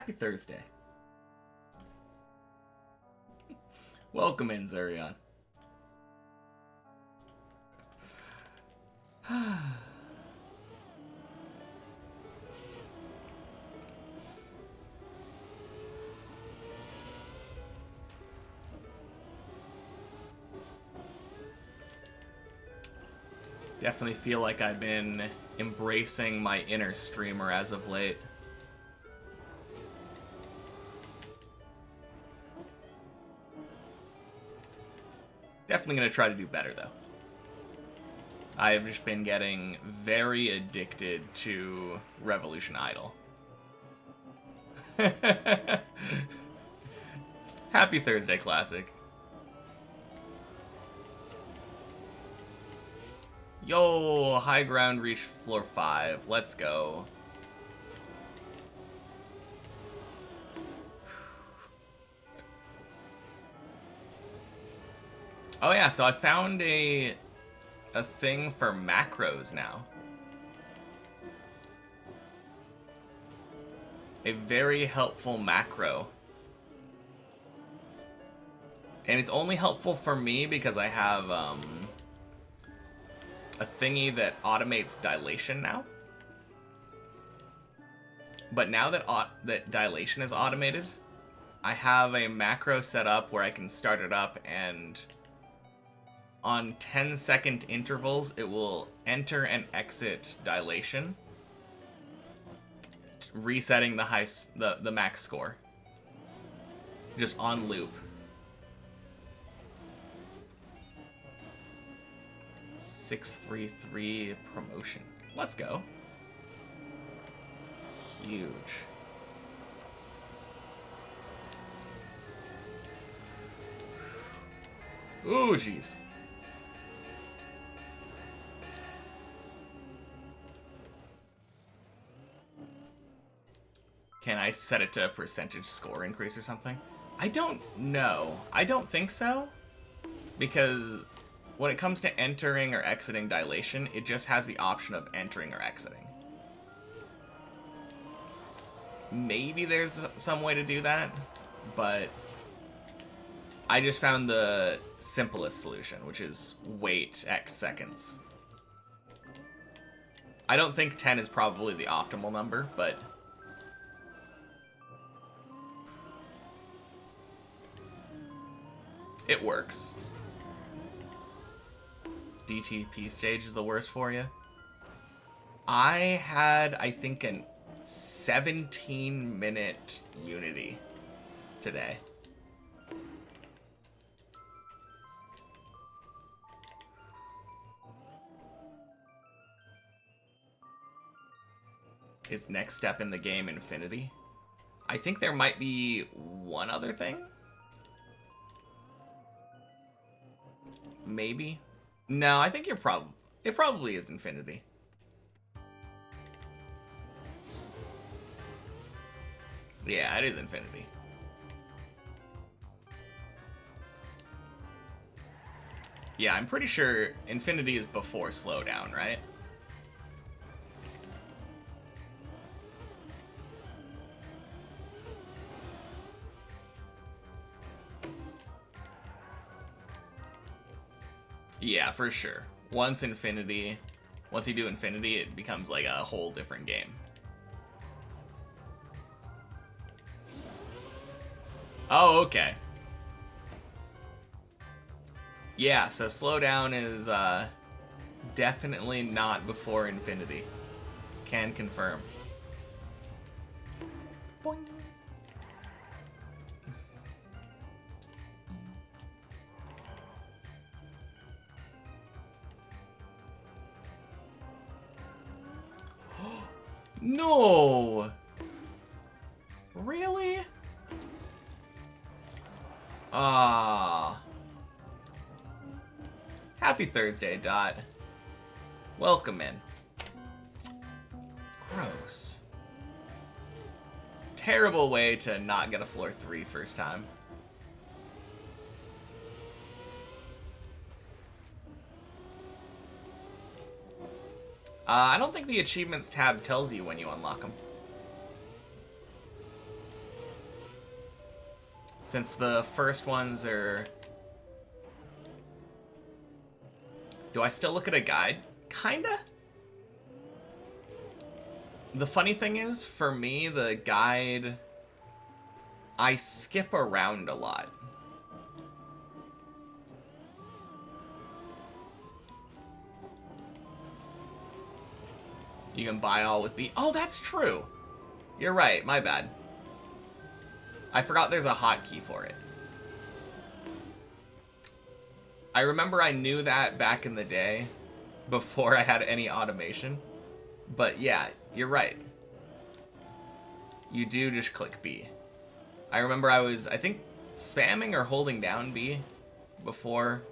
Happy Thursday. Welcome in, Zurion. Definitely feel like I've been embracing my inner streamer as of late. Definitely gonna try to do better, though. I've just been getting very addicted to Revolution Idol. Happy Thursday, Classic. Yo, high ground reached floor 5. Let's go. Oh yeah, so I found a thing for macros now. A very helpful macro. And it's only helpful for me because I have a thingy that automates dilation now. But now that that dilation is automated, I have a macro set up where I can start it up, and on 10-second intervals, it will enter and exit dilation, resetting the max score. Just on loop. 633 promotion. Let's go. Huge. Ooh, jeez. Can I set it to a percentage score increase or something? I don't know. I don't think so. Because when it comes to entering or exiting dilation, it just has the option of entering or exiting. Maybe there's some way to do that, but I just found the simplest solution, which is wait X seconds. I don't think 10 is probably the optimal number, but it works. DTP stage is the worst for you. I had, I think, an 17-minute Unity today. Is next step in the game Infinity? I think there might be one other thing. Maybe. No, I think it probably is Infinity. Yeah, it is Infinity. Yeah, I'm pretty sure Infinity is before Slowdown, right? Yeah, for sure. Once you do Infinity, it becomes like a whole different game. Oh, okay. Yeah, so Slowdown is definitely not before Infinity. Can confirm. Boing. No! Really? Ah. Happy Thursday, Dot. Welcome in. Gross. Terrible way to not get a floor 3 first time. I don't think the achievements tab tells you when you unlock them. Since the first ones are... Do I still look at a guide? Kinda. The funny thing is, for me, the guide... I skip around a lot. You can buy all with B. Oh, that's true. You're right. My bad. I forgot there's a hotkey for it. I remember I knew that back in the day before I had any automation. But yeah, you're right. You do just click B. I remember I was, I think, spamming or holding down B before.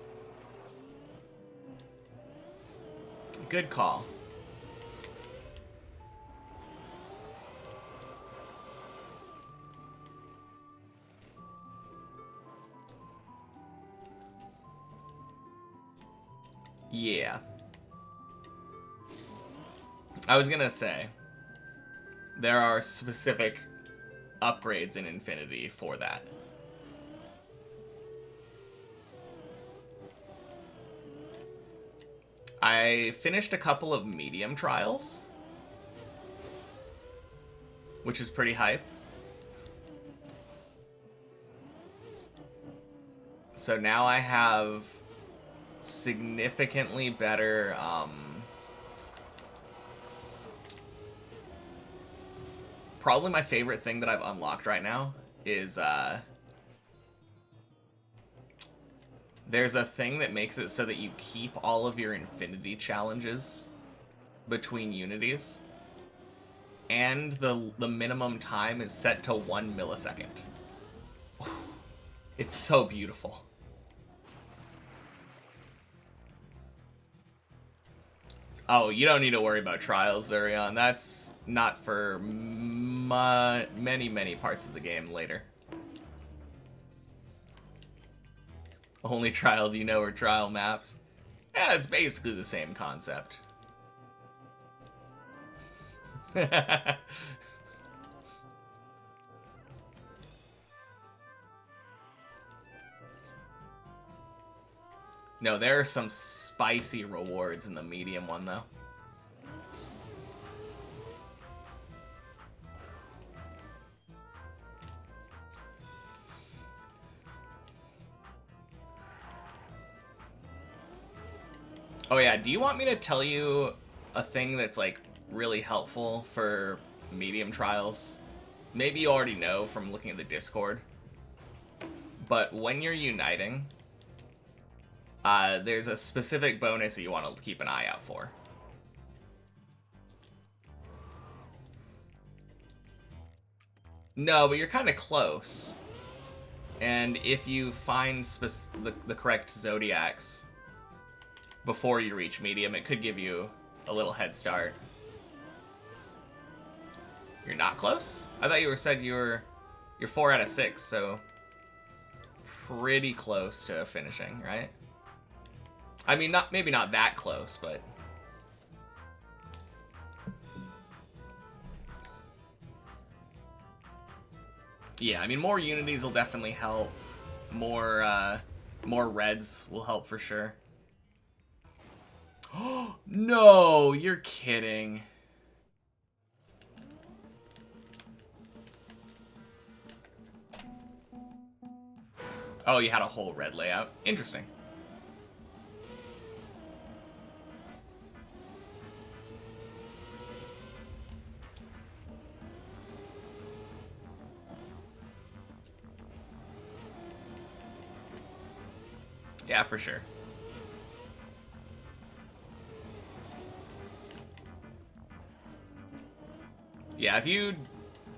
Good call. Yeah. I was gonna say, there are specific upgrades in Infinity for that. I finished a couple of medium trials, which is pretty hype. So now I have significantly better probably my favorite thing that I've unlocked right now is there's a thing that makes it so that you keep all of your Infinity challenges between unities, and the minimum time is set to 1 millisecond. It's so beautiful. Oh, you don't need to worry about trials, Zurion. That's not for many, many parts of the game later. Only trials you know are trial maps. Yeah, it's basically the same concept. No, there are some spicy rewards in the medium one, though. Oh yeah, do you want me to tell you a thing that's like really helpful for medium trials? Maybe you already know from looking at the Discord. But when you're uniting, there's a specific bonus that you want to keep an eye out for. No, but you're kind of close. And if you find the correct zodiacs before you reach medium, it could give you a little head start. You're not close? I thought you said you're 4 out of 6, so pretty close to finishing, right? I mean, maybe not that close, but yeah, I mean, more unities will definitely help. More reds will help for sure. Oh no, you're kidding. Oh, you had a whole red layout. Interesting. Yeah, for sure. Yeah, if you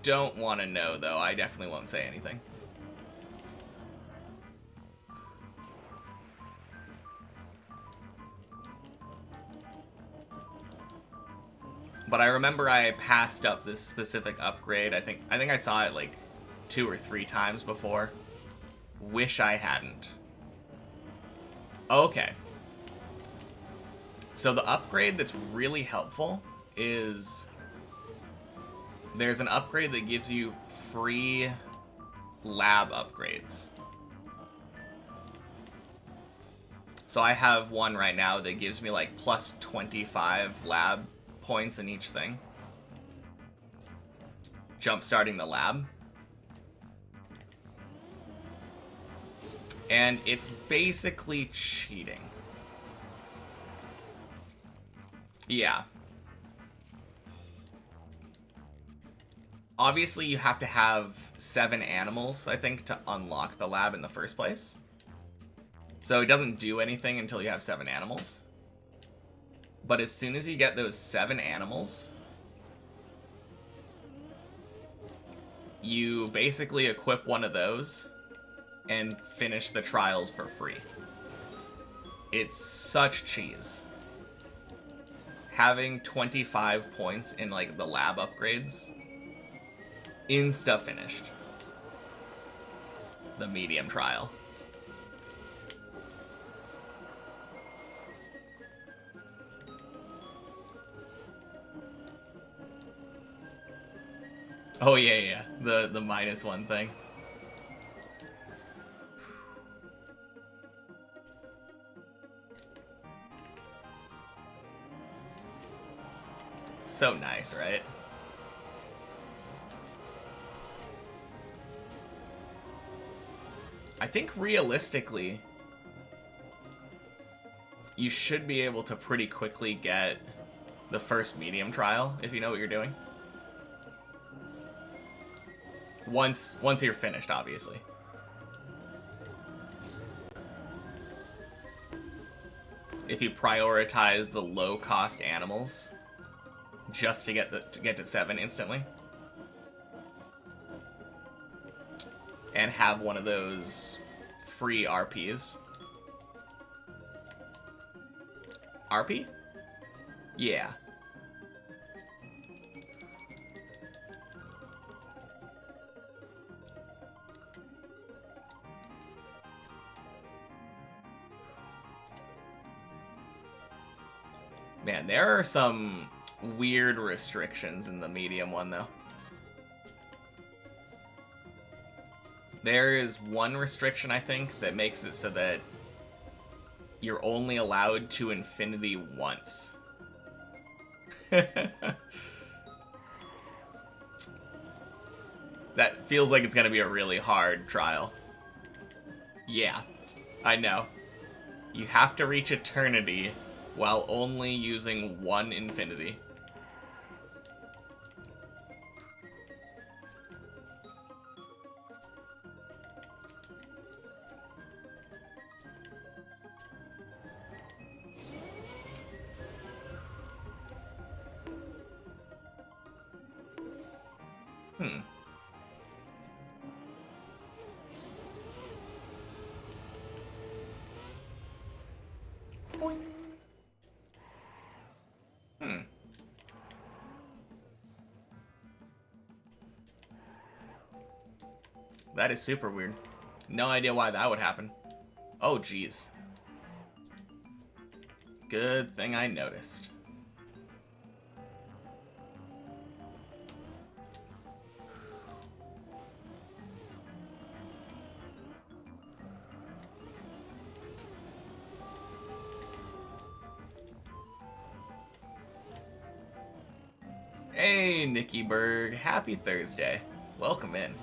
don't want to know, though, I definitely won't say anything. But I remember I passed up this specific upgrade. I think I saw it like 2 or 3 times before. Wish I hadn't. Okay. So the upgrade that's really helpful is there's an upgrade that gives you free lab upgrades. So I have one right now that gives me like plus 25 lab points in each thing. Jump starting the lab. And it's basically cheating. Yeah. Obviously, you have to have 7 animals, I think, to unlock the lab in the first place. So it doesn't do anything until you have 7 animals. But as soon as you get those 7 animals, you basically equip one of those and finish the trials for free. It's such cheese. Having 25 points in like the lab upgrades, insta finished the medium trial. Oh yeah, the -1 thing. So nice, right? I think realistically, you should be able to pretty quickly get the first medium trial if you know what you're doing. Once you're finished, obviously. If you prioritize the low-cost animals just to get to 7 instantly, and have one of those free RPs. RP? Yeah. Man, there are some weird restrictions in the medium one, though. There is one restriction, I think, that makes it so that you're only allowed to infinity once. That feels like it's gonna be a really hard trial. Yeah, I know. You have to reach eternity while only using 1 infinity. That is super weird. No idea why that would happen. Oh, geez. Good thing I noticed. Hey, Nikki Berg. Happy Thursday. Welcome in.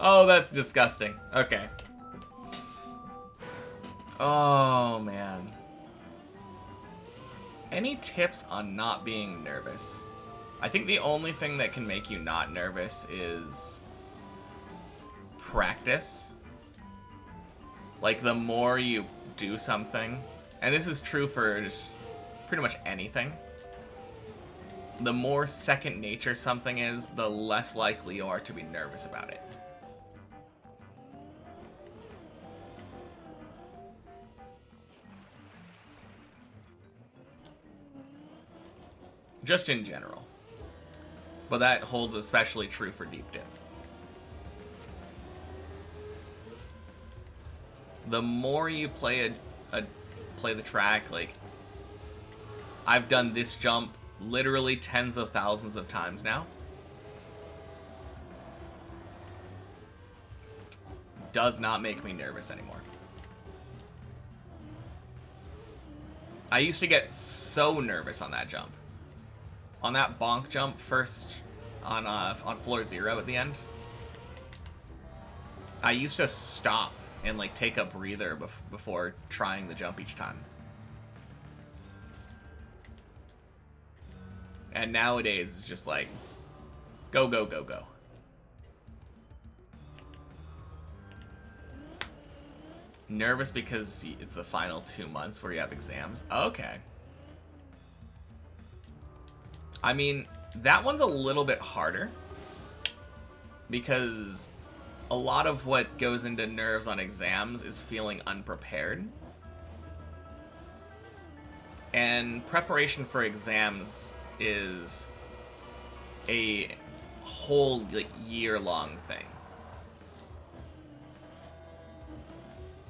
Oh, that's disgusting. Okay. Oh, man. Any tips on not being nervous? I think the only thing that can make you not nervous is practice. Like, the more you do something, and this is true for just pretty much anything, the more second nature something is, the less likely you are to be nervous about it. Just in general. But that holds especially true for deep dip. The more you play play the track, like, I've done this jump literally tens of thousands of times now. Does not make me nervous anymore. I used to get so nervous on that jump. On that bonk jump first on floor 0 at the end. I used to stop and like take a breather before trying the jump each time. And nowadays it's just like go, go, go, go. Nervous because it's the final 2 months where you have exams. Okay. I mean, that one's a little bit harder because a lot of what goes into nerves on exams is feeling unprepared. And preparation for exams is a whole like year-long thing.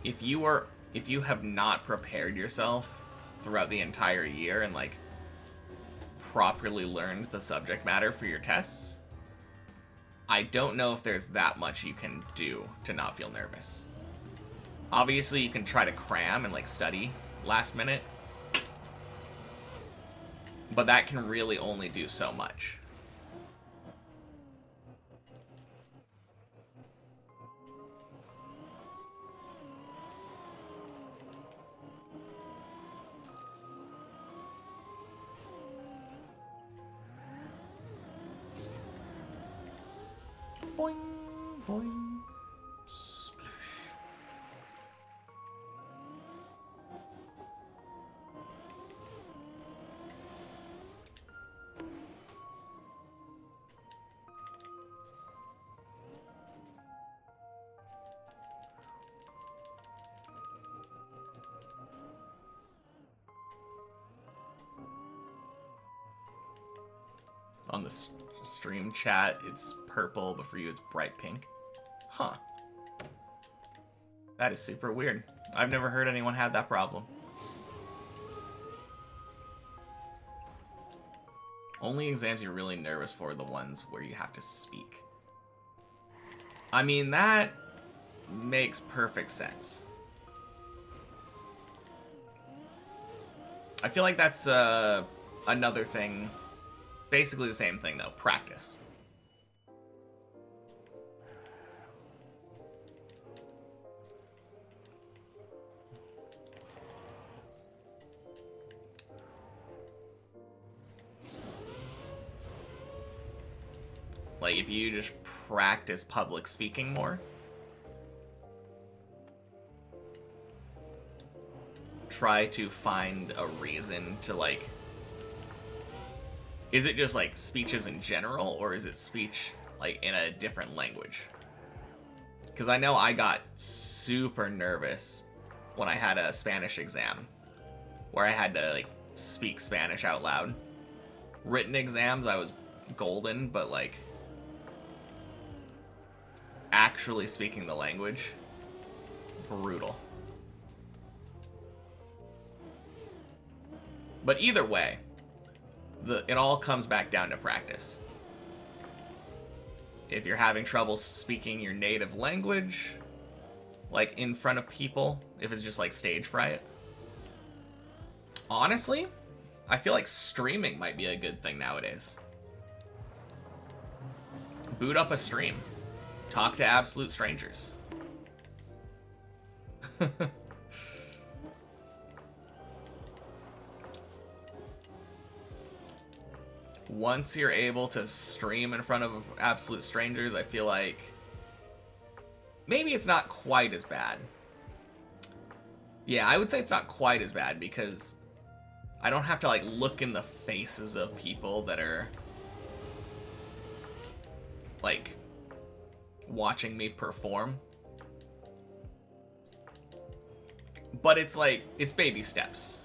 If you have not prepared yourself throughout the entire year and like properly learned the subject matter for your tests, I don't know if there's that much you can do to not feel nervous. Obviously, you can try to cram and like study last minute, but that can really only do so much. Boing, boing, splish. On the stream chat, it's purple, but for you, it's bright pink. Huh. That is super weird. I've never heard anyone have that problem. Only exams you're really nervous for are the ones where you have to speak. I mean, that makes perfect sense. I feel like that's another thing. Basically the same thing, though. Practice. Like, if you just practice public speaking more, try to find a reason to, like, is it just, like, speeches in general, or is it speech, like, in a different language? Because I know I got super nervous when I had a Spanish exam, where I had to, like, speak Spanish out loud. Written exams, I was golden, but, like, actually speaking the language, brutal. But either way, it all comes back down to practice. If you're having trouble speaking your native language, like in front of people, if it's just like stage fright, honestly, I feel like streaming might be a good thing nowadays. Boot up a stream. Talk to absolute strangers. Once you're able to stream in front of absolute strangers, I feel like maybe it's not quite as bad. Yeah, I would say it's not quite as bad because I don't have to like look in the faces of people that are like watching me perform. But it's like, it's baby steps.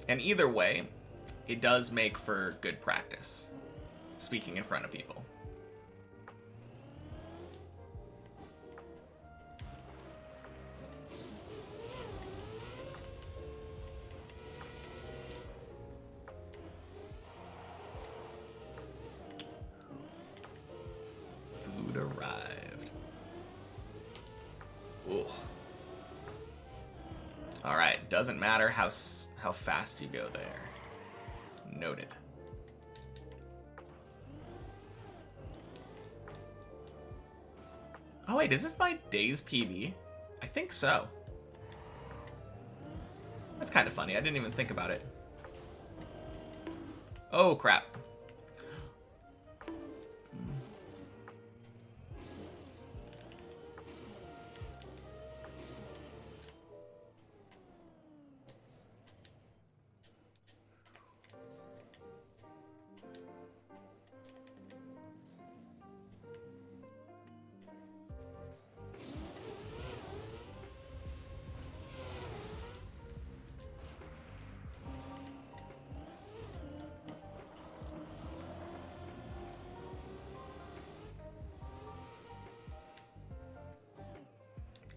And either way, it does make for good practice, speaking in front of people. Food arrived. Ooh. All right, doesn't matter how fast you go there. Noted. Oh wait, is this my day's PB? I think so. That's kind of funny. I didn't even think about it. Oh crap.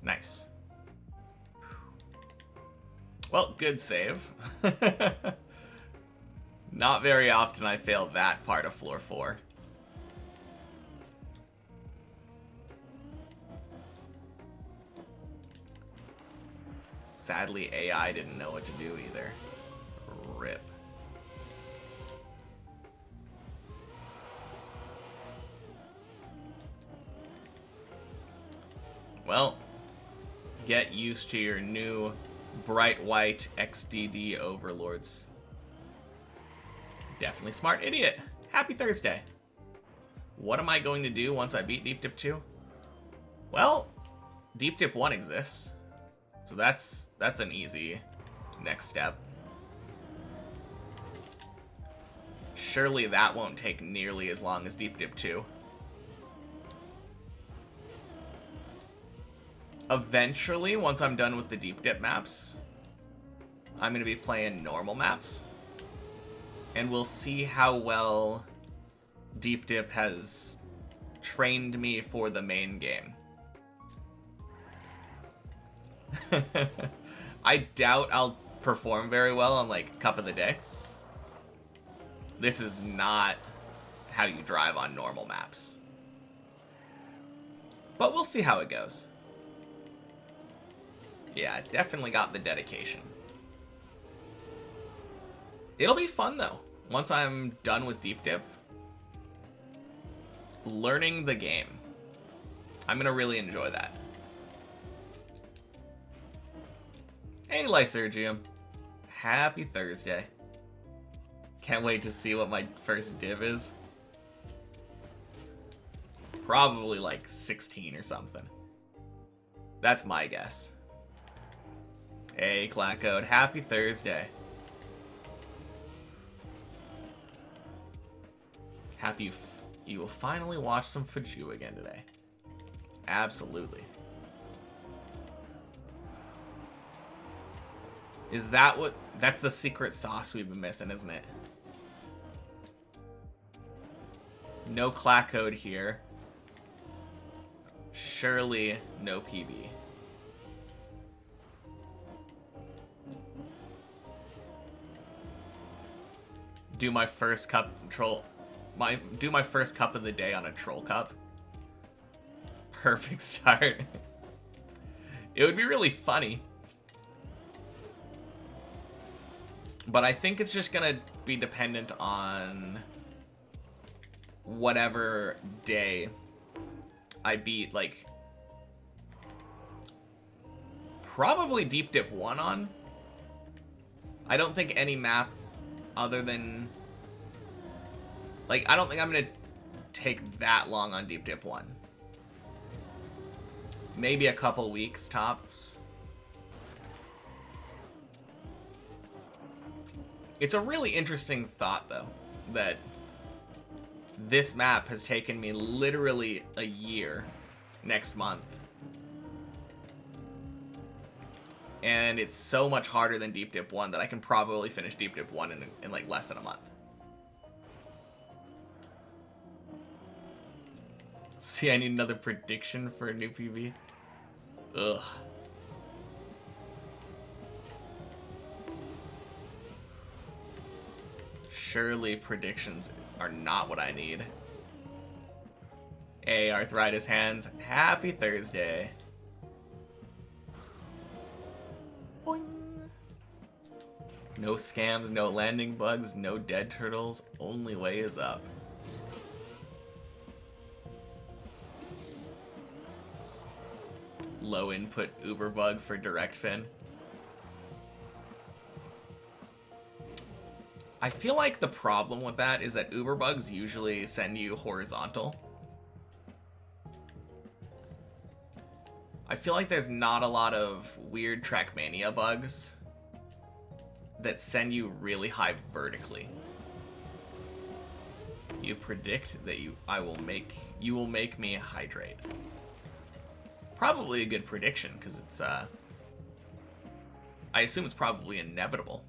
Nice. Well, good save. Not very often I fail that part of floor 4. Sadly, AI didn't know what to do either. RIP. Well, get used to your new bright white XDD overlords. Definitely smart idiot. Happy Thursday. What am I going to do once I beat Deep Dip 2? Well, Deep Dip 1 exists. So that's an easy next step. Surely that won't take nearly as long as Deep Dip 2. Eventually, once I'm done with the Deep Dip maps, I'm going to be playing normal maps. And we'll see how well Deep Dip has trained me for the main game. I doubt I'll perform very well on, like, Cup of the Day. This is not how you drive on normal maps. But we'll see how it goes. Yeah, definitely got the dedication. It'll be fun, though. Once I'm done with Deep Dip, learning the game, I'm going to really enjoy that. Hey, Lysergium. Happy Thursday. Can't wait to see what my first div is. Probably like 16 or something. That's my guess. Hey, Clackcode. Happy Thursday. Happy you will finally watch some Faju again today. Absolutely. Is that what... That's the secret sauce we've been missing, isn't it? No Clackcode here. Surely no PB. Do my first cup troll... do my first cup of the day on a troll cup. Perfect start. It would be really funny. But I think it's just gonna be dependent on whatever day I beat, like, probably Deep Dip 1 on. I don't think any map other than... Like, I don't think I'm going to take that long on Deep Dip 1. Maybe a couple weeks, tops. It's a really interesting thought, though, that this map has taken me literally a year next month. And it's so much harder than Deep Dip 1 that I can probably finish Deep Dip 1 in like less than a month. See, I need another prediction for a new PB. Ugh. Surely predictions are not what I need. Hey, Arthritis Hands, happy Thursday. Boing. No scams, no landing bugs, no dead turtles, only way is up. Low input Uber bug for direct fin. I feel like the problem with that is that Uber bugs usually send you horizontal. I feel like there's not a lot of weird Trackmania bugs that send you really high vertically. You predict that you will make me hydrate. Probably a good prediction, because it's, I assume it's probably inevitable.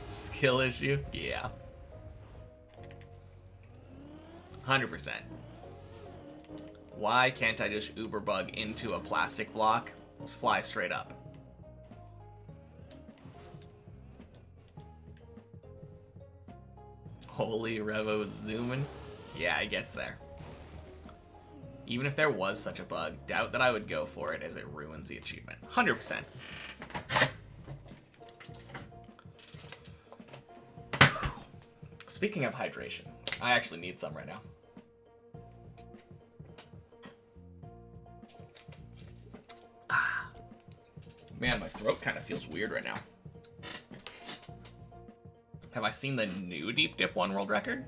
Skill issue? Yeah. 100%. Why can't I just Uber bug into a plastic block, fly straight up? Holy Revo zooming. Yeah, it gets there. Even if there was such a bug, doubt that I would go for it as it ruins the achievement. 100%. Speaking of hydration, I actually need some right now. Man, my throat kind of feels weird right now. Have I seen the new Deep Dip 1 world record?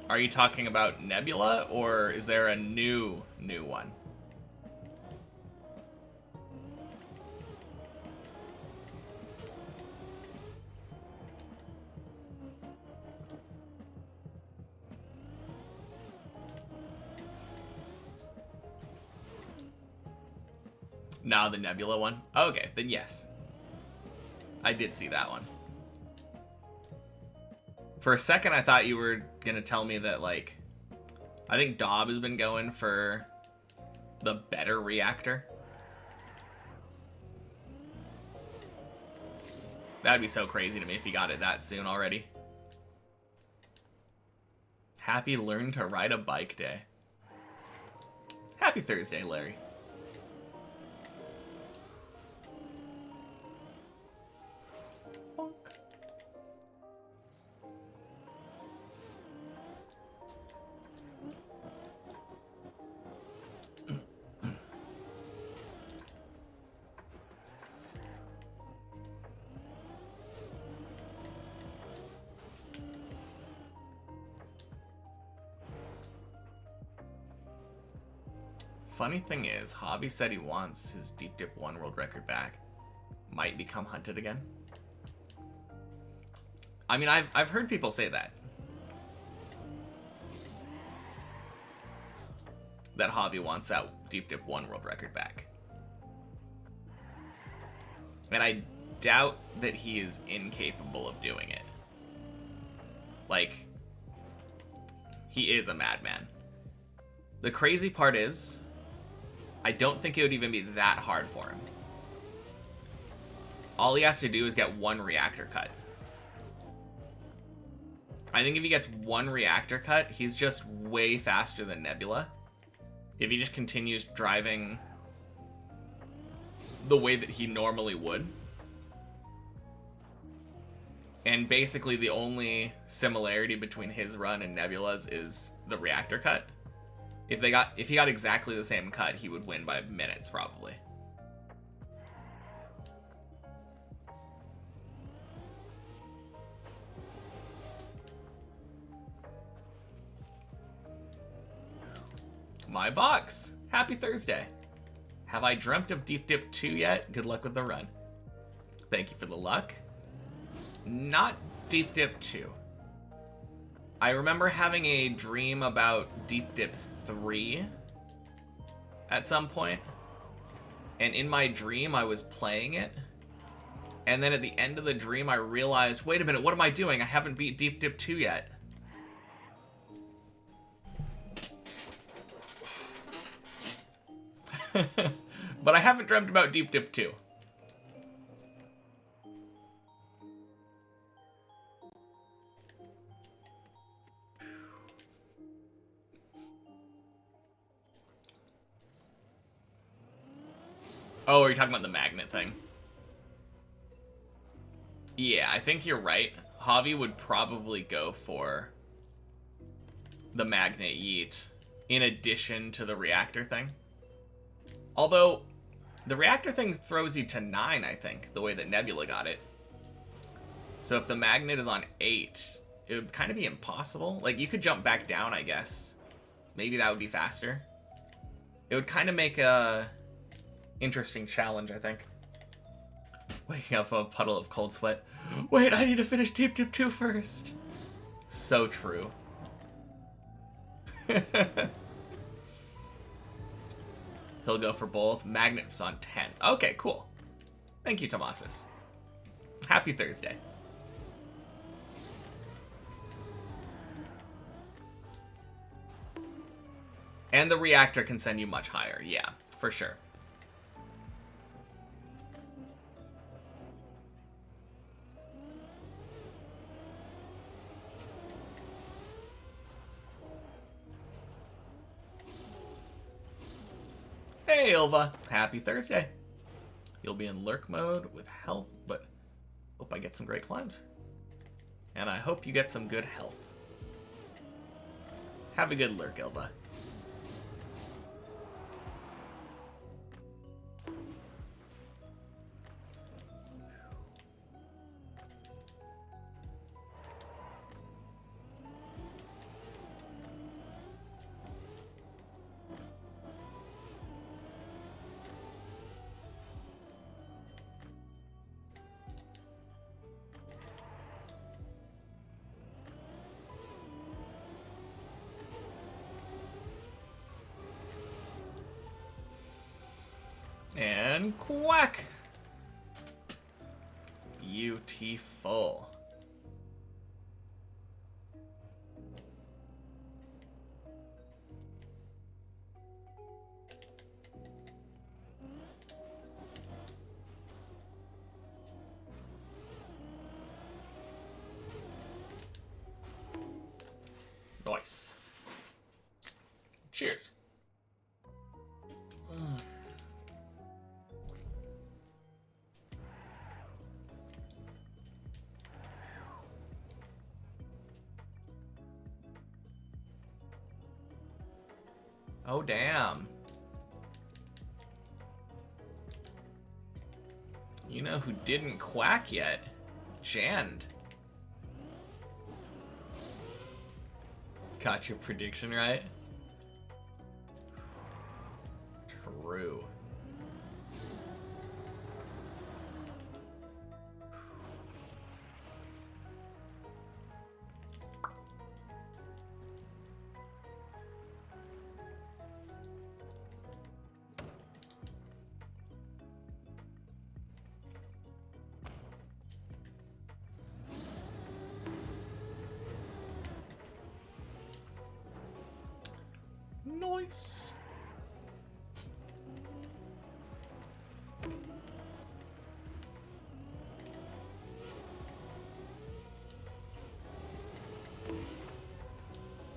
Are you talking about Nebula, or is there a new one? Nah, the Nebula one? Okay, then yes. I did see that one. For a second, I thought you were gonna tell me that, like, I think Dob has been going for the better reactor. That'd be so crazy to me if he got it that soon already. Happy Learn to Ride a Bike Day. Happy Thursday, Larry. Funny thing is, Hobby said he wants his Deep Dip 1 world record back. Might become hunted again. I mean, I've heard people say that. That Hobby wants that Deep Dip 1 world record back. And I doubt that he is incapable of doing it. Like, he is a madman. The crazy part is, I don't think it would even be that hard for him. All he has to do is get one reactor cut. I think if he gets one reactor cut, he's just way faster than Nebula. If he just continues driving the way that he normally would. And basically the only similarity between his run and Nebula's is the reactor cut. If he got exactly the same cut, he would win by minutes probably. My box. Happy Thursday. Have I dreamt of Deep Dip 2 yet? Good luck with the run. Thank you for the luck. Not Deep Dip 2. I remember having a dream about Deep Dip 3 at some point. And in my dream, I was playing it. And then at the end of the dream, I realized, wait a minute, what am I doing? I haven't beat Deep Dip 2 yet. But I haven't dreamt about Deep Dip 2. Oh, are you talking about the magnet thing? Yeah, I think you're right. Javi would probably go for the magnet yeet in addition to the reactor thing. Although, the reactor thing throws you to 9, I think, the way that Nebula got it. So if the magnet is on 8, it would kind of be impossible. Like, you could jump back down, I guess. Maybe that would be faster. It would kind of make a interesting challenge, I think. Waking up from a puddle of cold sweat. Wait, I need to finish Deep Dip 2 first. So true. He'll go for both. Magnet's on 10. Okay, cool. Thank you, Tomasis. Happy Thursday. And the reactor can send you much higher. Yeah, for sure. Hey, Ilva. Happy Thursday. You'll be in lurk mode with health, but hope I get some great climbs. And I hope you get some good health. Have a good lurk, Ilva. And quack! Beautiful. Nice. Cheers. Oh, damn. You know who didn't quack yet? Jand. Got your prediction right? True. Nice.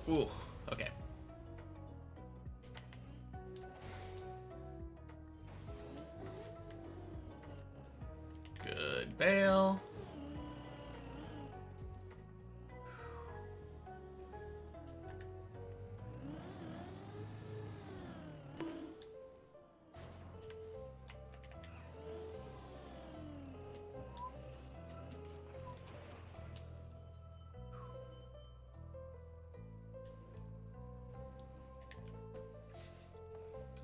Ooh, okay. Good bail.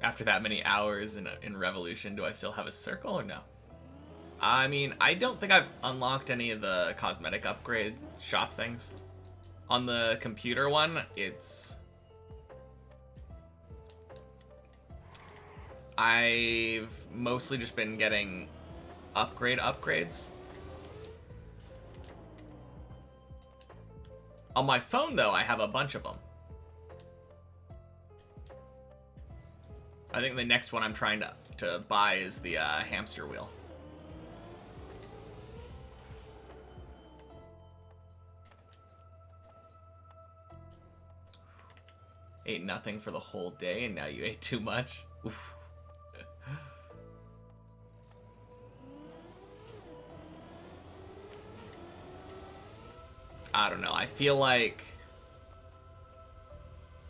After that many hours in Revolution, do I still have a circle or no? I mean, I don't think I've unlocked any of the cosmetic upgrade shop things. On the computer one, I've mostly just been getting upgrades. On my phone, though, I have a bunch of them. I think the next one I'm trying to buy is the hamster wheel. Ate nothing for the whole day, and now you ate too much? Oof. I don't know. I feel like,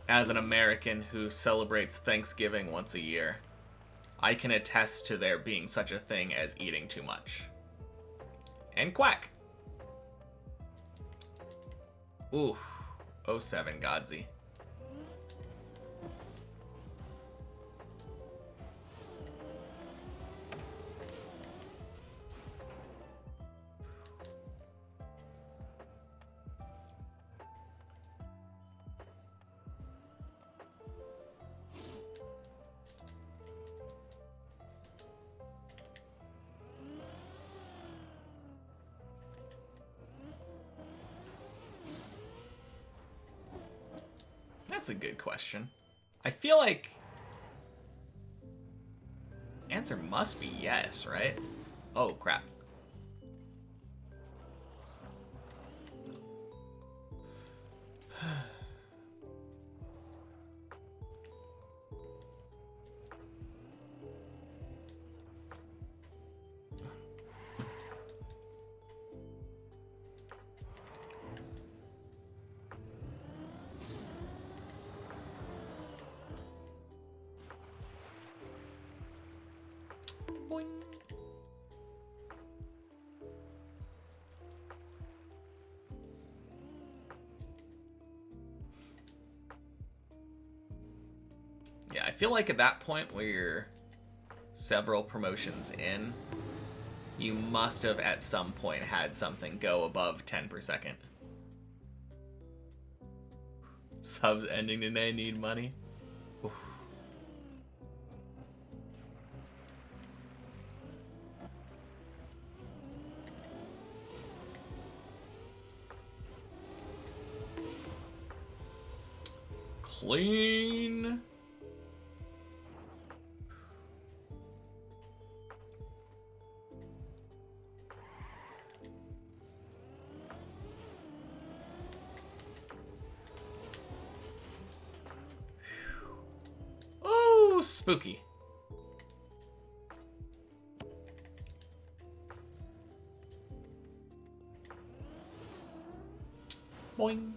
as an American who celebrates Thanksgiving once a year, I can attest to there being such a thing as eating too much. And quack! Ooh. 07 Godsey. That's a good question. I feel like answer must be yes, right? Oh, crap. Boing. Yeah, I feel like at that point where you're several promotions in, you must have at some point had something go above 10 per second. Subs ending today, need money. Oof. Clean. Oh, spooky. Boing.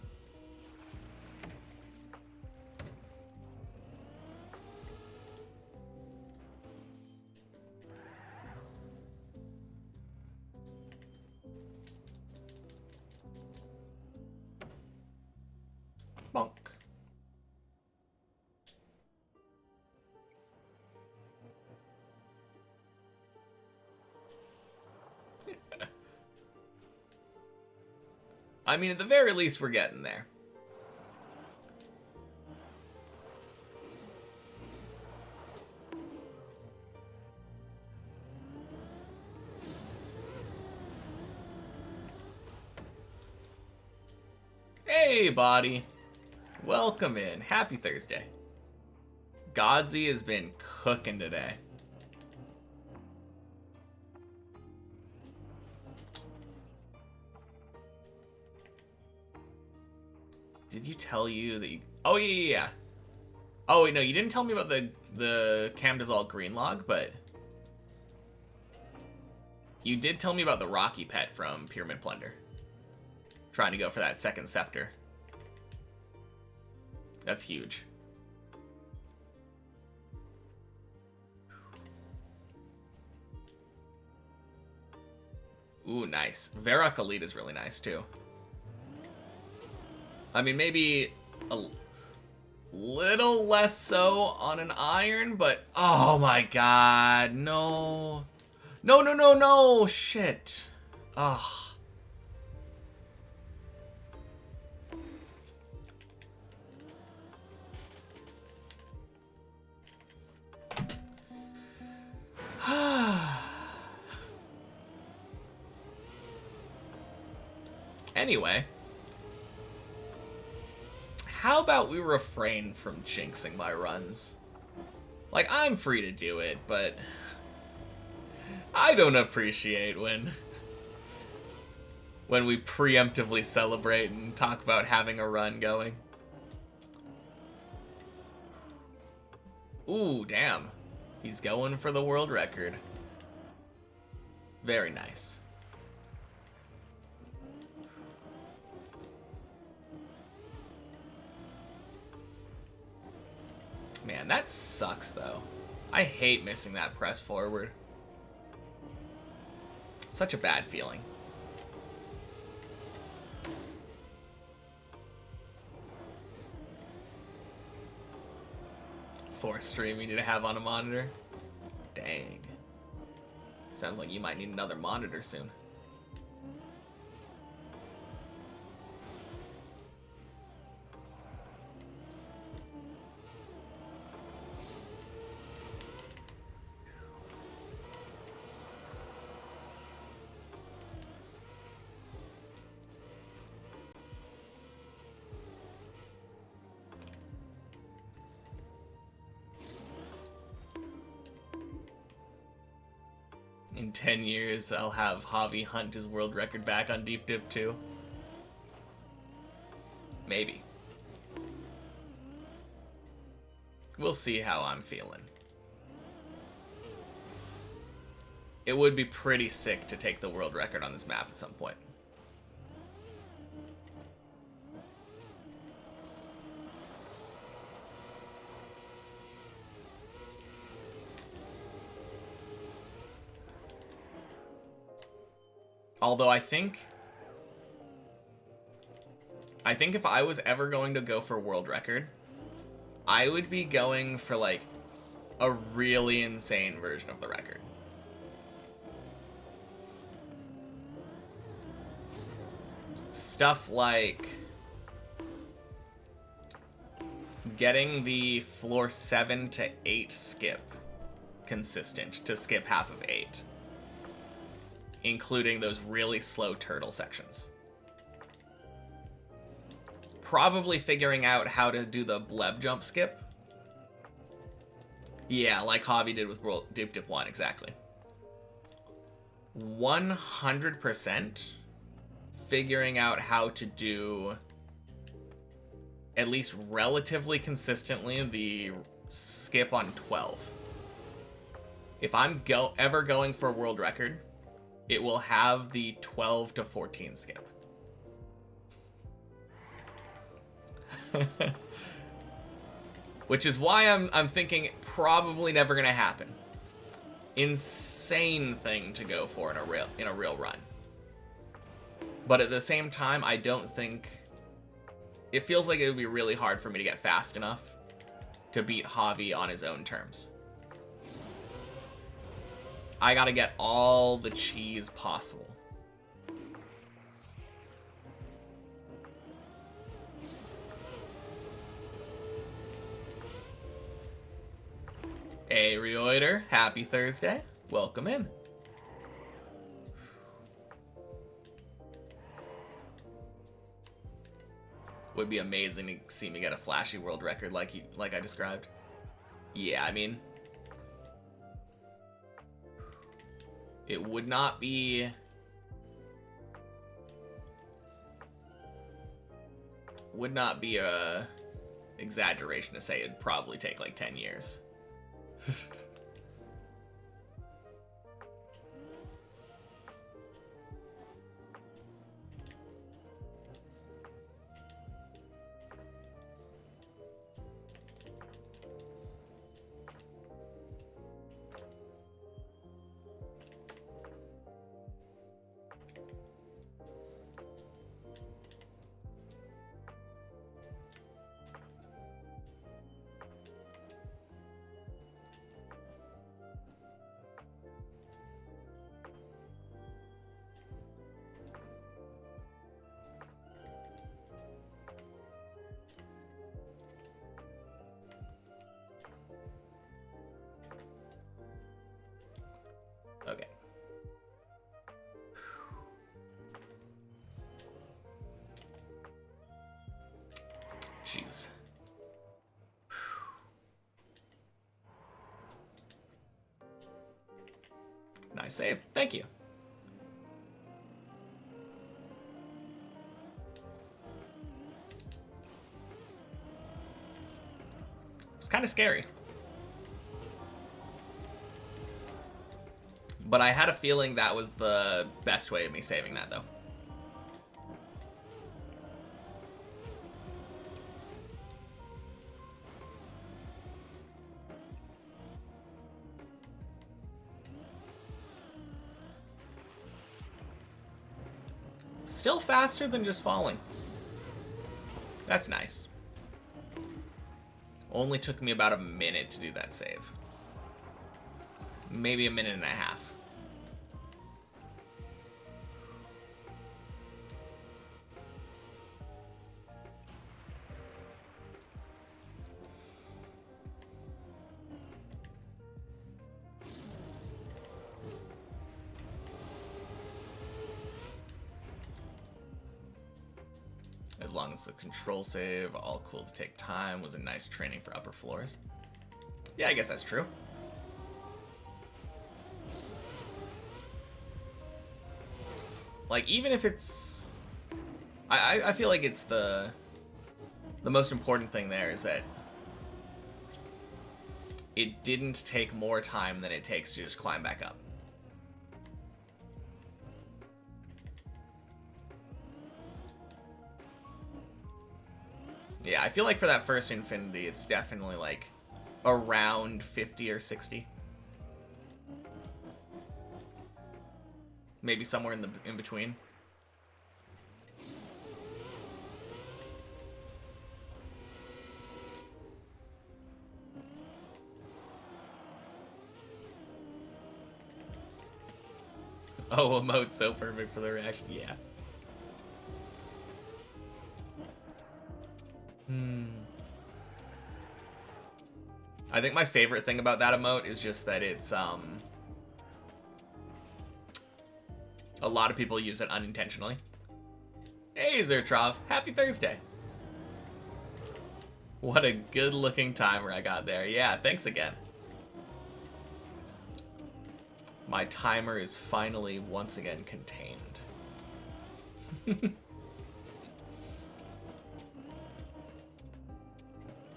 Bonk. I mean, at the very least, we're getting there. Hey, body. Welcome in. Happy Thursday. Godsey has been cooking today. Did you tell you that you... Oh, yeah. Oh, wait, no, you didn't tell me about the Camdazol green log, but... You did tell me about the Rocky pet from Pyramid Plunder. Trying to go for that second scepter. That's huge. Ooh, nice. Varrock Elite is really nice, too. I mean, maybe Little less so on an iron, but oh my god, no. No, no, no, no, shit. Ugh. Anyway, how about we refrain from jinxing my runs? Like, I'm free to do it, but I don't appreciate when we preemptively celebrate and talk about having a run going. Ooh, damn. He's going for the world record. Very nice. Man, that sucks, though. I hate missing that press forward. Such a bad feeling. Force stream you need to have on a monitor. Dang. Sounds like you might need another monitor soon. In 10 years, I'll have Javi hunt his world record back on Deep Div 2. Maybe. We'll see how I'm feeling. It would be pretty sick to take the world record on this map at some point. Although I think if I was ever going to go for world record, I would be going for like a really insane version of the record. Stuff like getting the floor 7 to 8 skip consistent to skip half of 8. Including those really slow turtle sections. Probably figuring out how to do the bleb jump skip. Yeah, like Javi did with World Dip Dip 1, exactly. 100% figuring out how to do, at least relatively consistently, the skip on 12. If I'm ever going for a world record, it will have the 12 to 14 skip. Which is why I'm thinking probably never gonna happen. Insane thing to go for in a real run. But at the same time, I don't think it feels like it would be really hard for me to get fast enough to beat Javi on his own terms. I gotta get all the cheese possible. Hey, Reoider, happy Thursday. Welcome in. Would be amazing to see me get a flashy world record like I described. Yeah, I mean, it would not be a exaggeration to say it'd probably take like 10 years. Nice save. Thank you. It's kind of scary. But I had a feeling that was the best way of me saving that, though. Still faster than just falling. That's nice. Only took me about a minute to do that save. Maybe a minute and a half. As long as the control save, all cool to take time, was a nice training for upper floors. Yeah, I guess that's true. Like, even if it's... I feel like it's the most important thing there is that it didn't take more time than it takes to just climb back up. Yeah, I feel like for that first infinity, it's definitely like around 50 or 60. Maybe somewhere in between. Oh, emote's so perfect for the reaction. Yeah. I think my favorite thing about that emote is just that it's a lot of people use it unintentionally. Hey Zertrov, happy Thursday. What a good looking timer I got there. Yeah, thanks again. My timer is finally once again contained.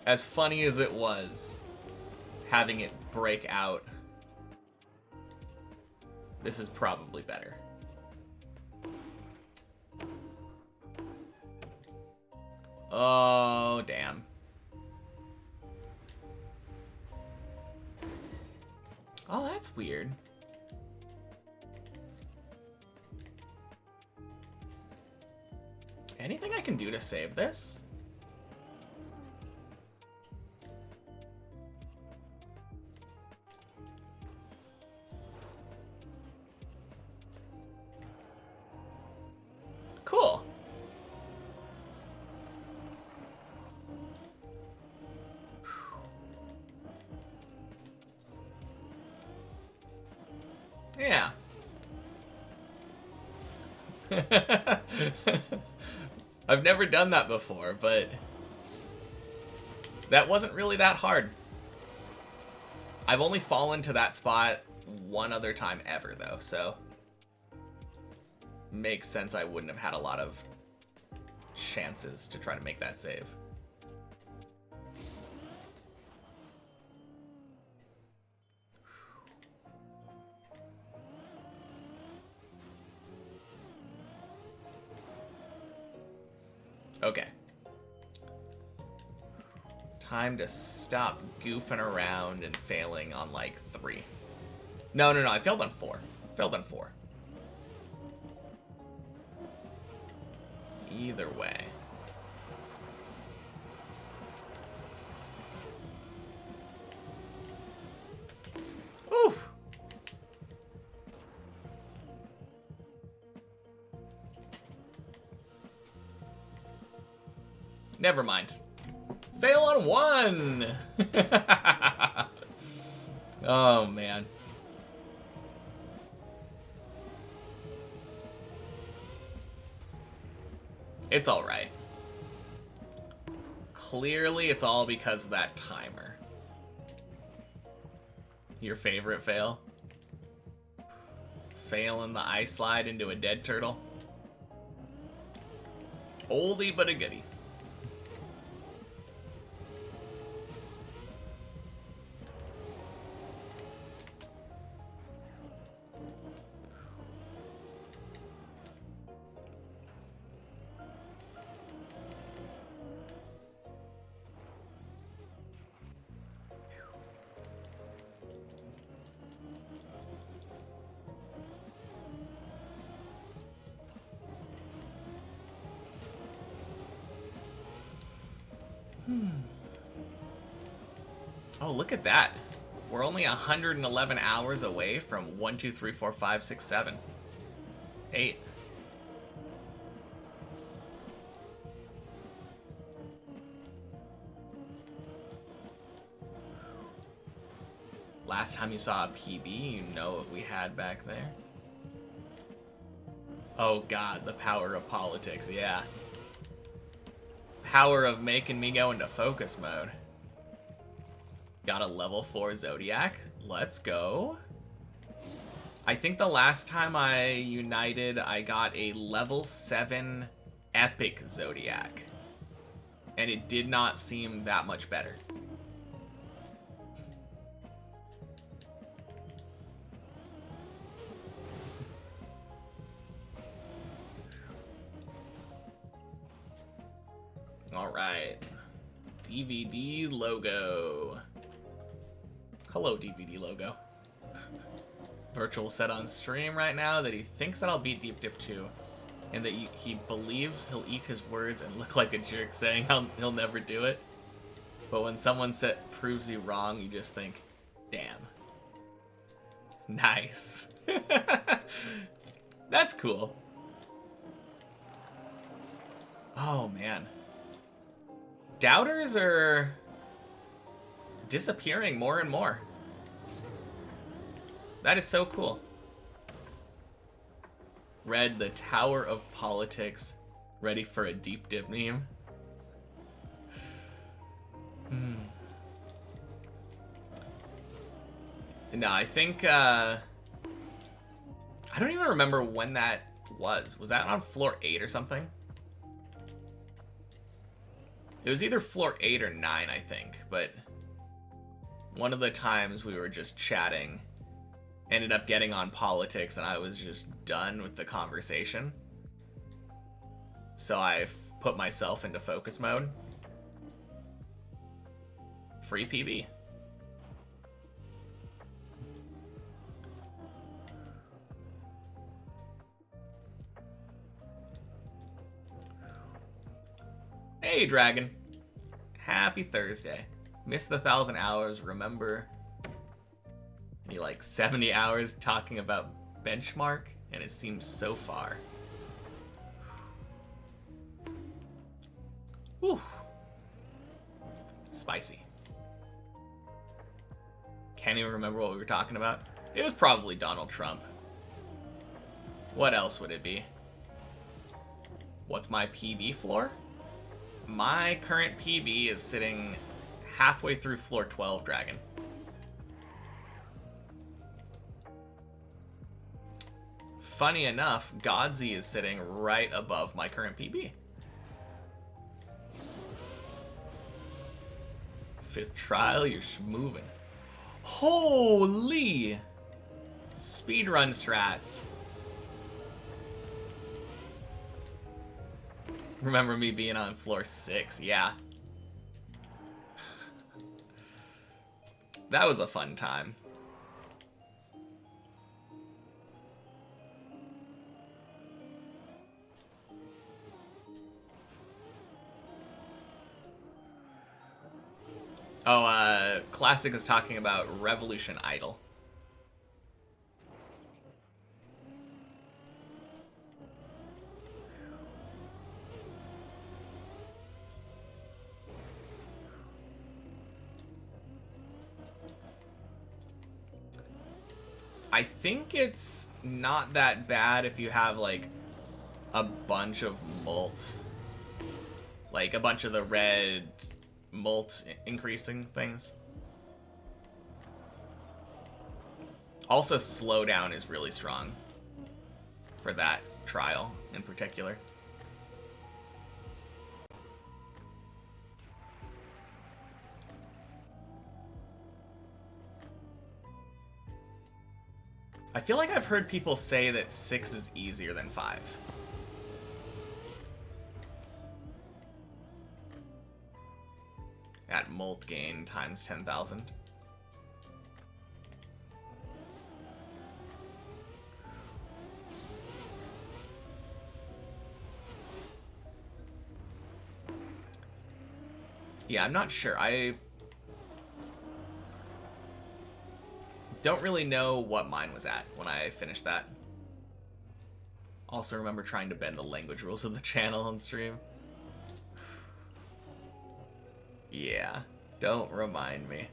As funny as it was, having it break out, this is probably better. Oh, damn. Oh, that's weird. Anything I can do to save this? Cool. Yeah. I've never done that before, but that wasn't really that hard. I've only fallen to that spot one other time ever, though, so makes sense I wouldn't have had a lot of chances to try to make that save. Okay. Time to stop goofing around and failing on like 3. No, I failed on 4. Failed on 4. Either way. Oof. Never mind. Fail on 1! Oh, man. It's alright. Clearly, it's all because of that timer. Your favorite fail? failing the ice slide into a dead turtle. Oldie but a goodie. Oh, look at that. We're only 111 hours away from 1, 2, 3, 4, 5, 6, 7, 8. Last time you saw a PB, you know what we had back there. Oh god, the power of politics, yeah. Power of making me go into focus mode. Got a level 4 Zodiac. Let's go. I think the last time I united, I got a level 7 Epic Zodiac. And it did not seem that much better. Alright. DVD logo. Hello, DVD logo. Virtual said on stream right now that he thinks that I'll beat Deep Dip 2. And that he believes he'll eat his words and look like a jerk saying he'll never do it. But when someone proves you wrong, you just think, damn. Nice. That's cool. Oh, man. Doubters are disappearing more and more. That is so cool. Read the Tower of Politics, ready for a deep dip meme. No, I think, I don't even remember when that was. Was that on floor 8 or something? It was either floor 8 or 9, I think, but one of the times we were just chatting, ended up getting on politics, and I was just done with the conversation. So I put myself into focus mode. Free PB. Hey, Dragon. Happy Thursday. Missed the 1,000 hours, remember? Me like 70 hours talking about benchmark, and it seems so far. Whew. Spicy. Can't even remember what we were talking about. It was probably Donald Trump. What else would it be? What's my PB floor? My current PB is sitting halfway through floor 12, Dragon. Funny enough, Godsey is sitting right above my current PB. 5th trial, you're moving. Holy! Speedrun strats. Remember me being on floor 6, yeah. That was a fun time. Oh, Classic is talking about Revolution Idol. I think it's not that bad if you have, like, a bunch of molt. Like, a bunch of the red molt increasing things. Also, slowdown is really strong. for that trial in particular. I feel like I've heard people say that 6 is easier than 5. At molt gain times 10,000. Yeah, I'm not sure. I don't really know what mine was at when I finished that. Also remember trying to bend the language rules of the channel on stream. Yeah, don't remind me.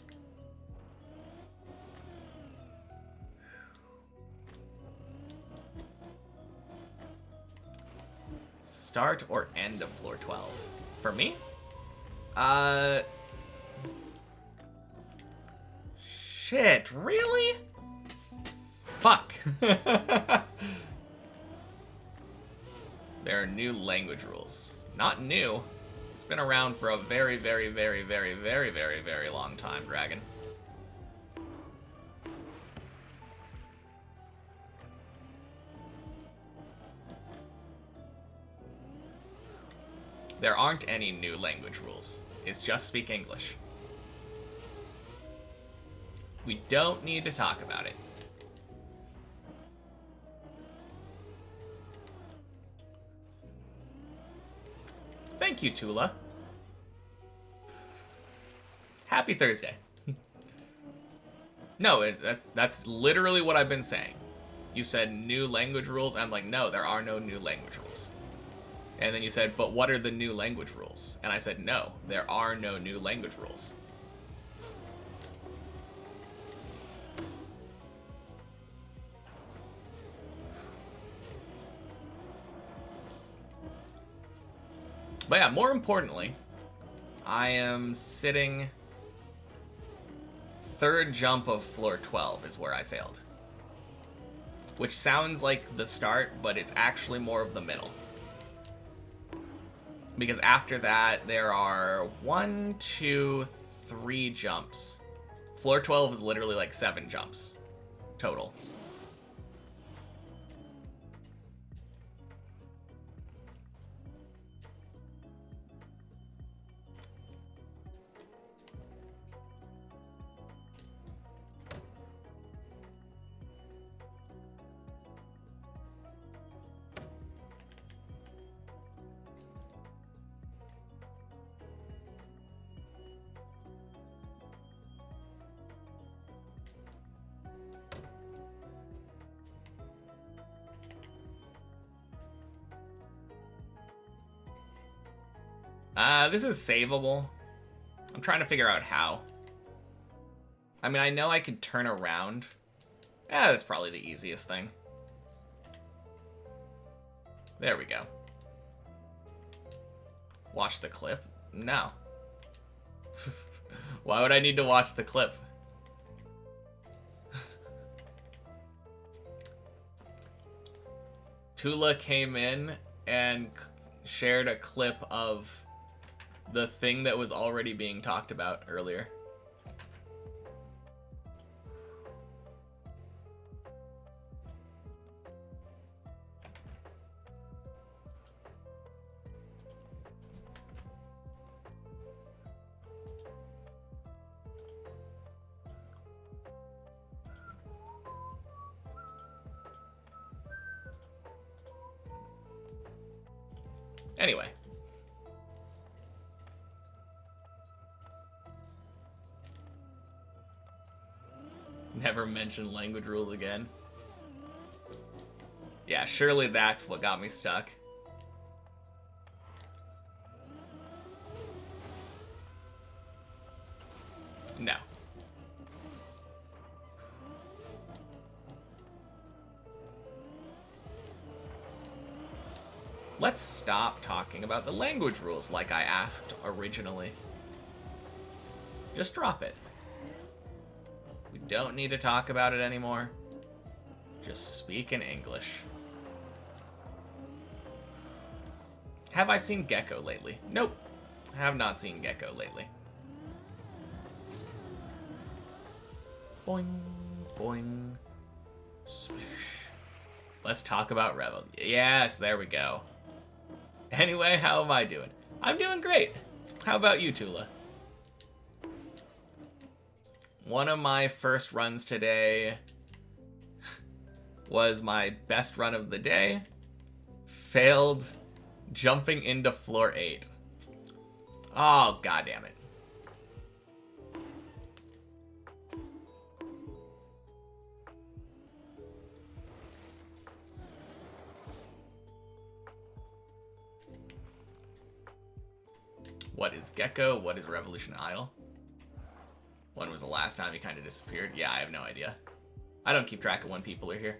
Start or end of floor 12? For me? Shit, really? Fuck. There are new language rules. Not new. It's been around for a very, very, very, very, very, very, very long time, Dragon. There aren't any new language rules. It's just speak English. We don't need to talk about it. Thank you, Tula. Happy Thursday. No, that's literally what I've been saying. You said new language rules. I'm like, no, there are no new language rules. And then you said, but what are the new language rules? And I said, no, there are no new language rules. But yeah, more importantly, I am sitting third jump of floor 12 is where I failed. Which sounds like the start, but it's actually more of the middle. Because after that, there are 1, 2, 3 jumps. Floor 12 is literally like 7 jumps total. This is savable. I'm trying to figure out how. I mean, I know I could turn around. Yeah, that's probably the easiest thing. There we go. Watch the clip? No. Why would I need to watch the clip? Tula came in and shared a clip of the thing that was already being talked about earlier. Anyway. Never mention language rules again. Yeah, surely that's what got me stuck. No. Let's stop talking about the language rules like I asked originally. Just drop it. We don't need to talk about it anymore. Just speak in English. Have I seen Gecko lately? Nope. I have not seen Gecko lately. Boing, boing, splish. Let's talk about Revel. Yes, there we go. Anyway, how am I doing? I'm doing great. How about you, Tula? One of my first runs today was my best run of the day. Failed jumping into floor 8. Oh, god damn it. What is Gecko? What is Revolution Idol? When was the last time he kind of disappeared? Yeah, I have no idea. I don't keep track of when people are here.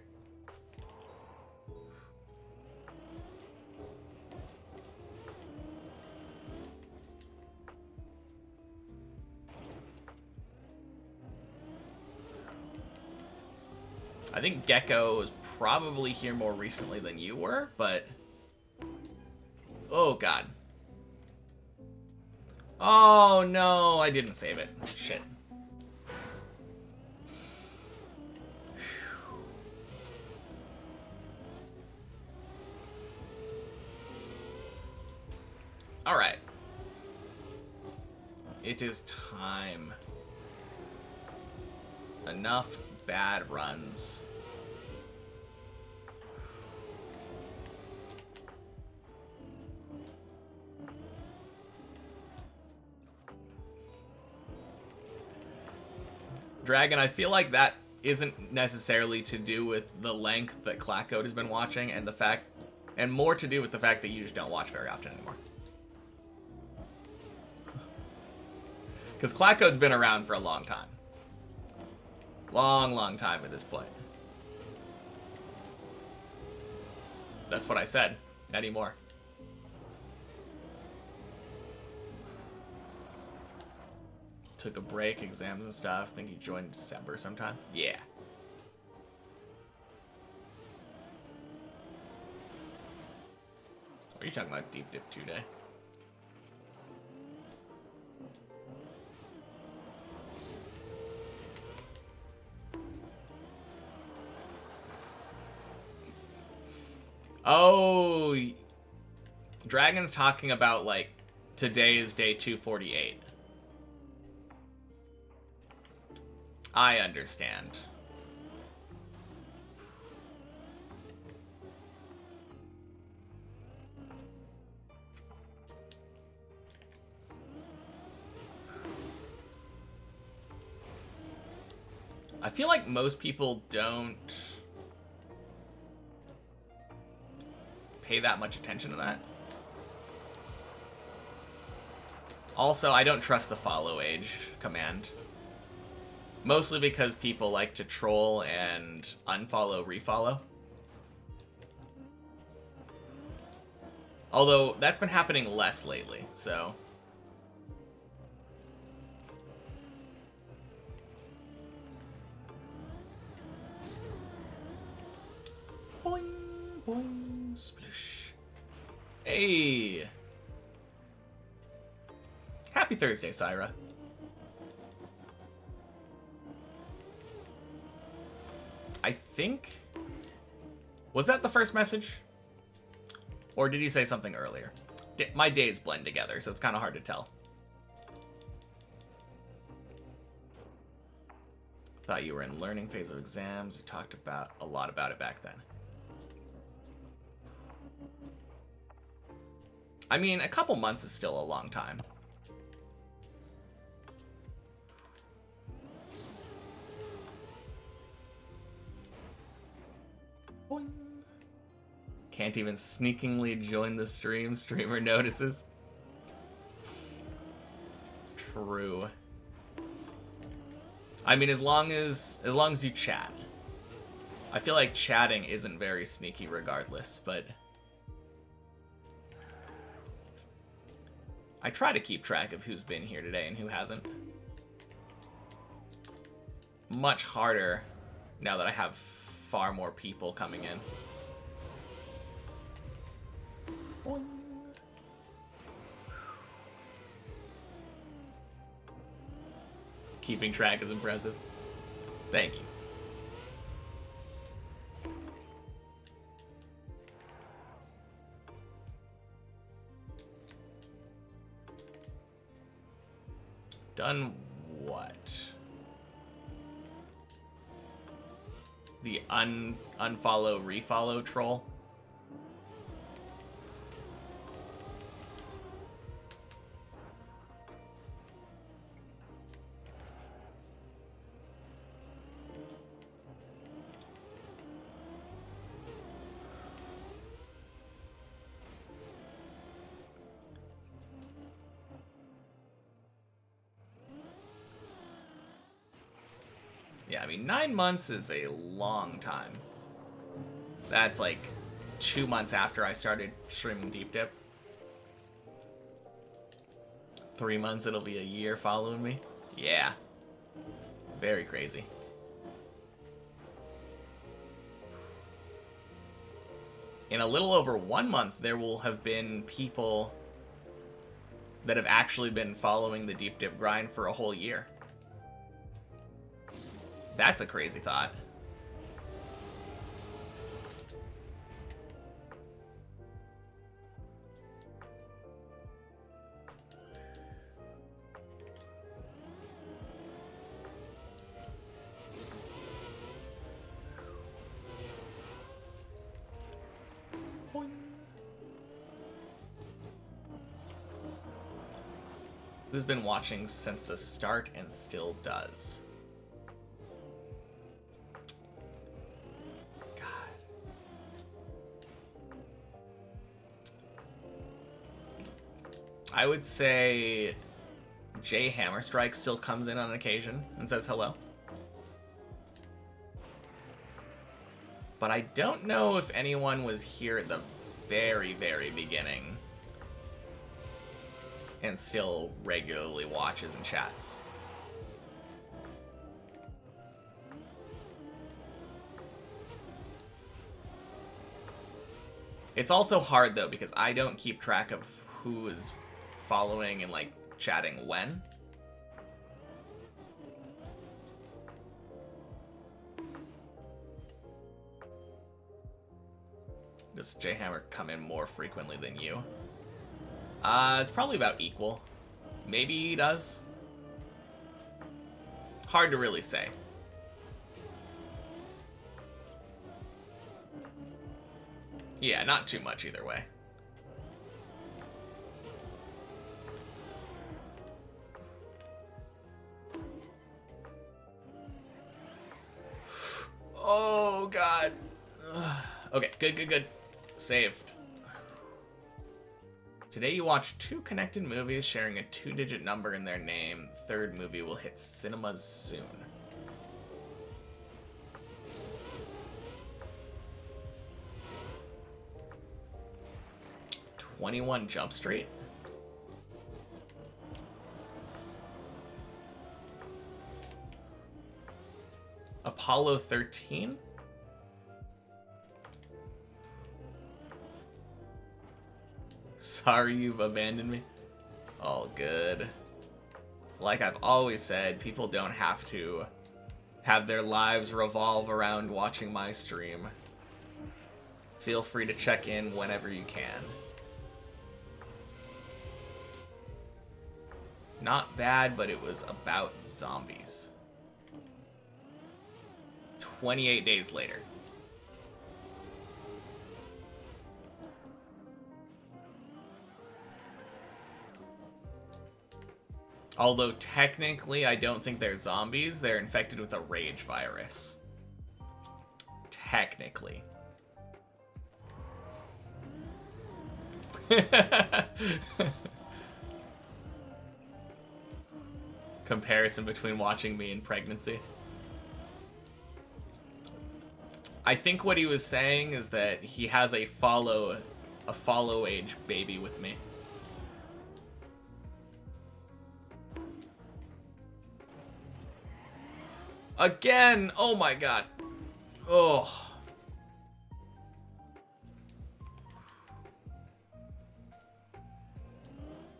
I think Gecko was probably here more recently than you were, but... Oh, God. Oh, no, I didn't save it. Shit. Alright. It is time. Enough bad runs. Dragon, I feel like that isn't necessarily to do with the length that Clackcode has been watching and the fact, and more to do with the fact that you just don't watch very often anymore. Because Clackcode's been around for a long time. Long time at this point. That's what I said. Anymore. Took a break, exams and stuff. I think he joined in December sometime. Yeah. Are you talking about Deep Dip 2 Day? Oh, Dragon's talking about, like, today is day 248. I understand. I feel like most people don't pay that much attention to that. Also, I don't trust the follow age command. Mostly because people like to troll and unfollow, refollow. Although, that's been happening less lately, so... Boing, boing, splish. Hey! Happy Thursday, Syra. I think... Was that the first message? Or did he say something earlier? My days blend together, so it's kind of hard to tell. Thought you were in learning phase of exams. We talked about a lot about it back then. I mean, a couple months is still a long time. Boing. Can't even sneakingly join the stream. Streamer notices. True. I mean, as long as you chat. I feel like chatting isn't very sneaky regardless, but I try to keep track of who's been here today and who hasn't. Much harder now that I have far more people coming in. Boing. Keeping track is impressive. Thank you. Done what? The unfollow, refollow troll? Yeah, I mean, 9 months is a long time. That's like 2 months after I started streaming Deep Dip. 3 months, it'll be a year following me. Yeah. Very crazy. In a little over 1 month, there will have been people that have actually been following the Deep Dip grind for a whole year. That's a crazy thought. Boing. Who's been watching since the start and still does? I would say Jay Hammerstrike still comes in on occasion and says hello. But I don't know if anyone was here at the very, very beginning and still regularly watches and chats. It's also hard, though, because I don't keep track of who is following and, like, chatting when. Does J-Hammer come in more frequently than you? It's probably about equal. Maybe he does. Hard to really say. Yeah, not too much either way. Oh, God. Okay, good. Saved. Today you watch 2 connected movies sharing a 2-digit number in their name. Third movie will hit cinemas soon. "21 Jump Street"? Apollo 13? Sorry you've abandoned me. All good. Like I've always said, people don't have to have their lives revolve around watching my stream. Feel free to check in whenever you can. Not bad, but it was about zombies. 28 days later. Although technically I don't think they're zombies, they're infected with a rage virus. Technically. Comparison between watching me and pregnancy. I think what he was saying is that he has a follow age baby with me. Again! Oh my god. Oh.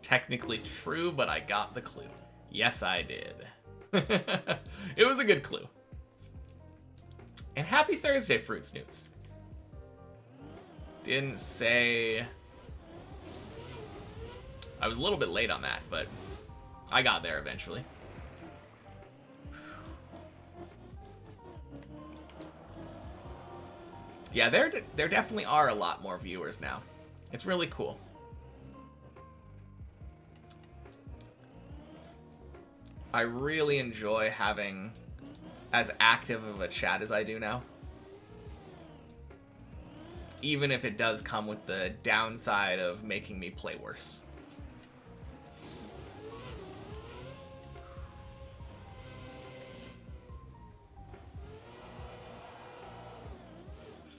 Technically true, but I got the clue. Yes, I did. It was a good clue. And happy Thursday, Fruit Snoots. Didn't say... I was a little bit late on that, but I got there eventually. Yeah, there definitely are a lot more viewers now. It's really cool. I really enjoy having as active of a chat as I do now. Even if it does come with the downside of making me play worse.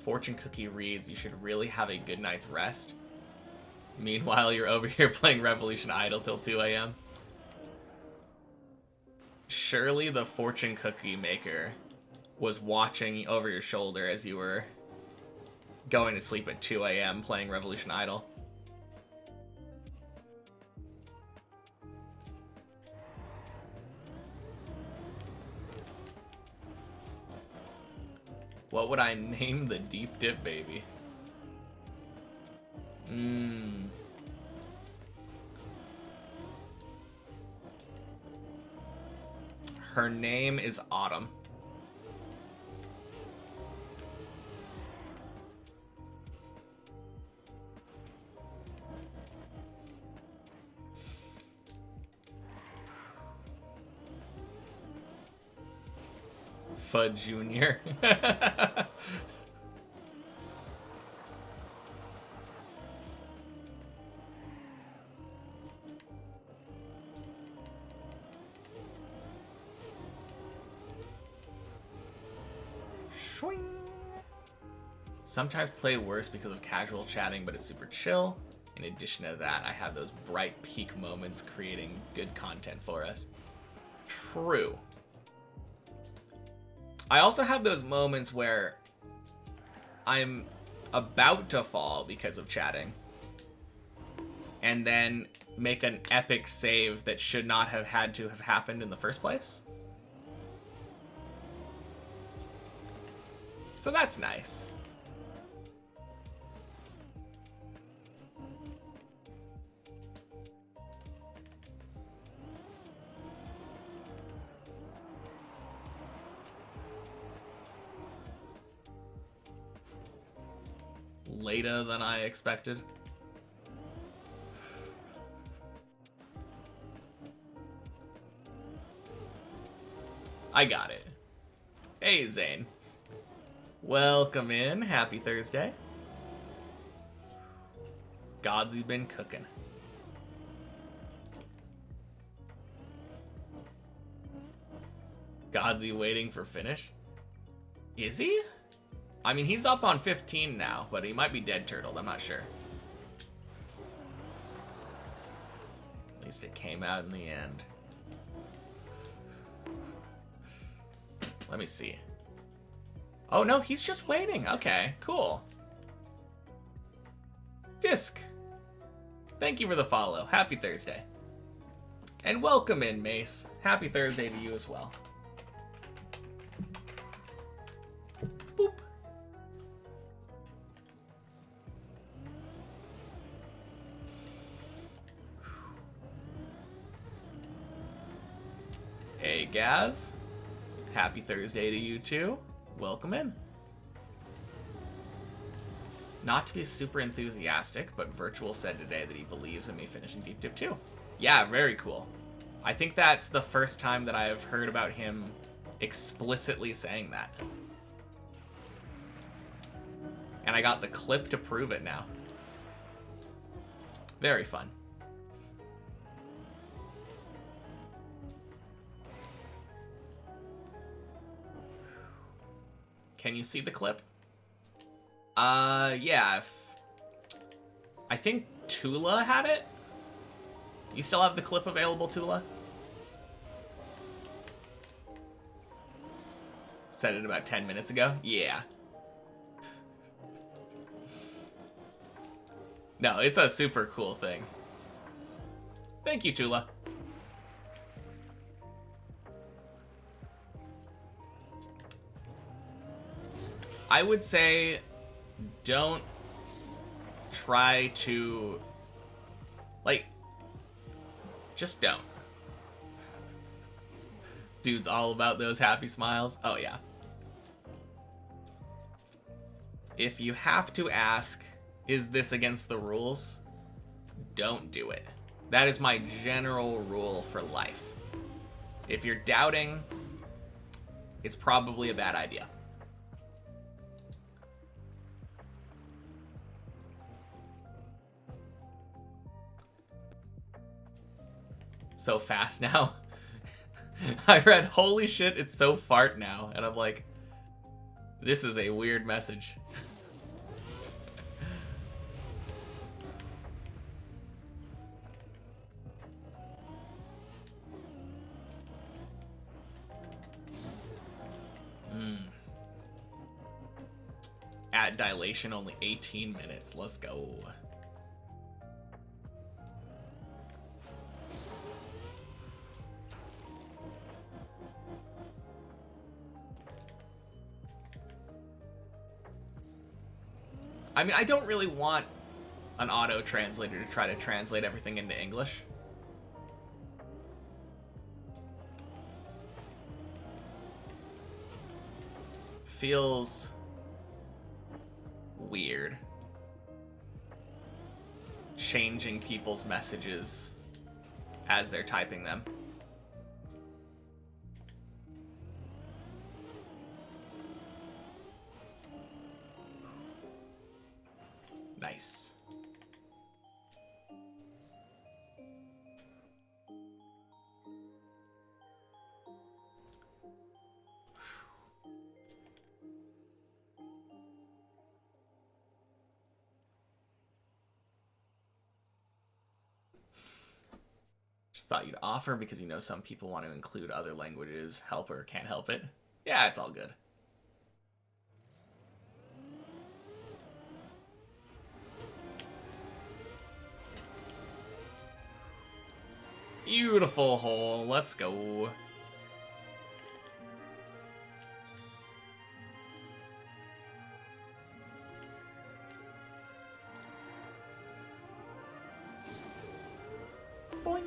Fortune Cookie reads, you should really have a good night's rest. Meanwhile, you're over here playing Revolution Idol till 2 a.m. Surely the Fortune Cookie maker was watching over your shoulder as you were going to sleep at 2 a.m. playing Revolution Idol. What would I name the deep dip baby? Her name is Autumn. Fud Jr. Swing. Sometimes play worse because of casual chatting, but it's super chill. In addition to that, I have those bright peak moments creating good content for us. True. I also have those moments where I'm about to fall because of chatting, and then make an epic save that should not have had to have happened in the first place. So that's nice. Later than I expected. I got it. Hey, Zane. Welcome in. Happy Thursday. Godsy's been cooking. Godsy waiting for finish? Is he? I mean, he's up on 15 now, but he might be dead turtled. I'm not sure. At least it came out in the end. Let me see. Oh, no, he's just waiting. Okay, cool. Disc. Thank you for the follow. Happy Thursday. And welcome in, Mace. Happy Thursday to you as well. Boop. Hey, Gaz. Happy Thursday to you too. Welcome in. Not to be super enthusiastic, but Virtual said today that he believes in me finishing Deep Dip 2. Yeah, very cool. I think that's the first time that I have heard about him explicitly saying that. And I got the clip to prove it now. Very fun. Can you see the clip? Yeah. I think Tula had it. You still have the clip available, Tula? Said it about 10 minutes ago? Yeah. No, it's a super cool thing. Thank you, Tula. I would say don't try to, like, just don't. Dude's all about those happy smiles. Oh, yeah. If you have to ask, is this against the rules? Don't do it. That is my general rule for life. If you're doubting, it's probably a bad idea. So fast now. I read, holy shit, it's so fart now. And I'm like, this is a weird message. At dilation, only 18 minutes. Let's go. I mean, I don't really want an auto translator to try to translate everything into English. Feels weird. Changing people's messages as they're typing them. Nice. Just thought you'd offer because you know some people want to include other languages. Helper can't help it. Yeah, it's all good. Beautiful hole. Let's go. Boing.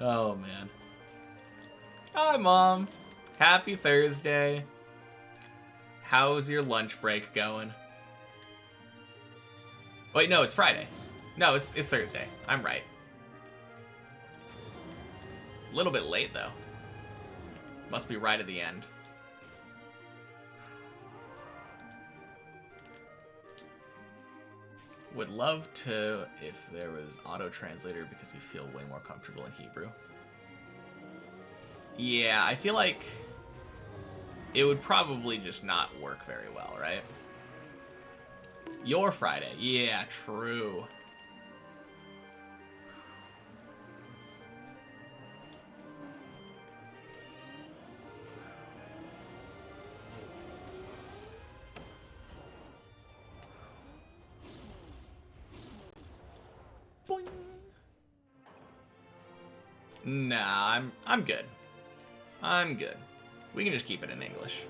Oh, man. Hi, Mom. Happy Thursday. How's your lunch break going? Wait, no, it's Friday. No, it's Thursday. I'm right. A little bit late, though. Must be right at the end. Would love to if there was auto-translator because you feel way more comfortable in Hebrew. Yeah, I feel like it would probably just not work very well, right? Your Friday. Yeah, true. Boing. Nah, I'm good. I'm good. We can just keep it in English.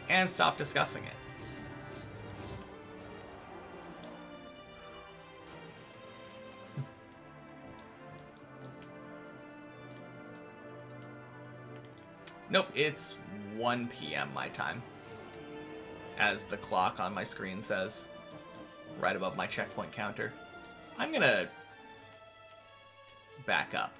And stop discussing it. Nope, it's 1 p.m. my time. As the clock on my screen says. Right above my checkpoint counter. I'm gonna back up.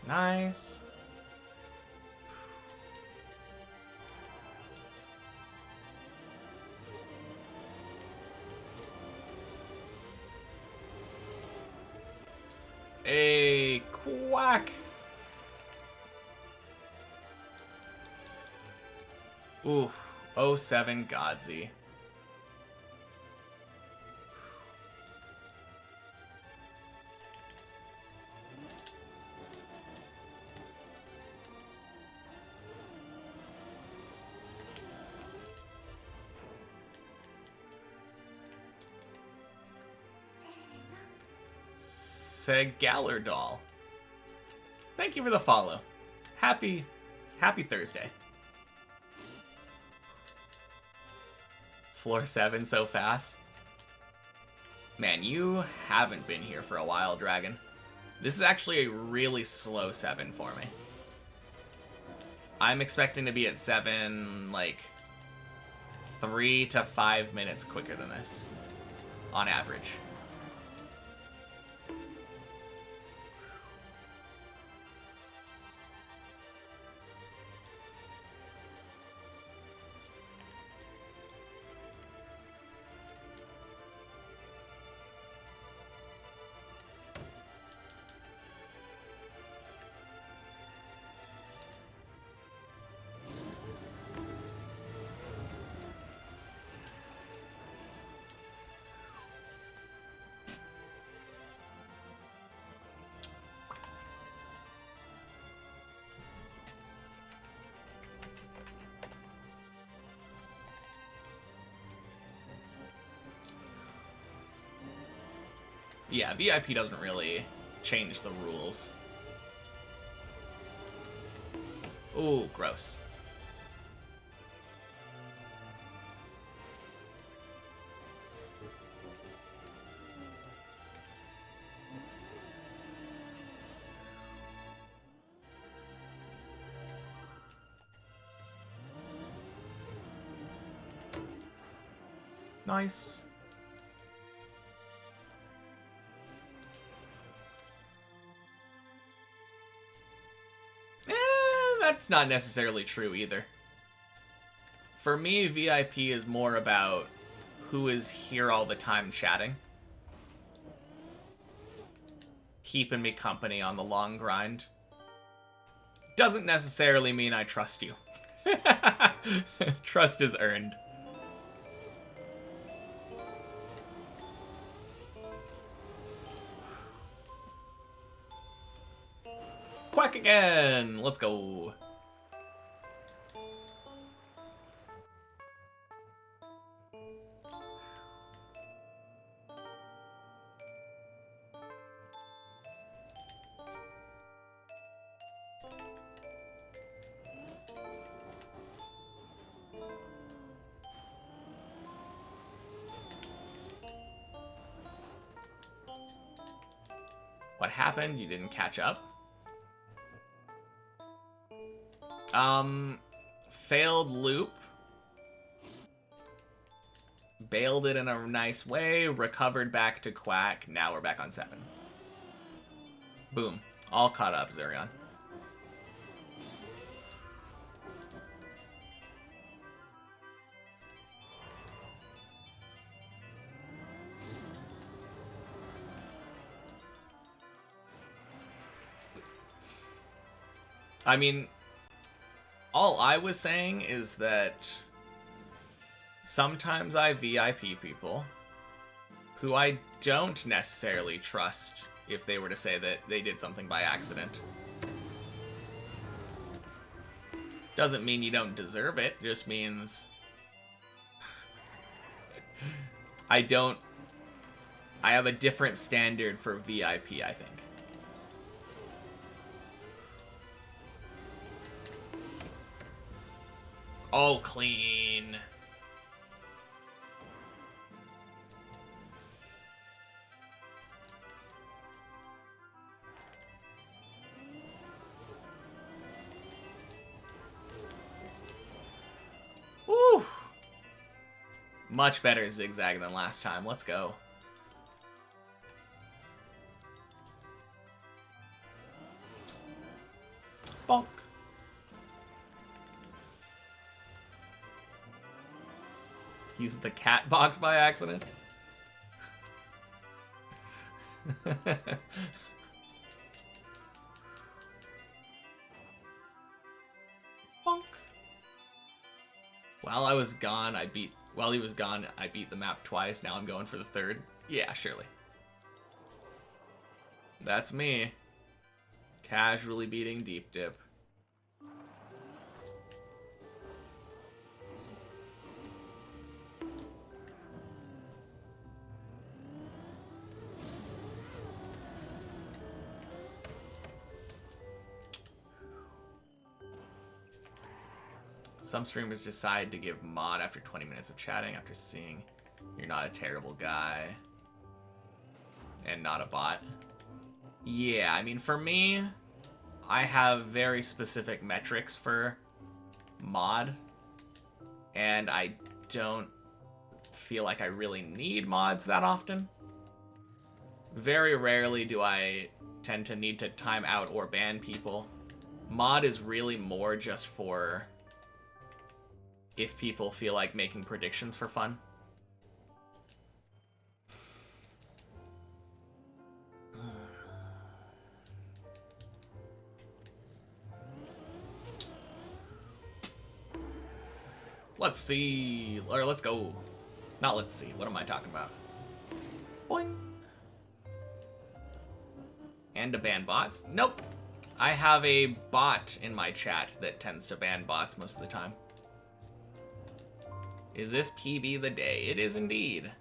Nice. A quack. Ooh, oh 07 Godsey. Segallerdall. Thank you for the follow. Happy Thursday. Floor 7 so fast. Man, you haven't been here for a while, Dragon. This is actually a really slow 7 for me. I'm expecting to be at 7, like, 3 to 5 minutes quicker than this, on average. Yeah, VIP doesn't really change the rules. Ooh, gross. Nice. That's not necessarily true either. For me, VIP is more about who is here all the time chatting. Keeping me company on the long grind. Doesn't necessarily mean I trust you. Trust is earned. Quack again! Let's go. What happened? You didn't catch up? Failed loop. Bailed it in a nice way, recovered back to Quack. Now we're back on 7. Boom. All caught up, Zurion. I mean, all I was saying is that sometimes I VIP people who I don't necessarily trust if they were to say that they did something by accident. Doesn't mean you don't deserve it, just means I have a different standard for VIP, I think. Oh, clean. Woo! Much better zigzag than last time. Let's go. Bonk. Used the cat box by accident. Bonk. While I was gone, while he was gone, I beat the map twice. Now I'm going for the third. Yeah, surely. That's me. Casually beating Deep Dip. Some streamers decide to give mod after 20 minutes of chatting after seeing you're not a terrible guy and not a bot. Yeah, I mean, for me, I have very specific metrics for mod, and I don't feel like I really need mods that often. Very rarely do I tend to need to time out or ban people. Mod is really more just for if people feel like making predictions for fun. Let's see, or let's go. Not let's see, what am I talking about? Boing. And to ban bots? Nope. I have a bot in my chat that tends to ban bots most of the time. Is this PB the day? It is indeed.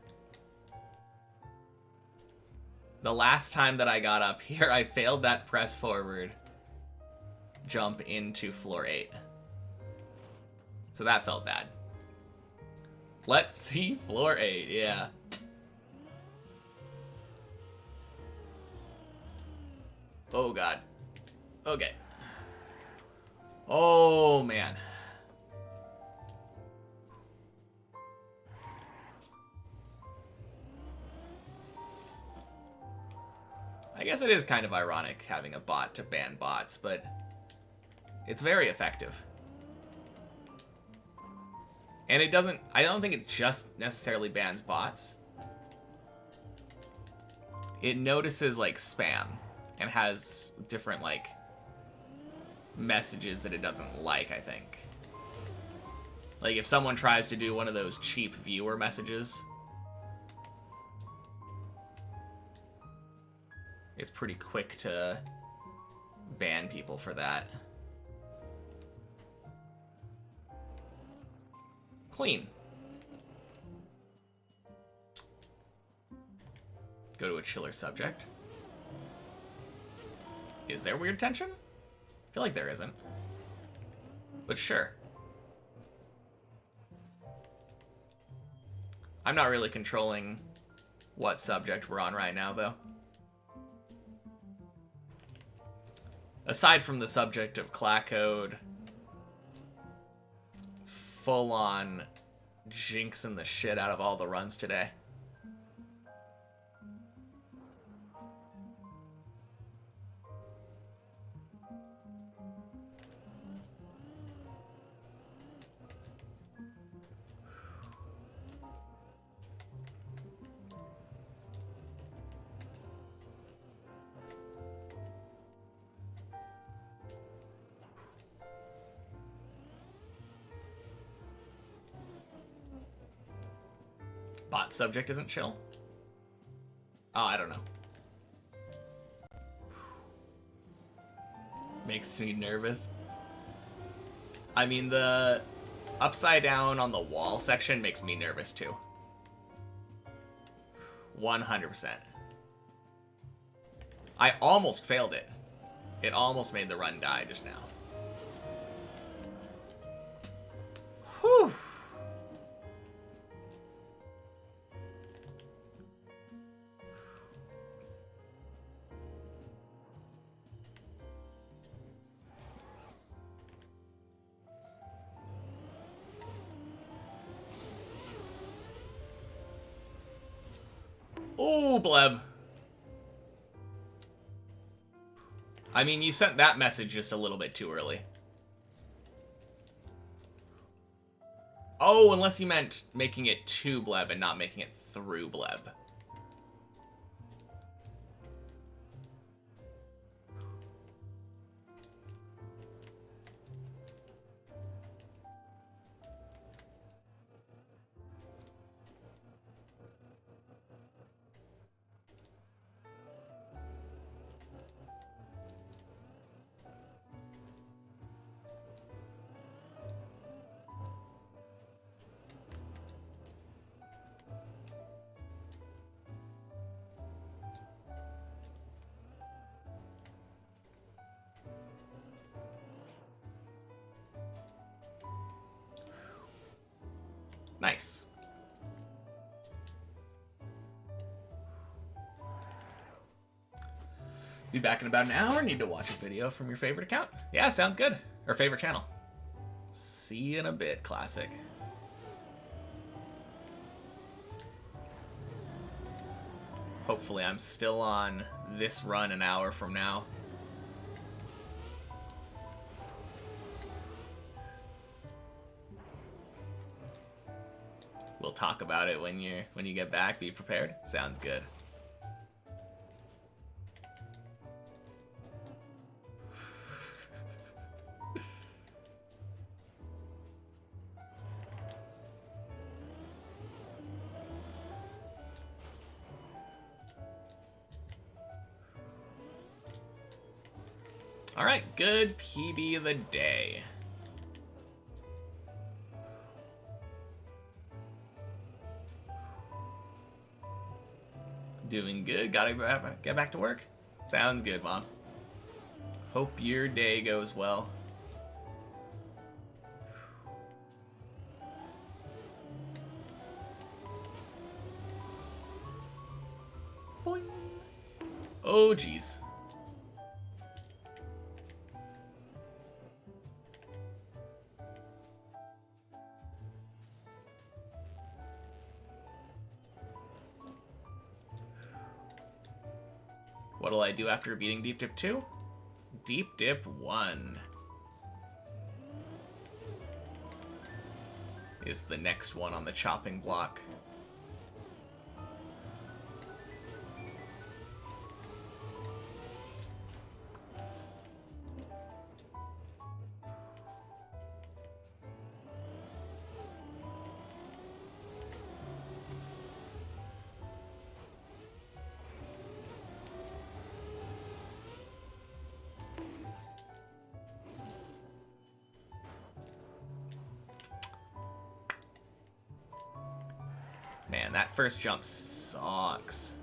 The last time that I got up here, I failed that press forward jump into floor 8. So that felt bad. Let's see floor 8, yeah. Oh god. Okay. Oh man. I guess it is kind of ironic having a bot to ban bots, but it's very effective. And it doesn't, I don't think it just necessarily bans bots. It notices like spam and has different like messages that it doesn't like, I think. Like if someone tries to do one of those cheap viewer messages, it's pretty quick to ban people for that. Clean. Go to a chiller subject. Is there weird tension? I feel like there isn't. But sure. I'm not really controlling what subject we're on right now, though. Aside from the subject of Clackode, full-on jinxing the shit out of all the runs today. Bot subject isn't chill? Oh, I don't know. Makes me nervous. I mean, the upside down on the wall section makes me nervous too. 100%. I almost failed it. It almost made the run die just now. Whew. Oh, bleb. I mean, you sent that message just a little bit too early. Oh, unless you meant making it to bleb and not making it through bleb. Nice. Be back in about an hour. Need to watch a video from your favorite account. Yeah, sounds good. Or favorite channel. See you in a bit, classic. Hopefully I'm still on this run an hour from now. We'll talk about it when you get back. Be prepared. Sounds good. All right, good PB of the day. Doing good. Gotta get back to work. Sounds good, Mom. Hope your day goes well. Boing. Oh, geez. What'll I do after beating Deep Dip 2? Deep Dip 1 is the next one on the chopping block. Man, that first jump sucks.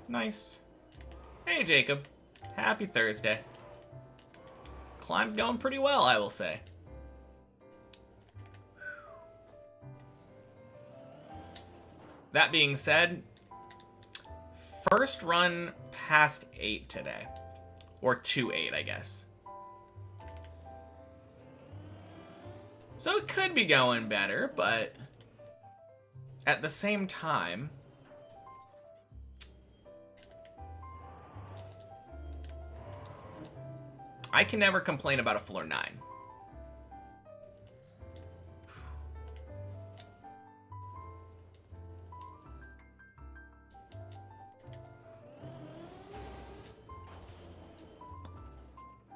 Nice. Hey, Jacob. Happy Thursday. Climb's going pretty well, I will say. That being said, first run past 8 today. Or to 8, I guess. So it could be going better, but at the same time, I can never complain about a floor 9.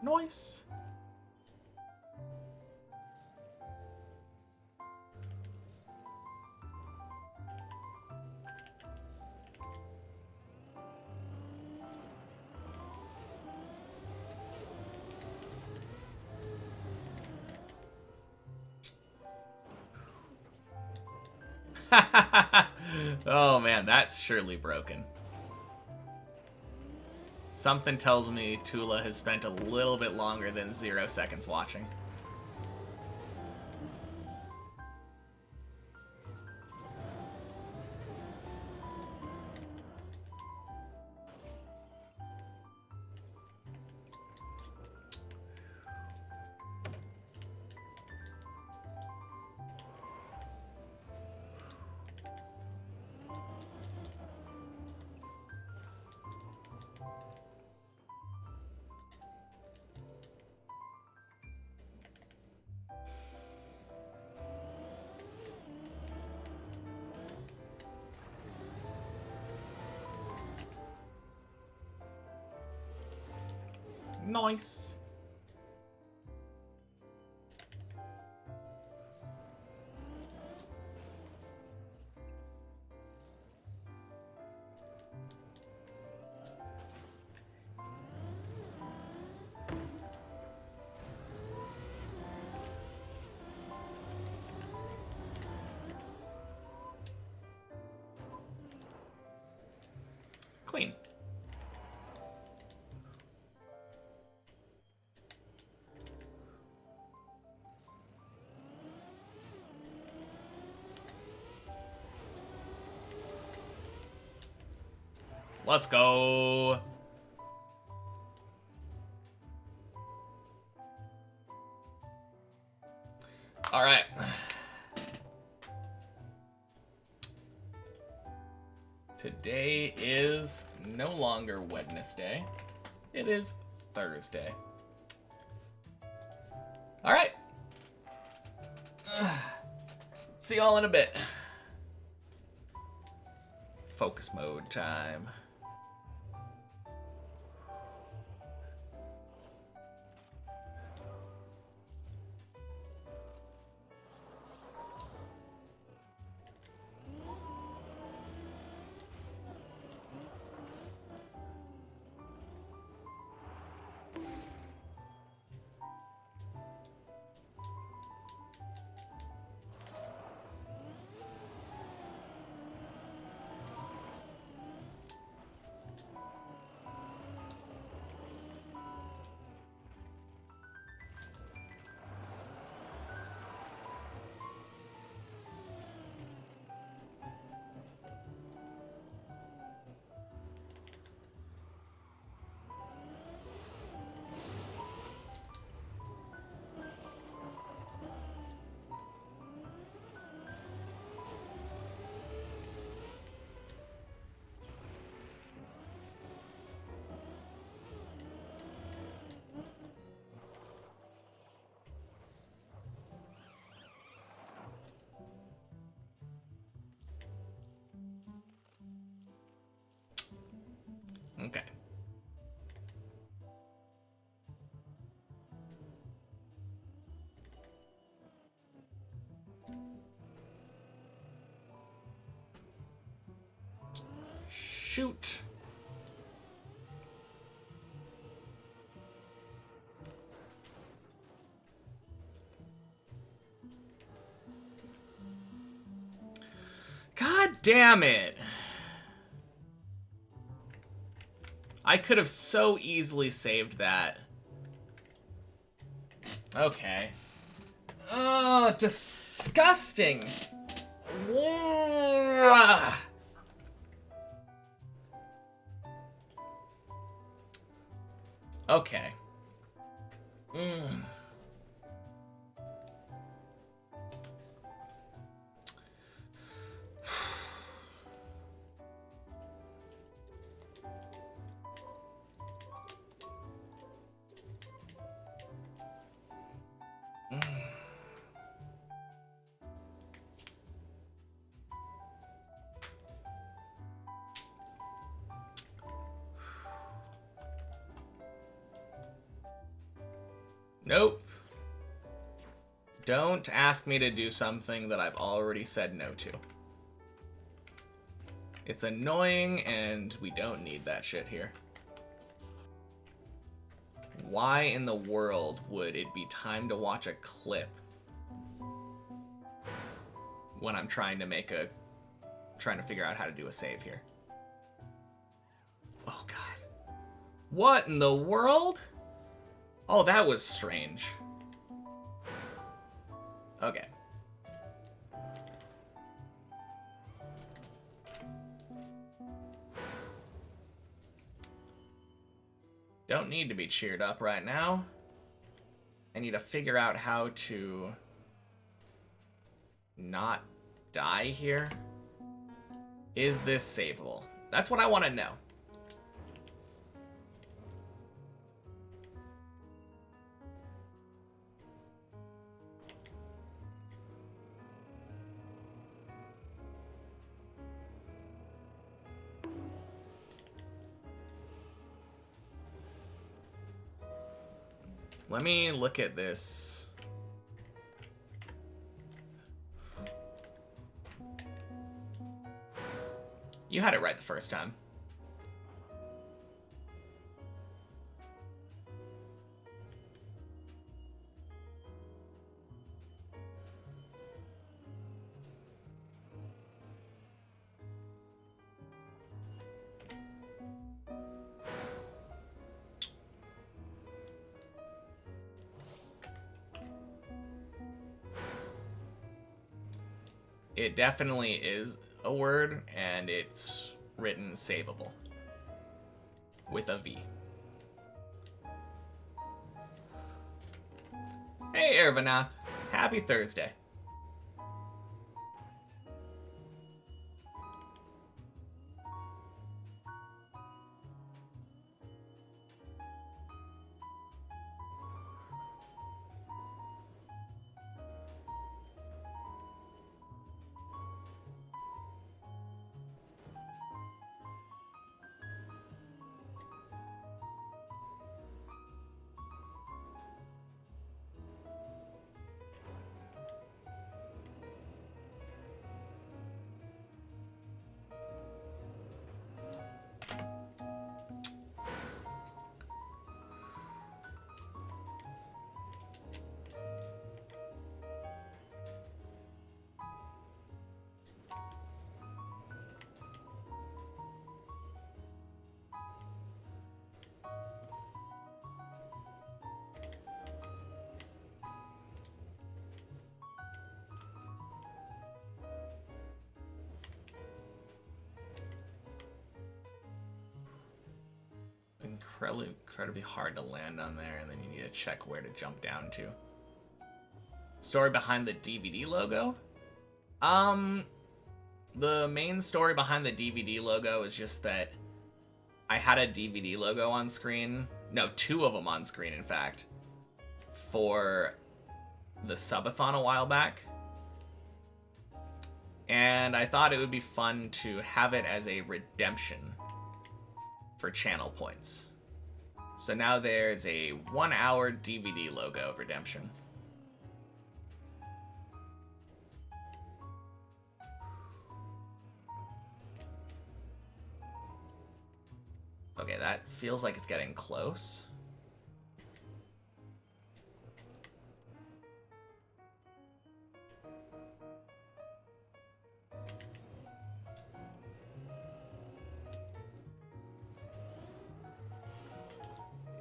Nice. Oh man, that's surely broken. Something tells me Tula has spent a little bit longer than 0 seconds watching. Nice. Clean. Let's go. All right. Today is no longer Wednesday. It is Thursday. All right. See y'all in a bit. Focus mode time. Okay. Shoot. God damn it. I could have so easily saved that. Okay. Oh, disgusting. Okay. Nope. Don't ask me to do something that I've already said no to. It's annoying, and we don't need that shit here. Why in the world would it be time to watch a clip when I'm trying to figure out how to do a save here? Oh, God. What in the world? Oh, that was strange. Okay. Don't need to be cheered up right now. I need to figure out how to not die here. Is this savable? That's what I want to know. Let me look at this. You had it right the first time. It definitely is a word, and it's written savable with a V. Hey, Ervanath. Happy Thursday. Incredibly hard to land on there, and then you need to check where to jump down to. Story behind the DVD logo? The main story behind the DVD logo is just that I had a DVD logo on screen. No, 2 of them on screen, in fact, for the subathon a while back. And I thought it would be fun to have it as a redemption for channel points. So now there's a 1-hour DVD logo redemption. Okay, that feels like it's getting close.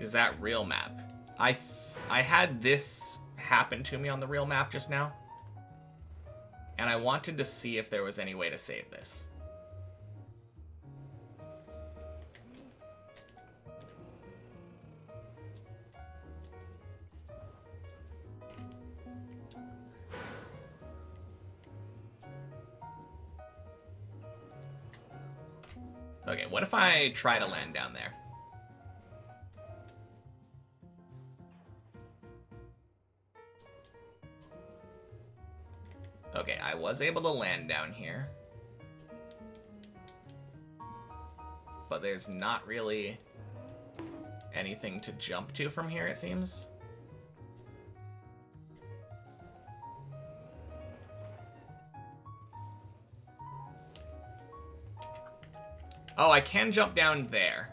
Is that real map? I had this happen to me on the real map just now, and I wanted to see if there was any way to save this. Okay, what if I try to land down there? Okay, I was able to land down here. But there's not really anything to jump to from here, it seems. Oh, I can jump down there.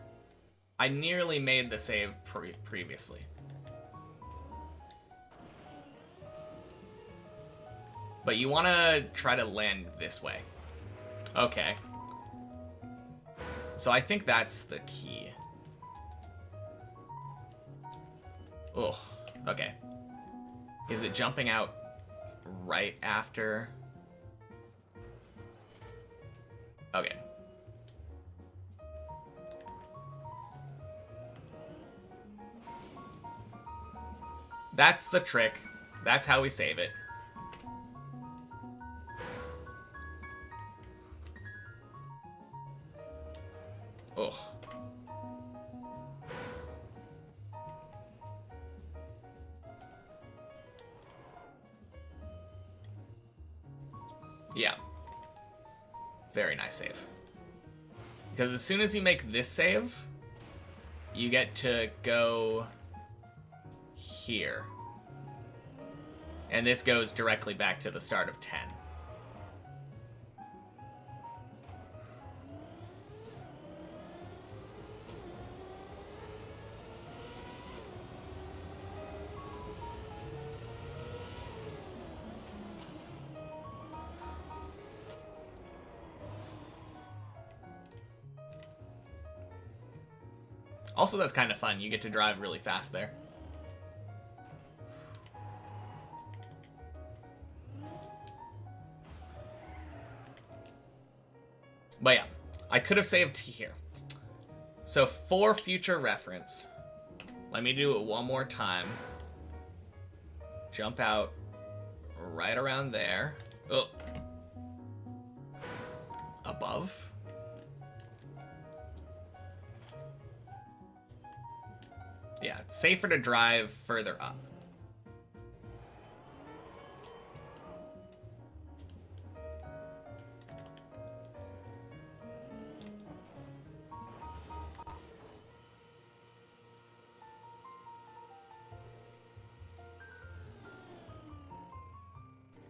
I nearly made the save previously. But you want to try to land this way. Okay. So I think that's the key. Oh, okay. Is it jumping out right after? Okay. That's the trick. That's how we save it. Oh. Yeah. Very nice save. Because as soon as you make this save, you get to go here. And this goes directly back to the start of 10. Also, that's kind of fun. You get to drive really fast there. But yeah, I could have saved here. So for future reference, let me do it one more time. Jump out right around there. Oh. Above. Yeah, it's safer to drive further up.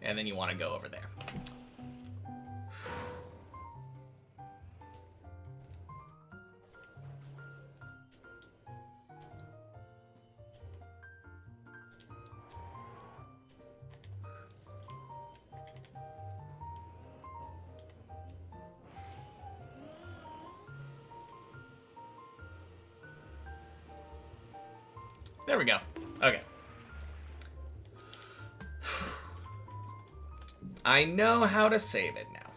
And then you want to go over there. There we go. Okay. I know how to save it now.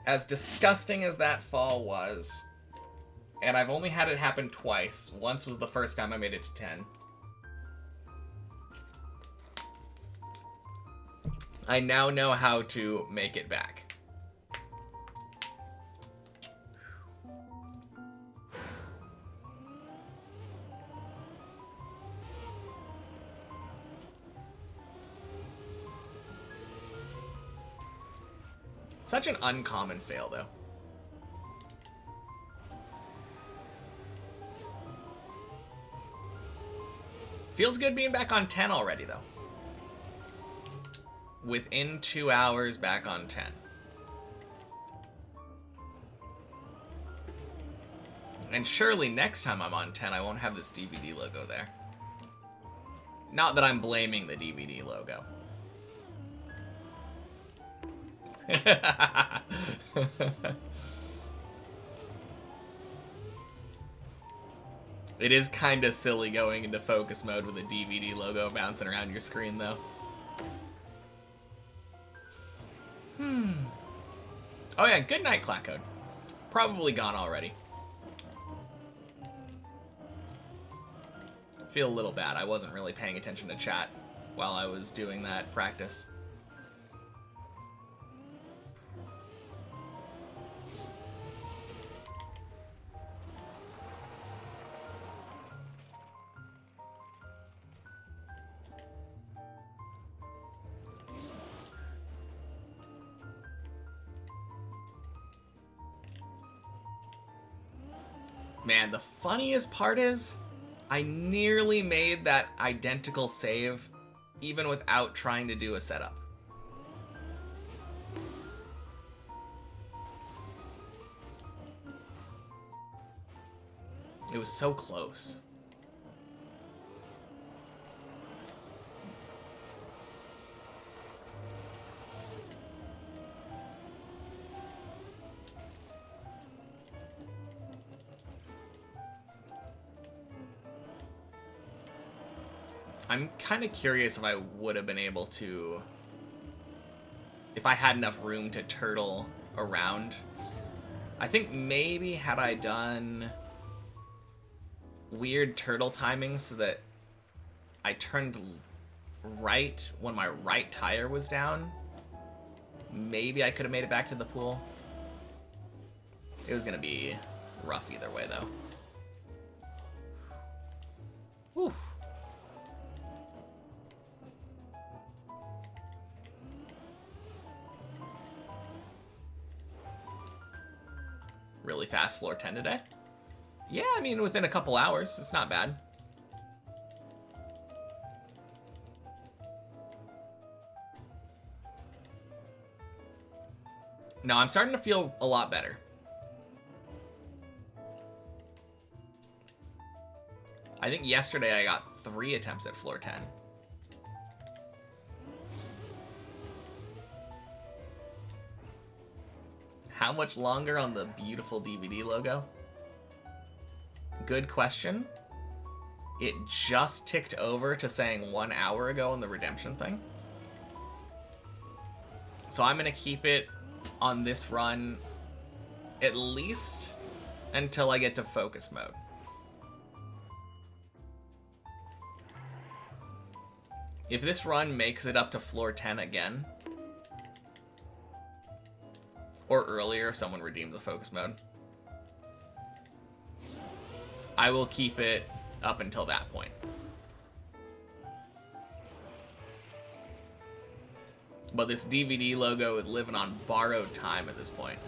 As disgusting as that fall was, and I've only had it happen twice. Once was the first time I made it to 10. I now know how to make it back. Such an uncommon fail, though. Feels good being back on 10 already, though. Within 2 hours, back on 10. And surely next time I'm on 10, I won't have this DVD logo there. Not that I'm blaming the DVD logo. It is kind of silly going into focus mode with a DVD logo bouncing around your screen, though. Oh yeah, good night, Clackcode. Probably gone already. Feel a little bad. I wasn't really paying attention to chat while I was doing that practice. Man, the funniest part is, I nearly made that identical save even without trying to do a setup. It was so close. I'm kind of curious if I would have been able to, if I had enough room to turtle around. I think maybe had I done weird turtle timings so that I turned right when my right tire was down, maybe I could have made it back to the pool. It was gonna be rough either way, though. Whew. Really fast floor 10 today? Yeah, I mean, within a couple hours. It's not bad. No, I'm starting to feel a lot better. I think yesterday I got 3 attempts at floor 10. How much longer on the beautiful DVD logo? Good question. It just ticked over to saying 1 hour ago on the redemption thing. So I'm going to keep it on this run at least until I get to focus mode. If this run makes it up to floor 10 again, or earlier if someone redeems a focus mode, I will keep it up until that point. But this DVD logo is living on borrowed time at this point.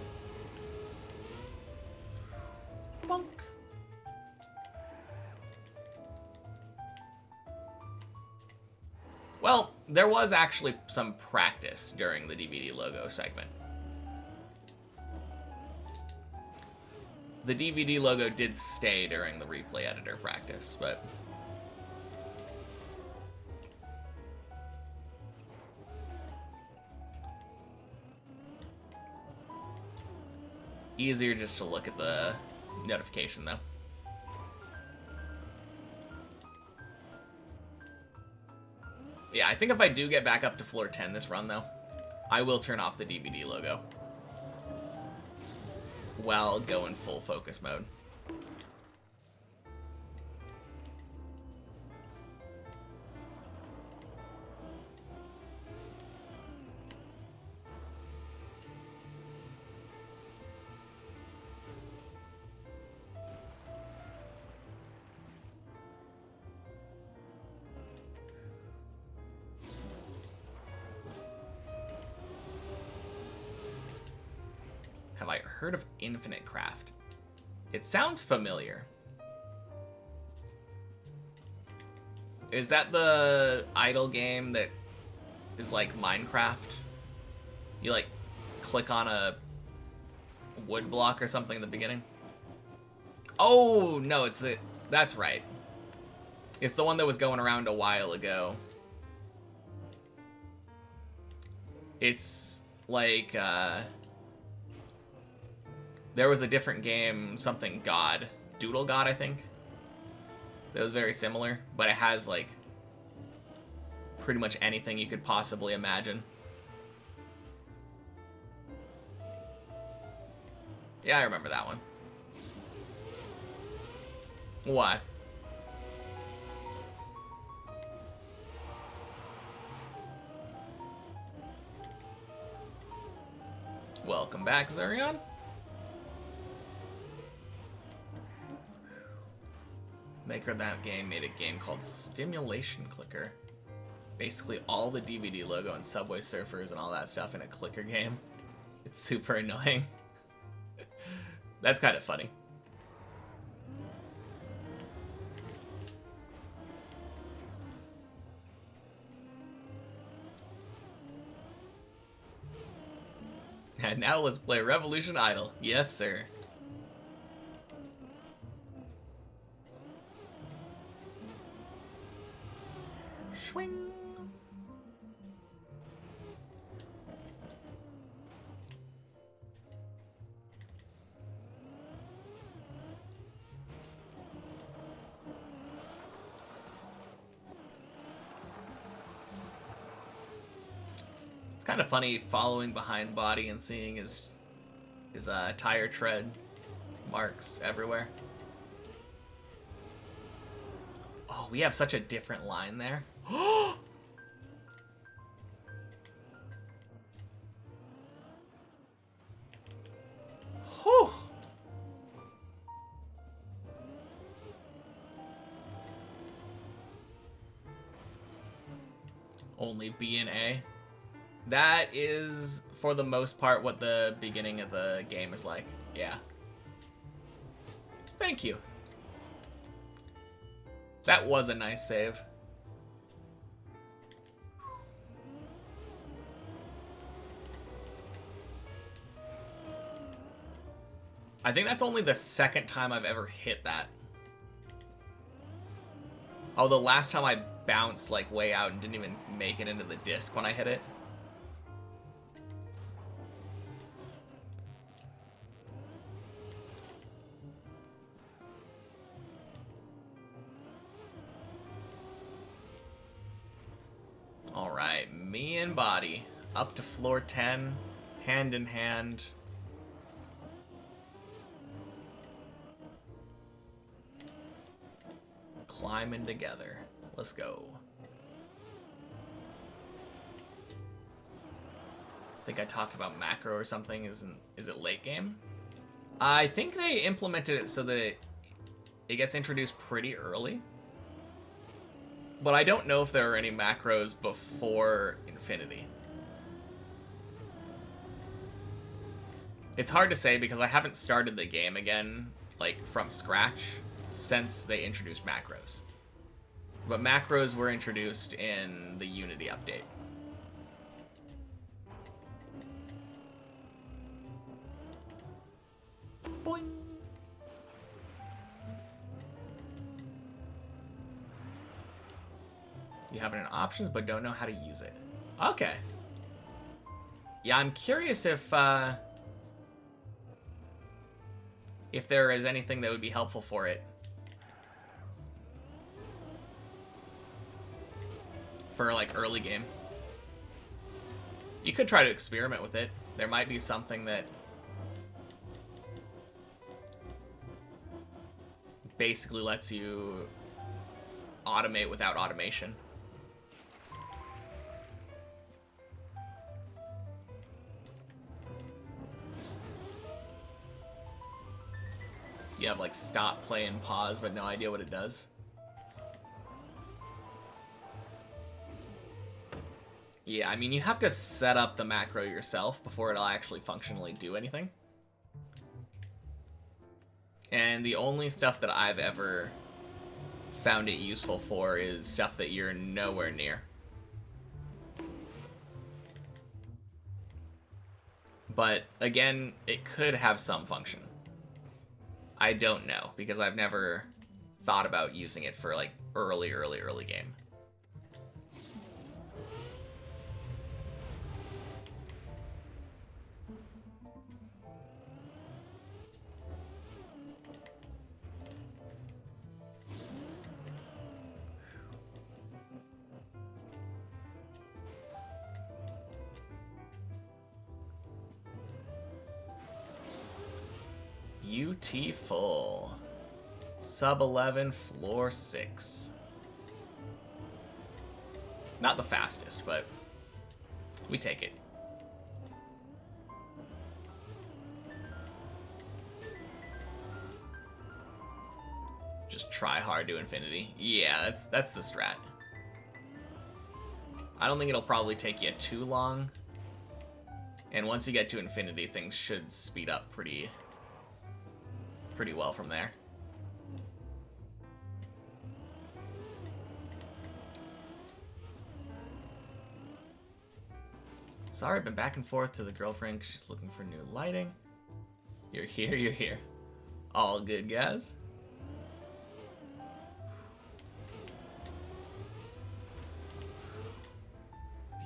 Bonk. Well, there was actually some practice during the DVD logo segment. The DVD logo did stay during the replay editor practice, but easier just to look at the notification, though. Yeah, I think if I do get back up to floor 10 this run, though, I will turn off the DVD logo while going full focus mode. Have I heard of Infinite Craft? It sounds familiar. Is that the idle game that is like Minecraft? You like click on a wood block or something in the beginning? Oh, no, it's the... That's right. It's the one that was going around a while ago. It's like, there was a different game, something God. Doodle God, I think. That was very similar, but it has, like, pretty much anything you could possibly imagine. Yeah, I remember that one. Why? Welcome back, Zurion. Maker of that game made a game called Stimulation Clicker. Basically all the DVD logo and Subway Surfers and all that stuff in a clicker game. It's super annoying. That's kind of funny. And now let's play Revolution Idol. Yes, sir. Swing. It's kind of funny following behind Body and seeing his tire tread marks everywhere. Oh, we have such a different line there. Whew. Only B and A. That is, for the most part, what the beginning of the game is like. Yeah. Thank you. That was a nice save. I think that's only the second time I've ever hit that. Although last time I bounced like way out and didn't even make it into the disc when I hit it. Alright, me and Body. Up to floor 10, hand in hand. Climbing together. Let's go. I think I talked about macro or something. Is it late game? I think they implemented it so that it gets introduced pretty early. But I don't know if there are any macros before Infinity. It's hard to say because I haven't started the game again, like, from scratch since they introduced macros. But macros were introduced in the Unity update. Boing. You have it in options but don't know how to use it. Okay. Yeah, I'm curious if there is anything that would be helpful for it. For like early game. You could try to experiment with it. There might be something that basically lets you automate without automation. You have like stop, play, and pause, but no idea what it does. Yeah, I mean, you have to set up the macro yourself before it'll actually functionally do anything. And the only stuff that I've ever found it useful for is stuff that you're nowhere near. But again, it could have some function. I don't know, because I've never thought about using it for like early game. Beautiful. Sub 11, floor 6. Not the fastest, but we take it. Just try hard to infinity. Yeah, that's the strat. I don't think it'll probably take you too long. And once you get to infinity, things should speed up pretty well from there. Sorry, I've been back and forth to the girlfriend because she's looking for new lighting. You're here, you're here. All good, guys.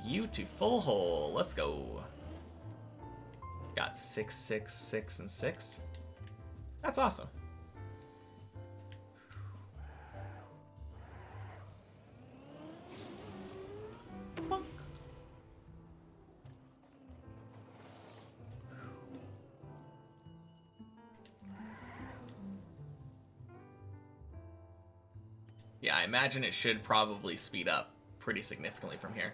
Beautiful hole. Let's go. Got 6, 6, 6, and 6. That's awesome. Bonk. Yeah, I imagine it should probably speed up pretty significantly from here.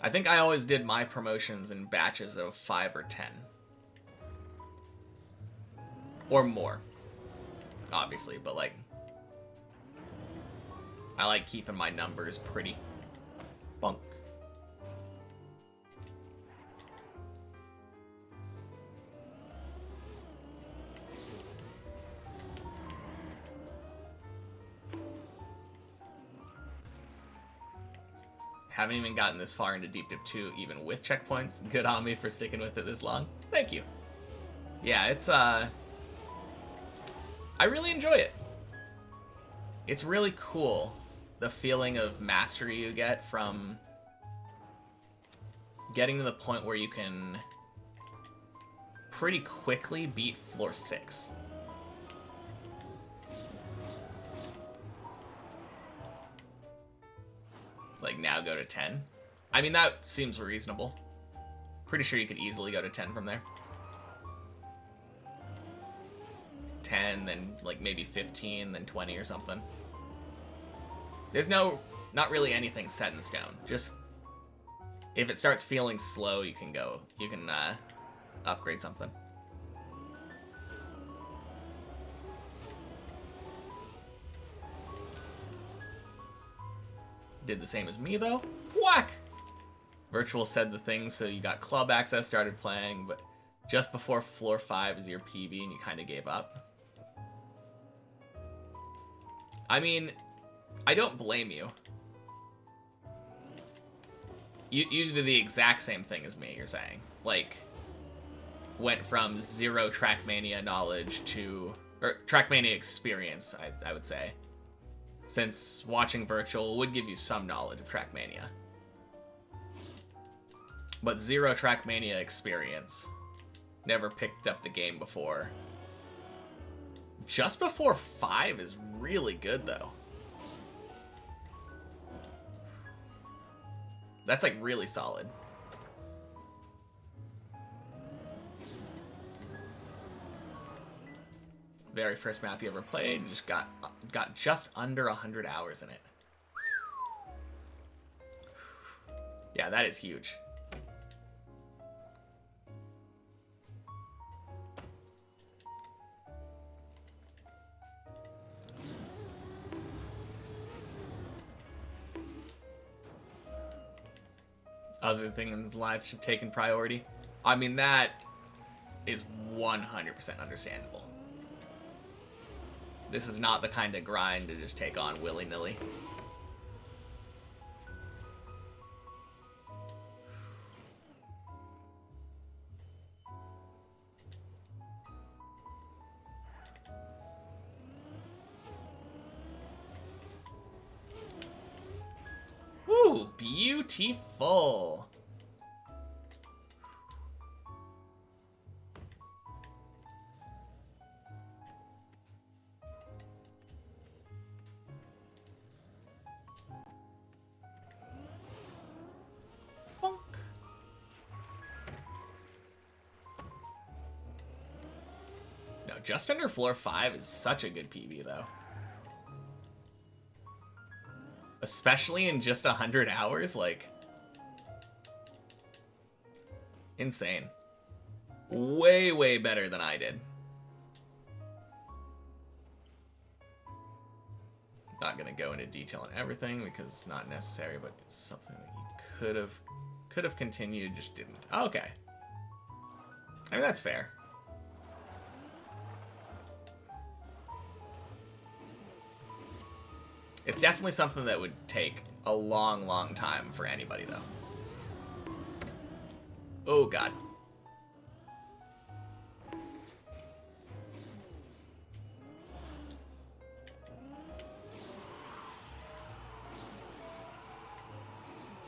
I think I always did my promotions in batches of 5 or 10. Or more. Obviously, but like... I like keeping my numbers pretty. Bunk. Haven't even gotten this far into Deep Dip 2, even with checkpoints. Good on me for sticking with it this long. Thank you. Yeah, it's, I really enjoy it. It's really cool, the feeling of mastery you get from getting to the point where you can pretty quickly beat floor 6. Like, now go to 10. I mean, that seems reasonable. Pretty sure you could easily go to 10 from there. 10, then, like, maybe 15, then 20 or something. There's not really anything set in stone. Just, if it starts feeling slow, you can upgrade something. Did the same as me, though. Whack! Virtual said the thing, so you got club access, started playing, but just before floor 5 is your PB and you kind of gave up. I mean, I don't blame you. You did the exact same thing as me, you're saying. Like, went from 0 Trackmania knowledge to... or Trackmania experience, I would say. Since watching Virtual would give you some knowledge of Trackmania. But 0 Trackmania experience. Never picked up the game before. Just before 5 is really good, though. That's, like, really solid. Very first map you ever played, you just got just under 100 hours in it. Yeah, that is huge. Other things in life should have taken priority. I mean, that is 100% understandable. This is not the kind of grind to just take on willy-nilly. Ooh, beautiful. Just under floor 5 is such a good PB, though. Especially in just 100 hours, like... insane. Way, way better than I did. Not gonna go into detail on everything because it's not necessary, but it's something that you could have continued, just didn't. Oh, okay. I mean, that's fair. It's definitely something that would take a long, long time for anybody, though. Oh, God.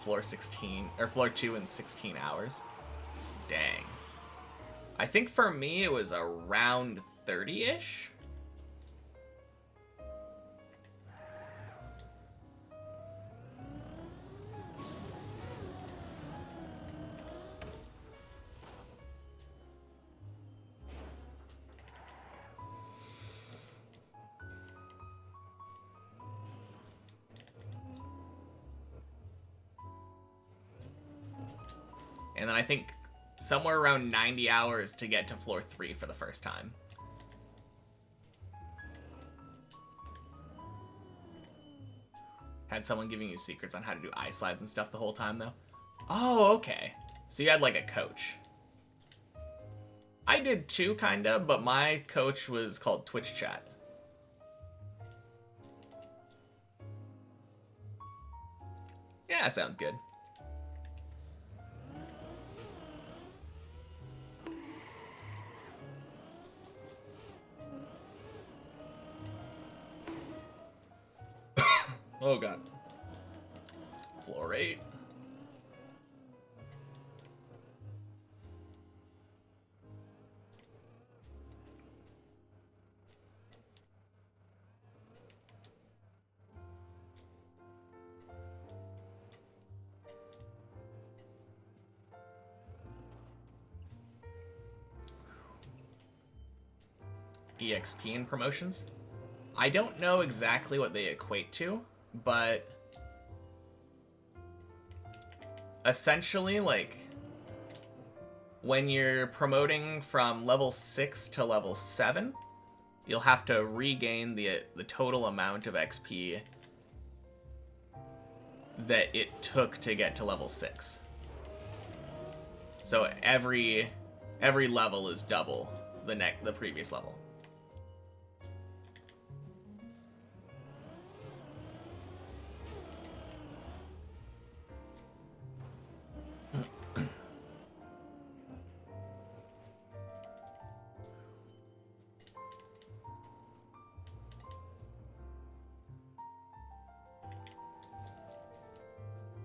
Floor 16, or floor 2 in 16 hours. Dang. I think for me it was around 30-ish. And then I think somewhere around 90 hours to get to floor 3 for the first time. Had someone giving you secrets on how to do ice slides and stuff the whole time, though? Oh, okay. So you had, like, a coach. I did too, kinda, but my coach was called Twitch Chat. Yeah, sounds good. Oh god. Floor 8. EXP and promotions. I don't know exactly what they equate to, but essentially, like, when you're promoting from level 6 to level 7, you'll have to regain the total amount of XP that it took to get to level 6. So every level is double the previous level.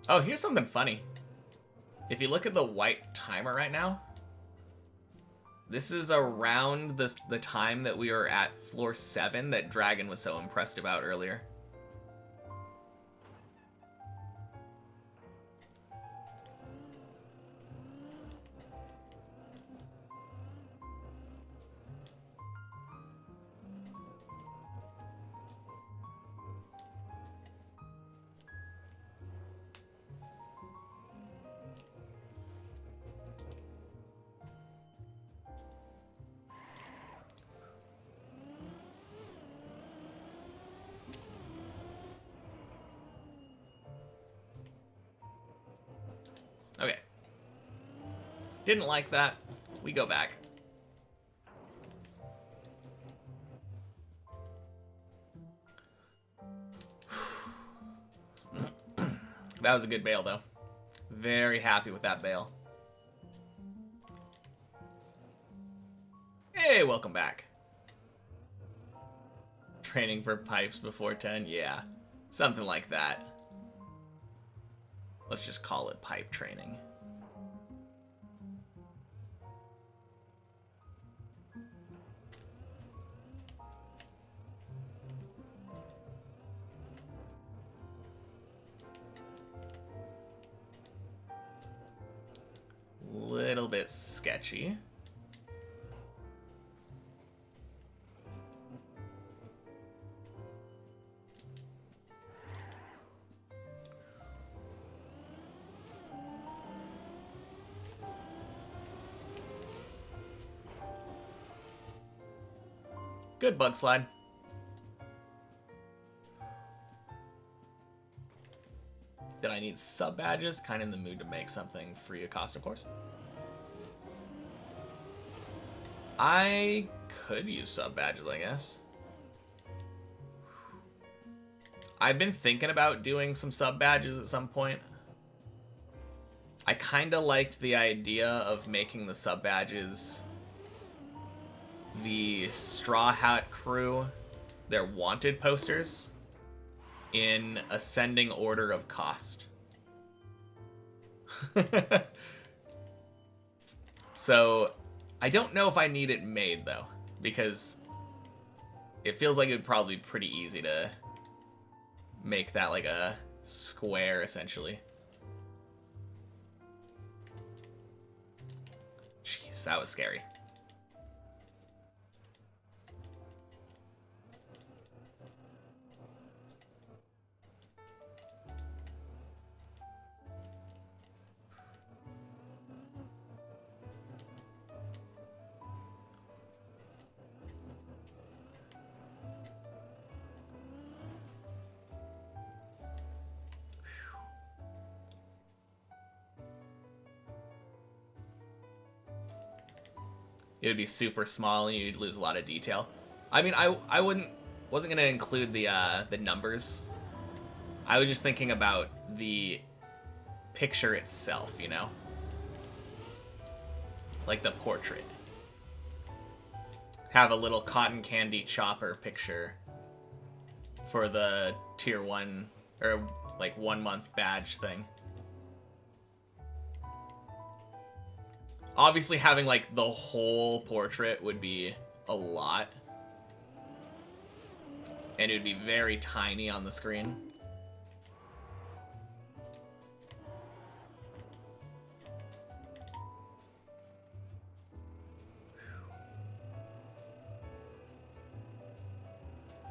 Oh, here's something funny. If you look at the white timer right now, this is around the time that we were at floor 7 that Dragon was so impressed about earlier. Okay. Didn't like that. We go back. That was a good bail, though. Very happy with that bail. Hey, welcome back. Training for pipes before 10? Yeah. Something like that. Let's just call it pipe training. Little bit sketchy. Good bug slide. Did I need sub badges? Kind of in the mood to make something free of cost, of course. I could use sub badges, I guess. I've been thinking about doing some sub badges at some point. I kind of liked the idea of making the sub badges the Straw Hat crew, their wanted posters, in ascending order of cost. So, I don't know if I need it made, though, because it feels like it would probably be pretty easy to make that like a square, essentially. Jeez, that was scary. It would be super small and you'd lose a lot of detail. I mean, I wasn't gonna include the numbers. I was just thinking about the picture itself, you know? Like the portrait. Have a little cotton candy chopper picture for the tier 1 or like 1 month badge thing. Obviously having like the whole portrait would be a lot. And it would be very tiny on the screen.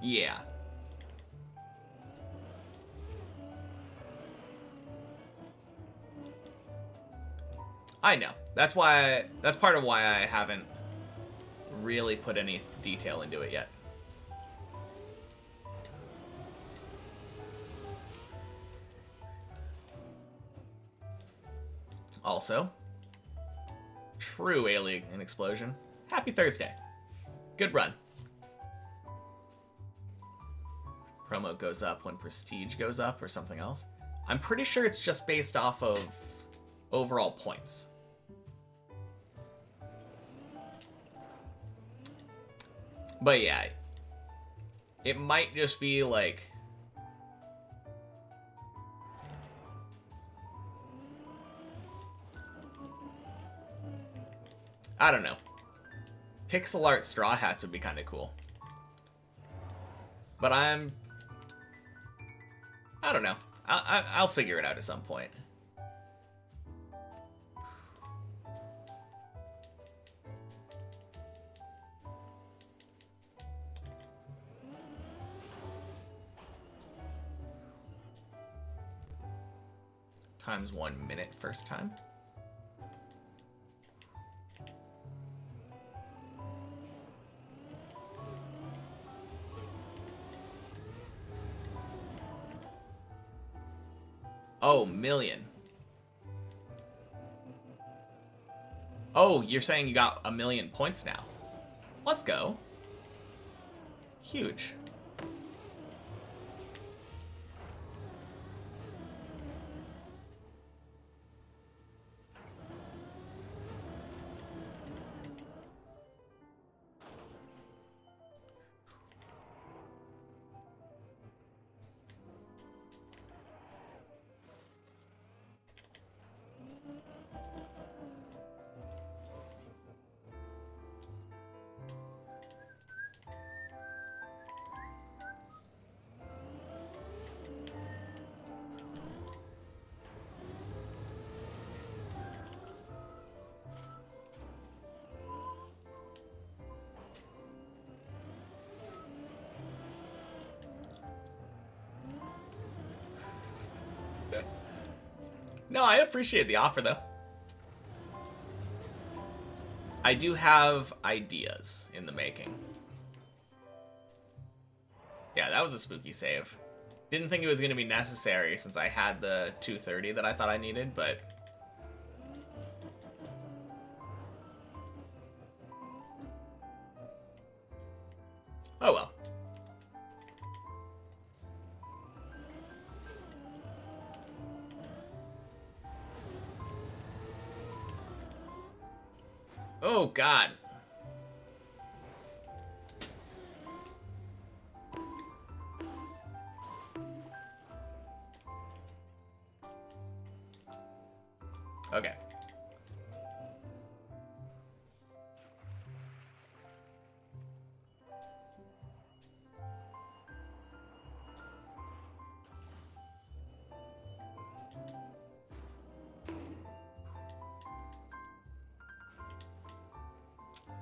Yeah. I know. That's part of why I haven't really put any detail into it yet. Also, true alien explosion. Happy Thursday. Good run. Promo goes up when prestige goes up or something else. I'm pretty sure it's just based off of overall points. But yeah, it might just be like... I don't know. Pixel art straw hats would be kind of cool. But I don't know. I'll figure it out at some point. Times 1 minute first time. Oh, million. Oh, you're saying you got 1,000,000 points now. Let's go. Huge. No, I appreciate the offer, though. I do have ideas in the making. Yeah, that was a spooky save. Didn't think it was going to be necessary since I had the 230 that I thought I needed, but... oh well. Oh, God. Okay.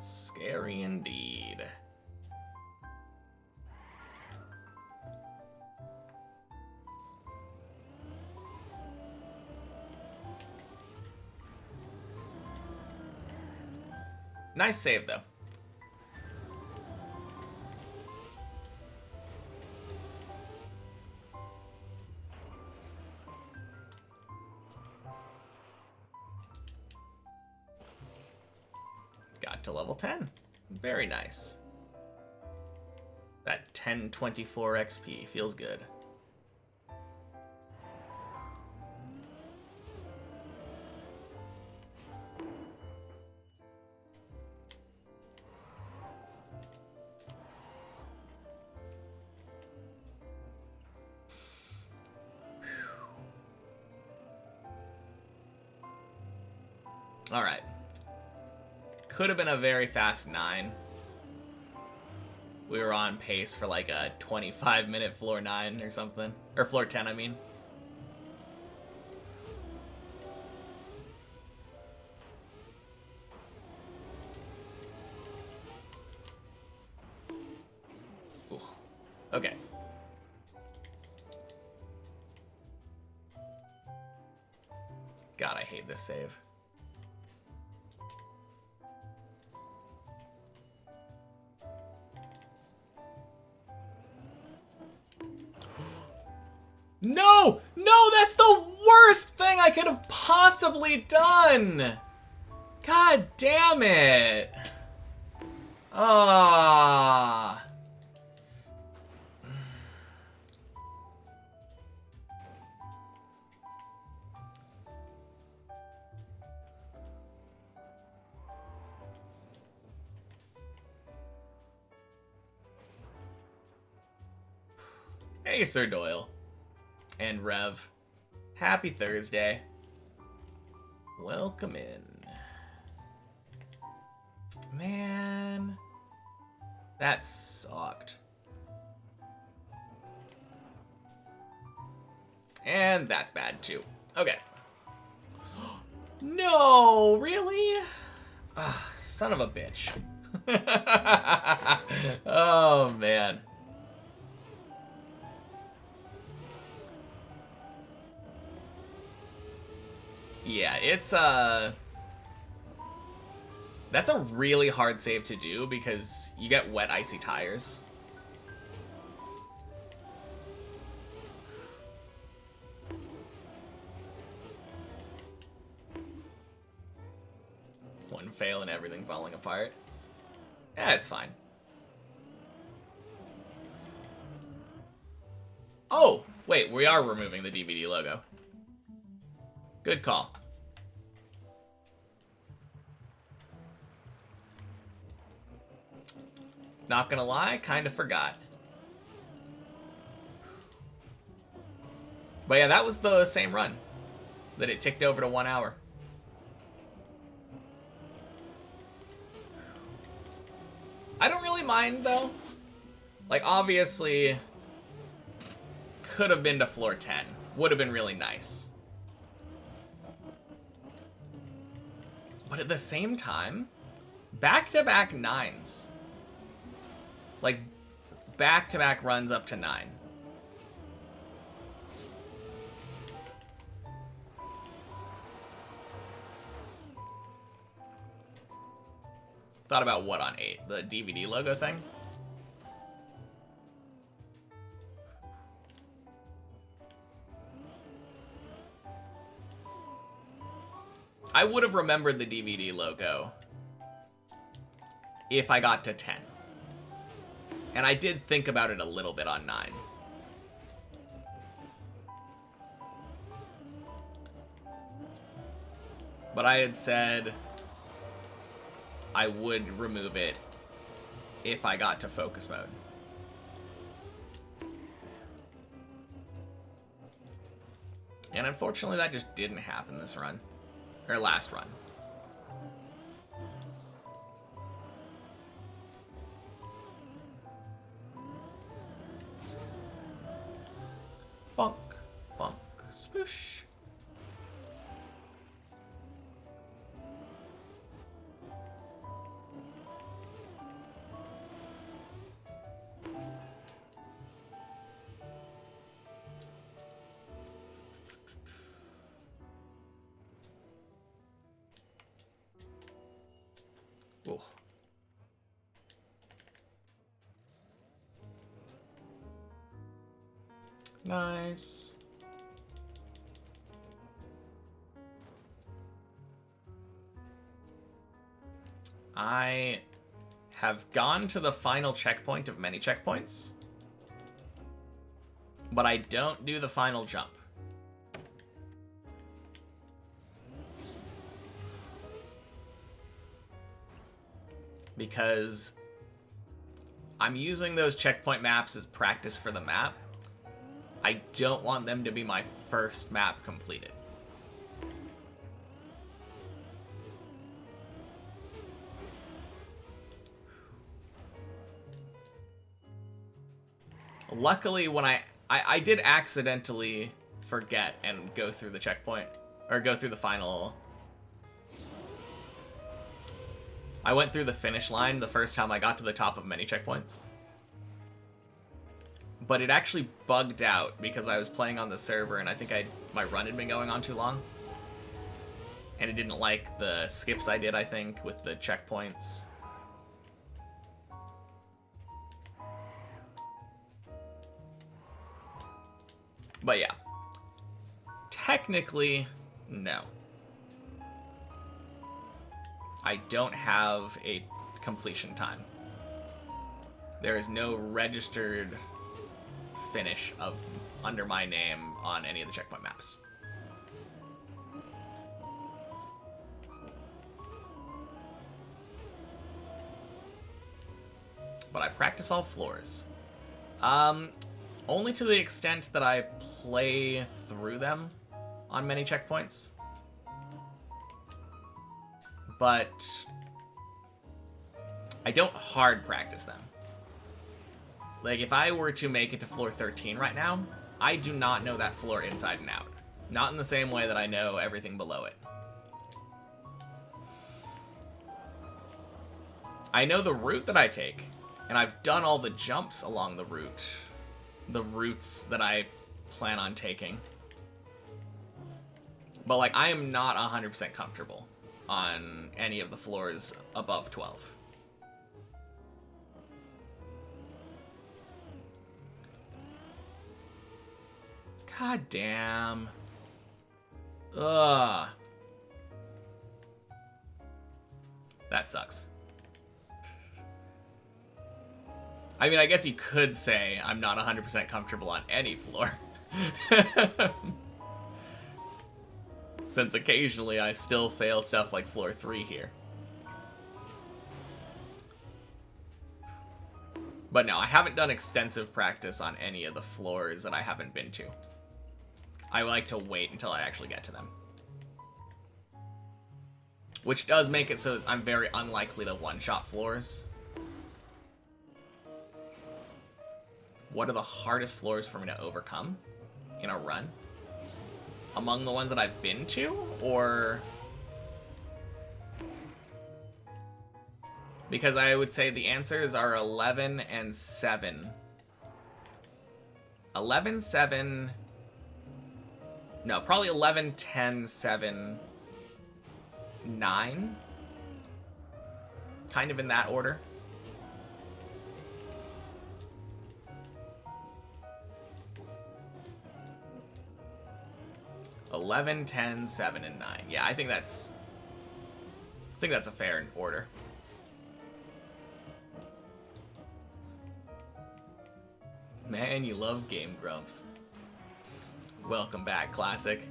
Scary indeed. Nice save, though. Got to level 10. Very nice. That 1024 XP feels good. Alright. Could have been a very fast 9. We were on pace for like a 25-minute floor 9 or something. Or floor 10, I mean. Ooh. Okay. God, I hate this save. No! No, that's the worst thing I could have possibly done! God damn it! Ah. Hey, Sir Doyle. And Rev. Happy Thursday. Welcome in. Man. That sucked. And that's bad too. Okay. No, really? Ugh, son of a bitch. Oh, man. Yeah, it's that's a really hard save to do because you get wet, icy tires. One fail and everything falling apart. Yeah, it's fine. Oh, wait, we are removing the DVD logo. Good call. Not gonna lie, kind of forgot. But yeah, that was the same run that it ticked over to 1 hour. I don't really mind though. Like, obviously, could have been to floor 10. Would have been really nice. But at the same time, back-to-back 9s. Like, back-to-back runs up to 9. Thought about what on 8? The DVD logo thing? I would have remembered the DVD logo if I got to 10. And I did think about it a little bit on 9. But I had said I would remove it if I got to focus mode. And unfortunately that just didn't happen this run. Or last run. Bonk, bonk, spoosh. Ooh. Nice. I have gone to the final checkpoint of many checkpoints, but I don't do the final jump. Because I'm using those checkpoint maps as practice for the map. I don't want them to be my first map completed. Luckily, when I did accidentally forget and go through the checkpoint, or go through the final. I went through the finish line the first time I got to the top of many checkpoints. But it actually bugged out because I was playing on the server and I think my run had been going on too long. And it didn't like the skips I did, I think, with the checkpoints. But yeah. Technically, no. I don't have a completion time. There is no registered finish of under my name on any of the checkpoint maps. But I practice all floors. Only to the extent that I play through them on many checkpoints. But I don't hard practice them. Like, if I were to make it to floor 13 right now, I do not know that floor inside and out. Not in the same way that I know everything below it. I know the route that I take, and I've done all the jumps along the route. The routes that I plan on taking. But, like, I am not 100% comfortable on any of the floors above 12. God damn. Ugh. That sucks. I mean, I guess you could say I'm not 100% comfortable on any floor. Since occasionally I still fail stuff like floor 3 here. But no, I haven't done extensive practice on any of the floors that I haven't been to. I like to wait until I actually get to them. Which does make it so I'm very unlikely to one-shot floors. What are the hardest floors for me to overcome in a run? Among the ones that I've been to, or... Because I would say the answers are 11 and 7. 11, 7... No, probably 11, 10, 7, 9. Kind of in that order. Eleven, 10, 7, and 9. Yeah, I think that's a fair order. Man, you love Game Grumps. Welcome back, Classic.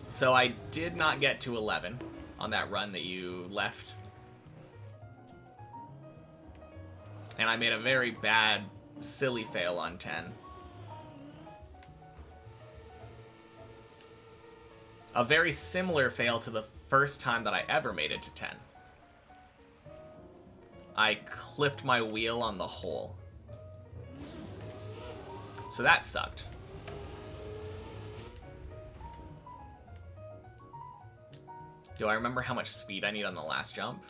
So I did not get to 11 on that run that you left. And I made a very bad, silly fail on 10. A very similar fail to the first time that I ever made it to 10. I clipped my wheel on the hole. So that sucked. Do I remember how much speed I need on the last jump?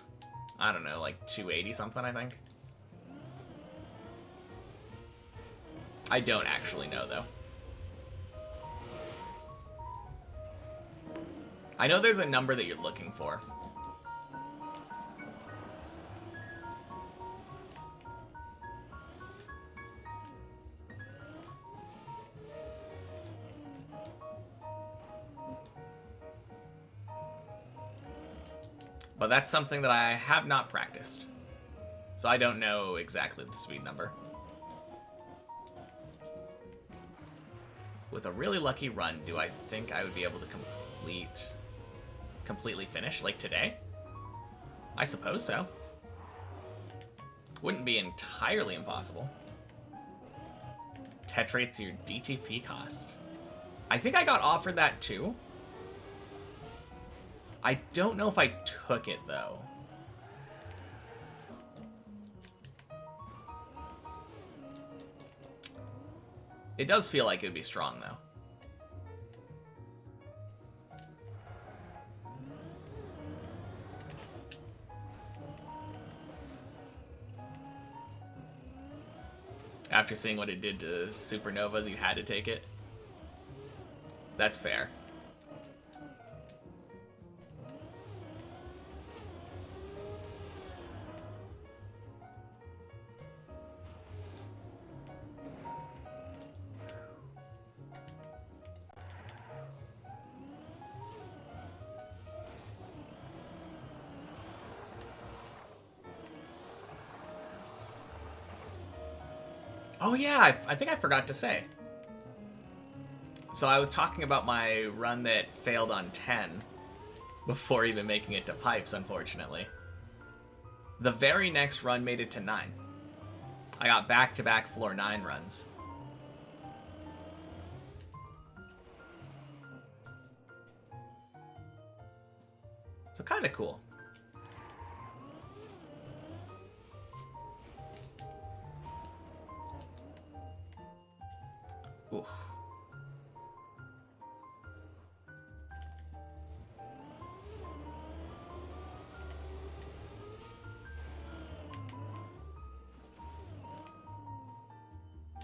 I don't know, like 280 something, I think. I don't actually know, though. I know there's a number that you're looking for. But that's something that I have not practiced. So I don't know exactly the speed number. With a really lucky run, do I think I would be able to completely finish, like today? I suppose so. Wouldn't be entirely impossible. Tetrates your DTP cost. I think I got offered that too. I don't know if I took it, though. It does feel like it would be strong, though. After seeing what it did to supernovas, you had to take it. That's fair. Oh yeah, I think I forgot to say. So I was talking about my run that failed on 10 before even making it to pipes, unfortunately. The very next run made it to 9. I got back-to-back floor 9 runs. So kind of cool. Oof.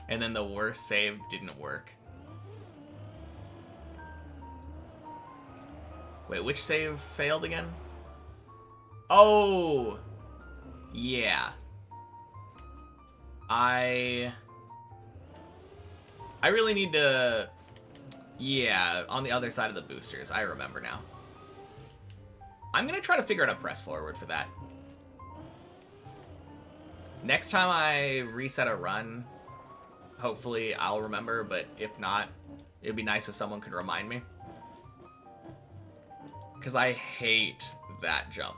And then the worst save didn't work. Wait, which save failed again? Oh! Yeah. I really need to... Yeah, on the other side of the boosters. I remember now. I'm going to try to figure out a press forward for that. Next time I reset a run, hopefully I'll remember, but if not, it'd be nice if someone could remind me. Because I hate that jump.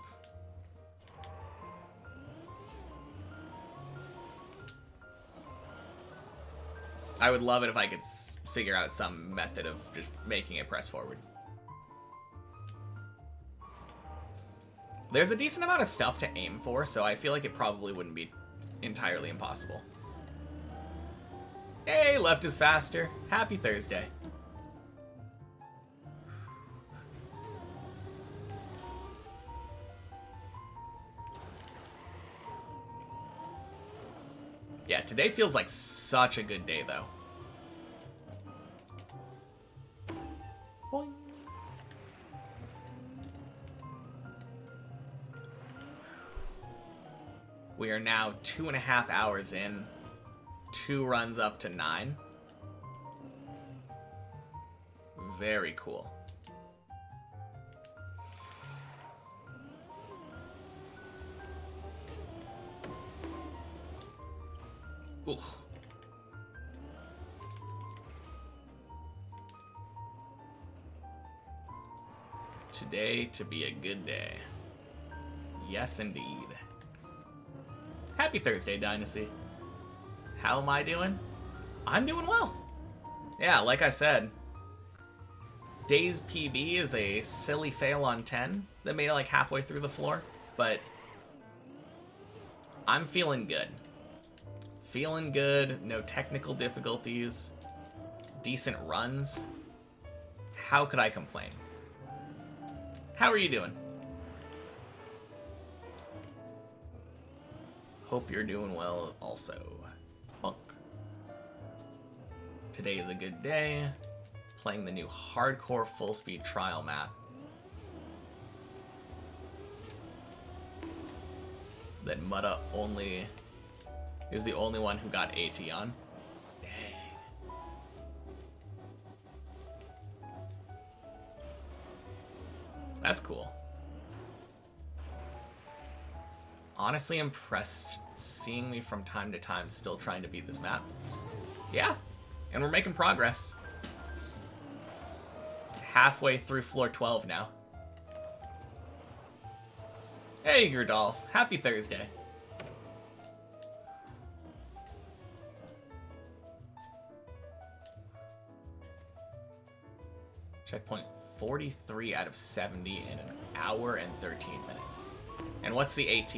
I would love it if I could figure out some method of just making it press forward. There's a decent amount of stuff to aim for, so I feel like it probably wouldn't be entirely impossible. Hey, left is faster. Happy Thursday. Yeah, today feels like such a good day, though. Boing. We are now 2.5 hours in. 2 runs up to 9. Very cool. Oof. Today to be a good day. Yes, indeed. Happy Thursday, Dynasty. How am I doing? I'm doing well. Yeah, like I said, Day's PB is a silly fail on 10 that made it like halfway through the floor, but I'm feeling good. Feeling good, no technical difficulties, decent runs. How could I complain? How are you doing? Hope you're doing well also. Bunk. Today is a good day. Playing the new hardcore full speed trial map. That Mutta only is the only one who got AT on. Dang. That's cool. Honestly impressed seeing me from time to time still trying to beat this map. Yeah, and we're making progress. Halfway through floor 12 now. Hey, Gerdolf. Happy Thursday. Checkpoint 43 out of 70 in an hour and 13 minutes. And what's the AT?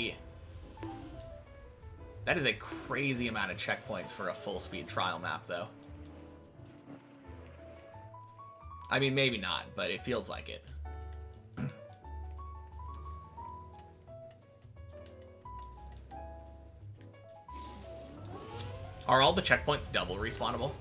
That is a crazy amount of checkpoints for a full speed trial map, though. I mean, maybe not, but it feels like it. Are all the checkpoints double respawnable?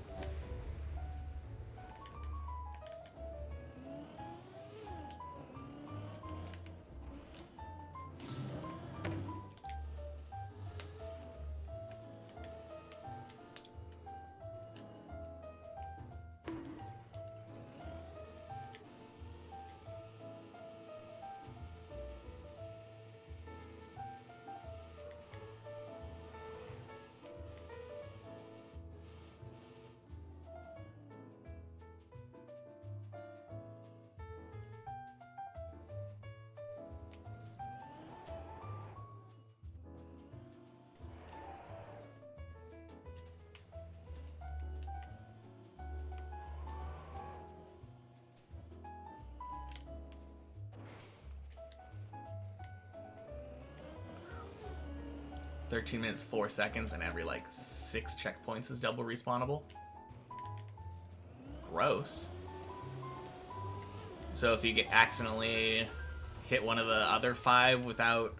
"13 minutes 4 seconds, and every like 6 checkpoints is double respawnable." Gross. So if you get accidentally hit one of the other 5 without...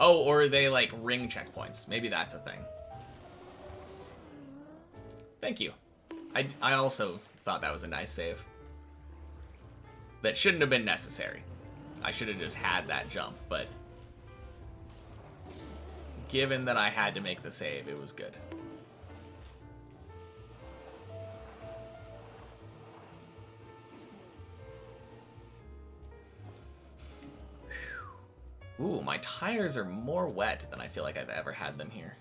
Oh, or they like ring checkpoints. Maybe that's a thing. Thank you. I also thought that was a nice save. That shouldn't have been necessary. I should have just had that jump, but given that I had to make the save, it was good. Ooh, my tires are more wet than I feel like I've ever had them here.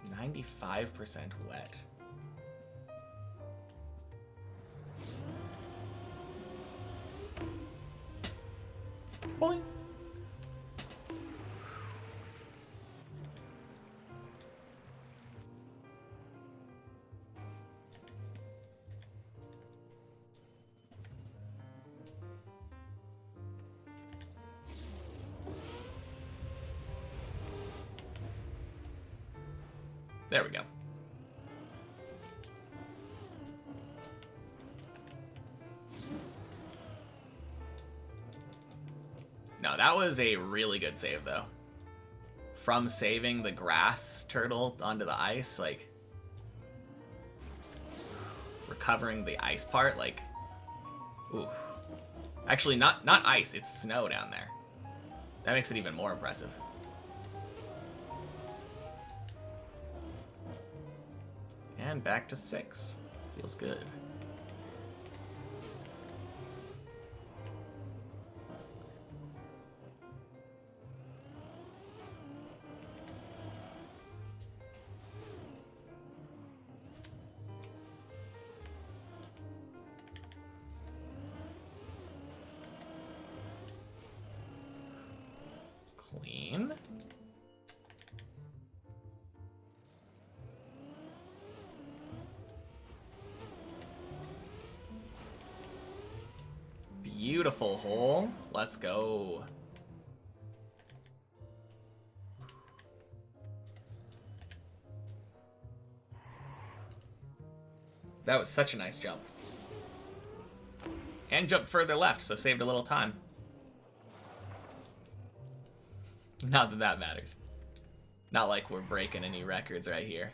95% wet. Boing. There we go. No, that was a really good save, though. From saving the grass turtle onto the ice, like... recovering the ice part, like... Ooh. Actually, not ice, it's snow down there. That makes it even more impressive. And back to 6. Feels good. Clean. Beautiful hole. Let's go. That was such a nice jump. And jumped further left, so saved a little time. Not that that matters. Not like we're breaking any records right here.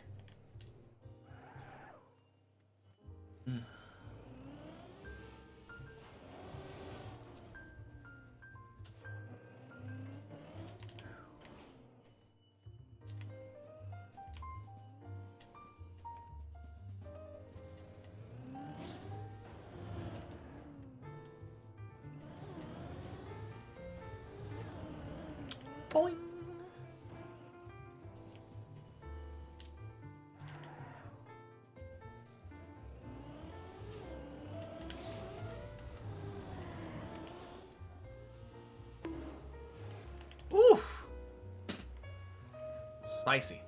Boing. Oof. Spicy.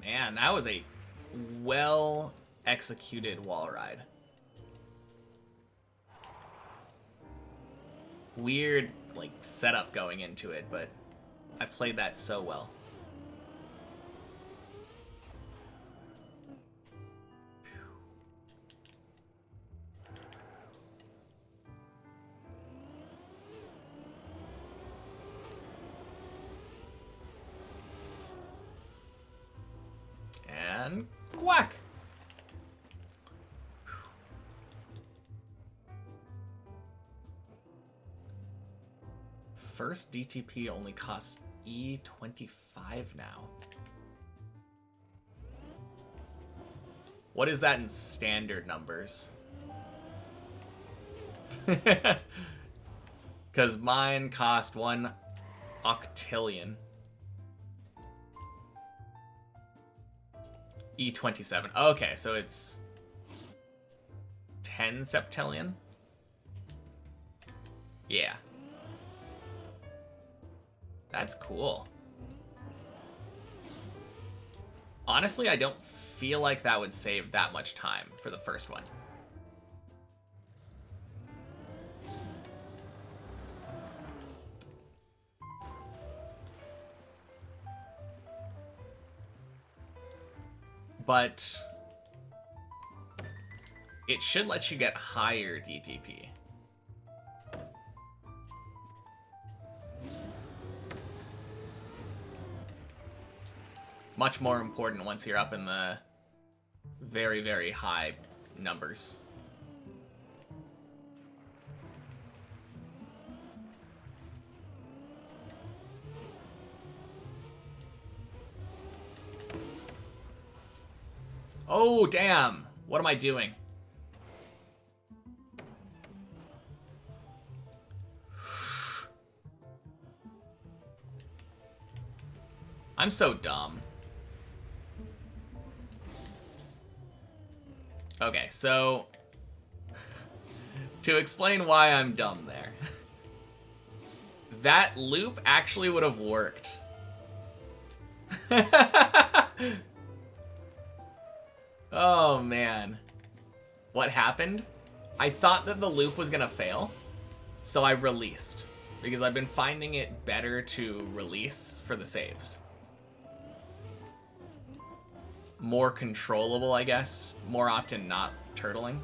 Man, that was a well executed wall ride. Weird, like, setup going into it, but I played that so well. And quack! First DTP only costs E25 now. What is that in standard numbers? Because mine cost 1 octillion. E27. Okay, so it's 10 septillion? Yeah. That's cool. Honestly, I don't feel like that would save that much time for the first one. But it should let you get higher DTP. Much more important once you're up in the very, very high numbers. Oh, damn. What am I doing? I'm so dumb. Okay, so to explain why I'm dumb there. That loop actually would have worked. Oh, man. What happened? I thought that the loop was gonna fail, so I released. Because I've been finding it better to release for the saves. More controllable, I guess. More often not turtling.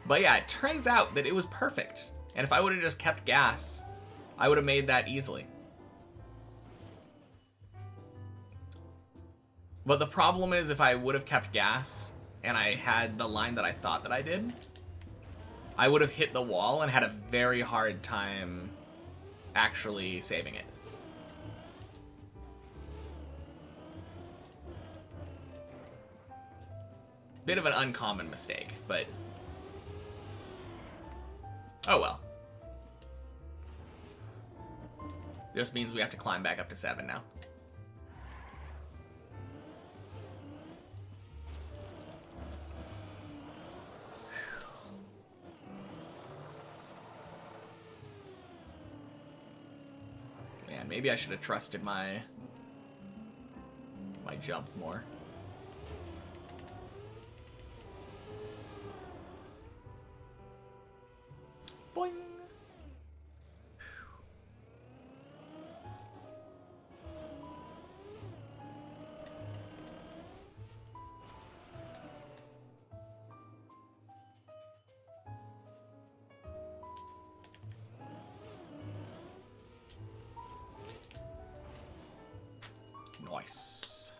But yeah, it turns out that it was perfect. And if I would have just kept gas, I would have made that easily. But the problem is if I would have kept gas and I had the line that I thought that I did, I would have hit the wall and had a very hard time actually saving it. Bit of an uncommon mistake, but oh well. Just means we have to climb back up to 7 now. Man, maybe I should have trusted my jump more. Boing. Nice.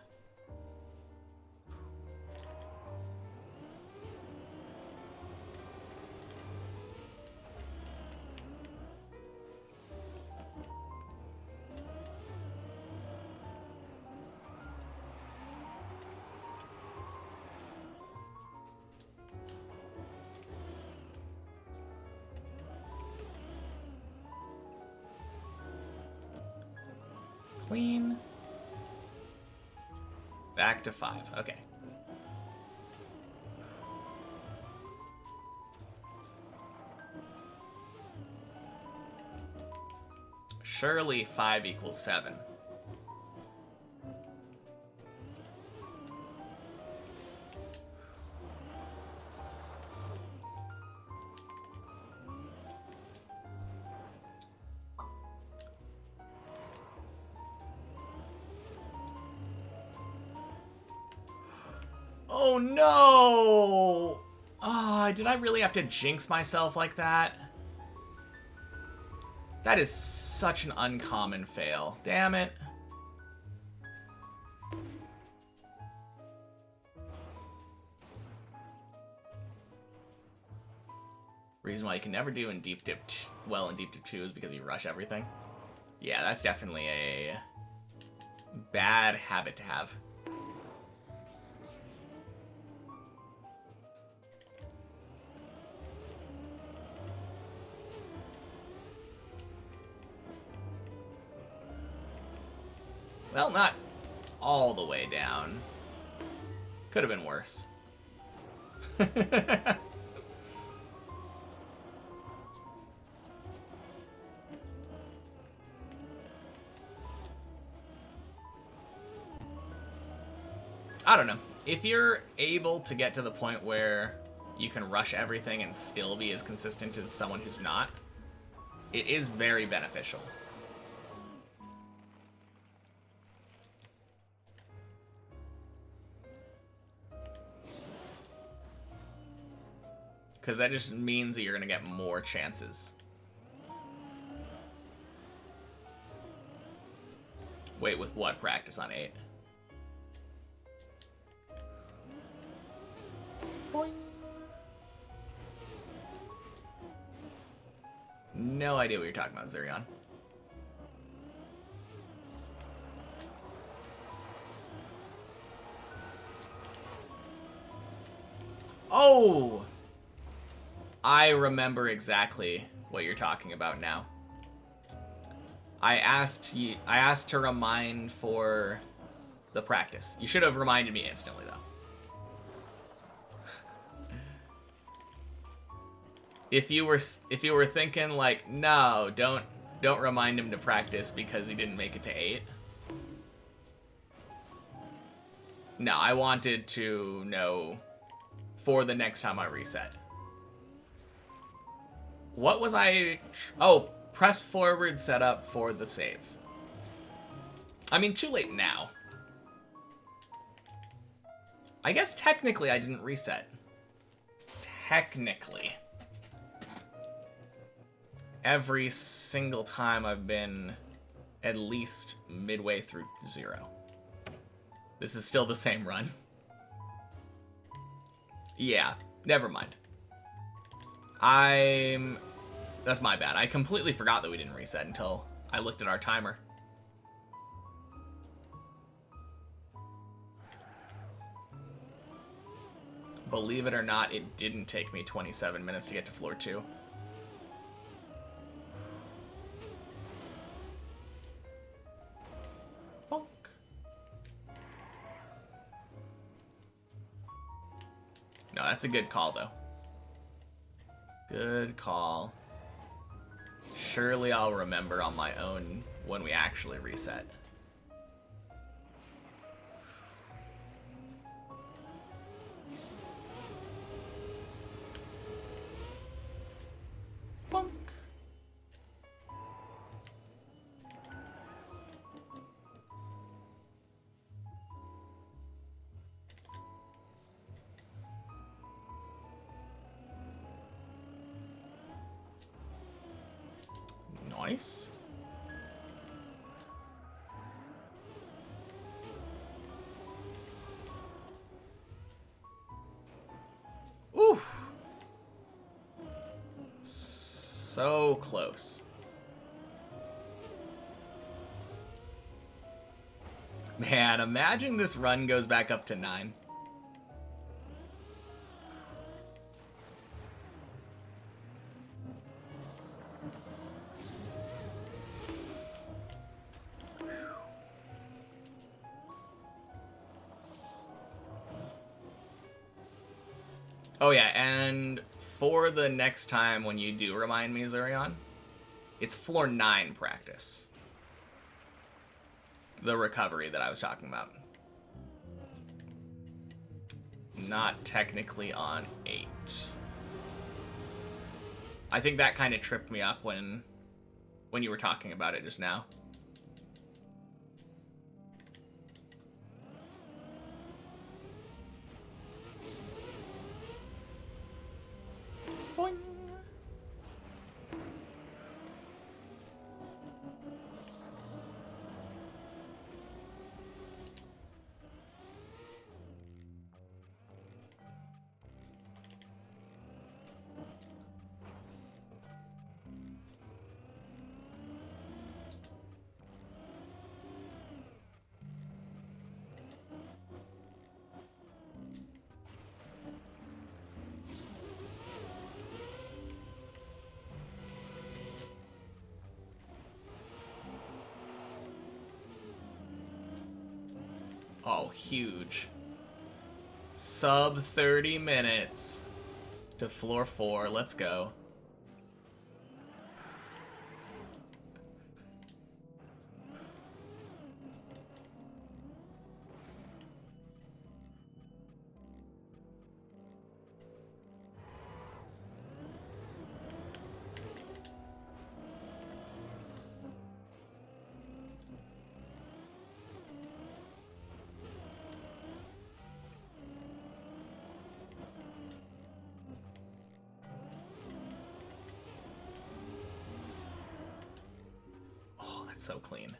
Clean. Back to 5. Okay. Surely 5 equals 7. Oh no! Ah, did I really have to jinx myself like that? That is such an uncommon fail. Damn it. Reason why you can never do in Deep Dip well in Deep Dip 2 is because you rush everything. Yeah, that's definitely a bad habit to have. Well, not all the way down. Could have been worse. I don't know. If you're able to get to the point where you can rush everything and still be as consistent as someone who's not, it is very beneficial. Because that just means that you're going to get more chances. Wait, with what? Practice on 8? Boing. No idea what you're talking about, Zurion. Oh! I remember exactly what you're talking about now. I asked to remind for the practice. You should have reminded me instantly, though. If you were thinking like, no, don't remind him to practice because he didn't make it to 8. No, I wanted to know for the next time I reset. What was I... Oh, press forward setup for the save. I mean, too late now. I guess technically I didn't reset. Technically. Every single time I've been at least midway through 0. This is still the same run. Yeah, never mind. That's my bad. I completely forgot that we didn't reset until I looked at our timer. Believe it or not, it didn't take me 27 minutes to get to floor 2. Bonk. No, that's a good call, though. Good call. Surely I'll remember on my own when we actually reset. Bonk. Nice. Oof. So close. Man, imagine this run goes back up to 9. Oh yeah, and for the next time when you do remind me, Zurion, it's floor 9 practice. the recovery that I was talking about. Not technically on 8. I think that kind of tripped me up when you were talking about it just now. Boing. Oh, huge. Sub 30 minutes to floor 4. Let's go. So clean.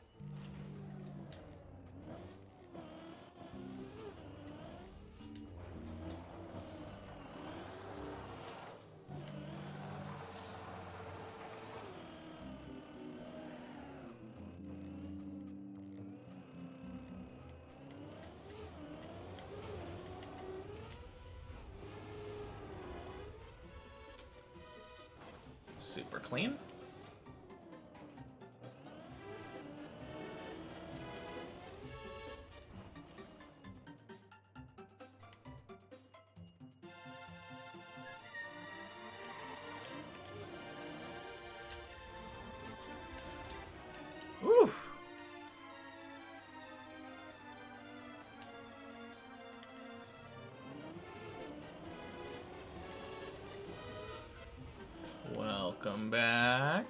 Super clean. Woo. Welcome back.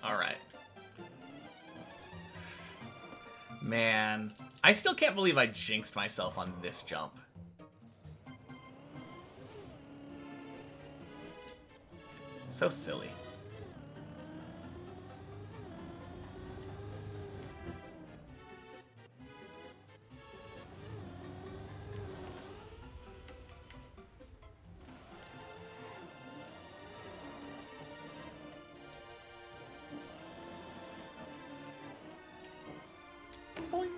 All right. Man, I still can't believe I jinxed myself on this jump. So silly. Boing.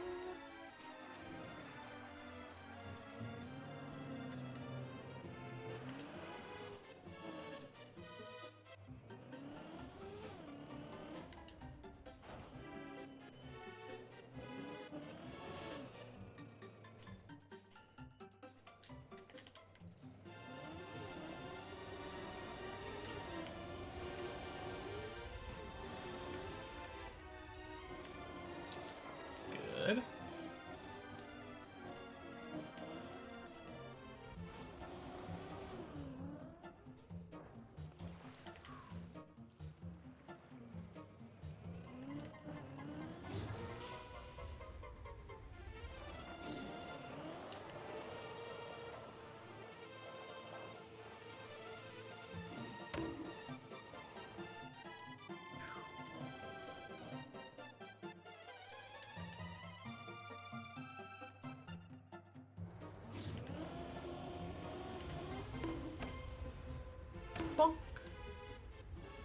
Bonk.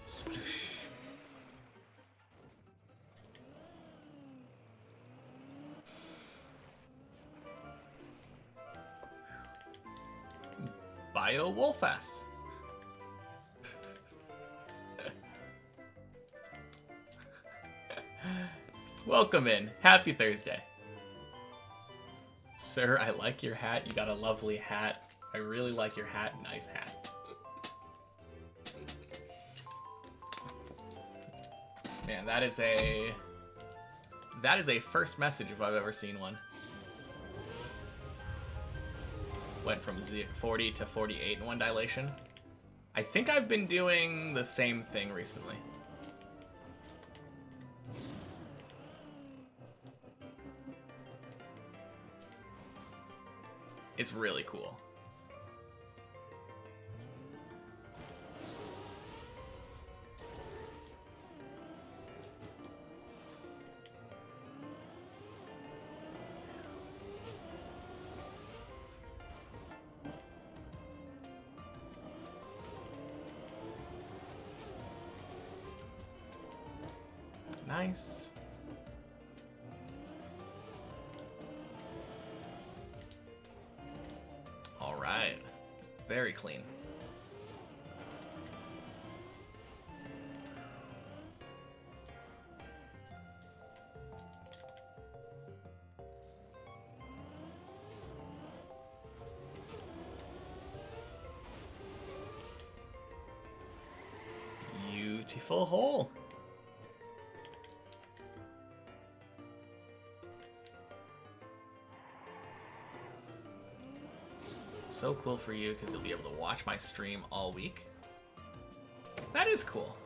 Sploosh. Bio Wolfass. Welcome in. Happy Thursday. Sir, I like your hat. You got a lovely hat. I really like your hat. Nice hat. Man, that is a first message if I've ever seen one. Went from 40 to 48 in one dilation. I think I've been doing the same thing recently. It's really cool. Nice. All right. Very clean. Beautiful hole. So cool for you because you'll be able to watch my stream all week. That is cool.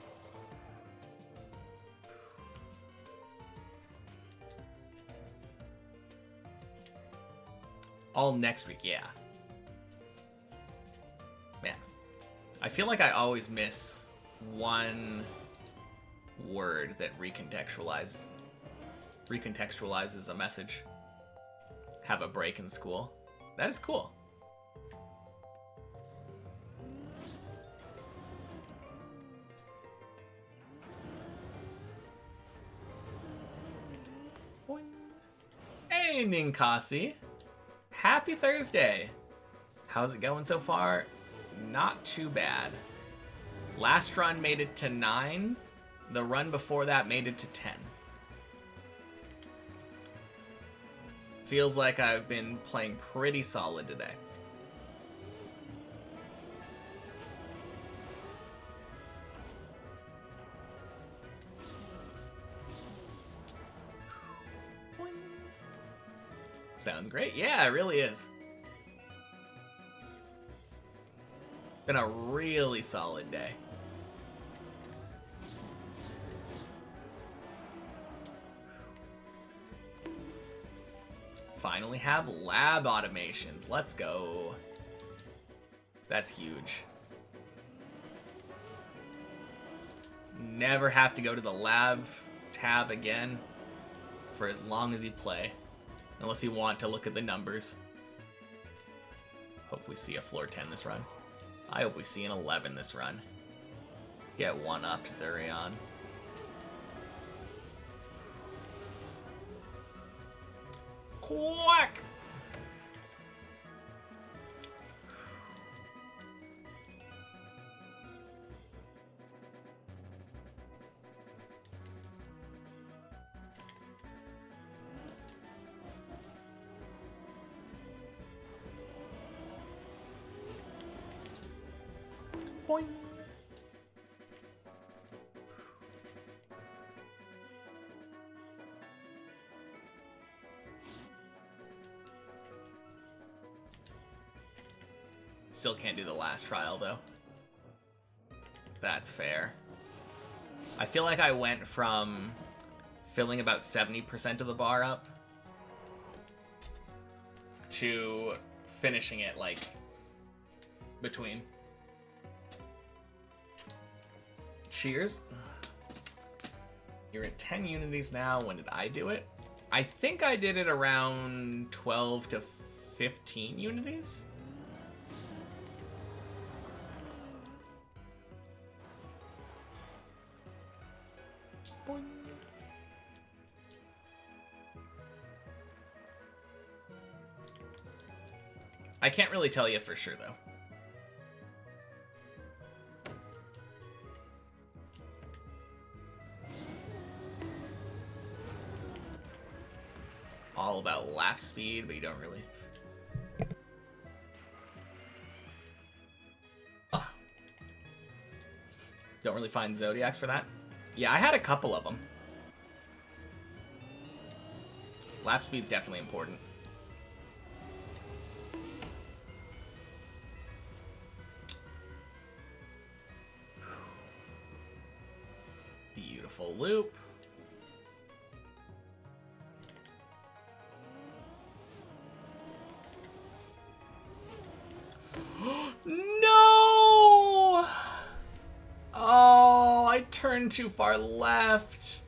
All next week, yeah. Man, I feel like I always miss one word that recontextualizes a message. Have a break in school. That is cool. Boing. Hey, Ninkasi. Happy Thursday. How's it going so far? Not too bad. Last run made it to 9. The run before that made it to 10. Feels like I've been playing pretty solid today. Boing. Sounds great. Yeah, it really is. Been a really solid day. Finally have lab automations. Let's go. That's huge. Never have to go to the lab tab again for as long as you play. Unless you want to look at the numbers. Hope we see a floor 10 this run. I hope we see an 11 this run. Get one up, Zurion. Quack! Boing. Still can't do the last trial, though. That's fair. I feel like I went from filling about 70% of the bar up to finishing it, like, between. Cheers. You're at 10 unities now. When did I do it? I think I did it around 12 to 15 unities. Boing. I can't really tell you for sure, though. All about lap speed, but you don't really... Don't really find Zodiacs for that. Yeah, I had a couple of them. Lap speed's definitely important. Beautiful loop. No! Oh, I turned too far left.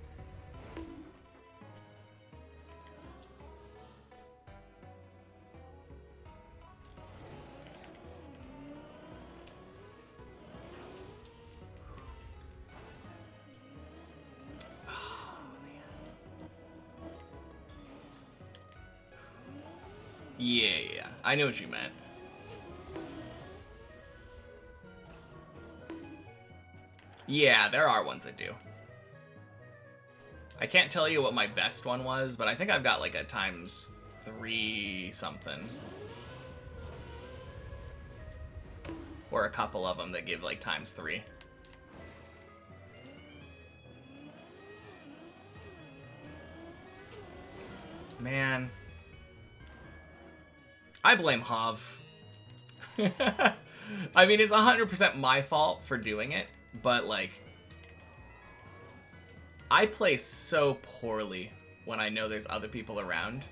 Yeah, I know what you meant. Yeah, there are ones that do. I can't tell you what my best one was, but I think I've got like a ×3 something. Or a couple of them that give like ×3. Man. I blame Hav. I mean, it's 100% my fault for doing it, but like, I play so poorly when I know there's other people around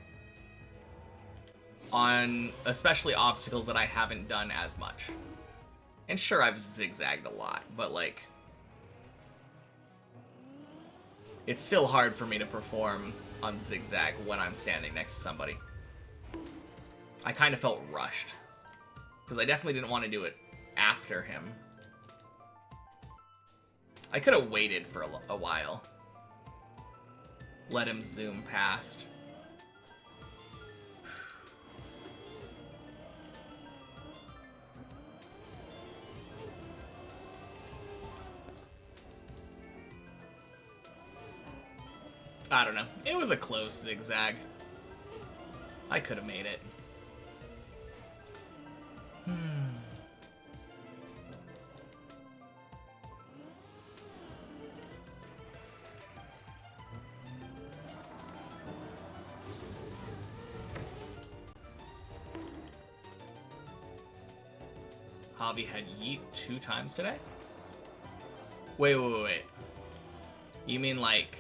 on especially obstacles that I haven't done as much. And sure, I've zigzagged a lot, but like, it's still hard for me to perform on zigzag when I'm standing next to somebody. I kind of felt rushed, because I definitely didn't want to do it after him. I could have waited for a while. Let him zoom past. I don't know. It was a close zigzag. I could have made it. Javi had yeet 2 times today? Wait. You mean like,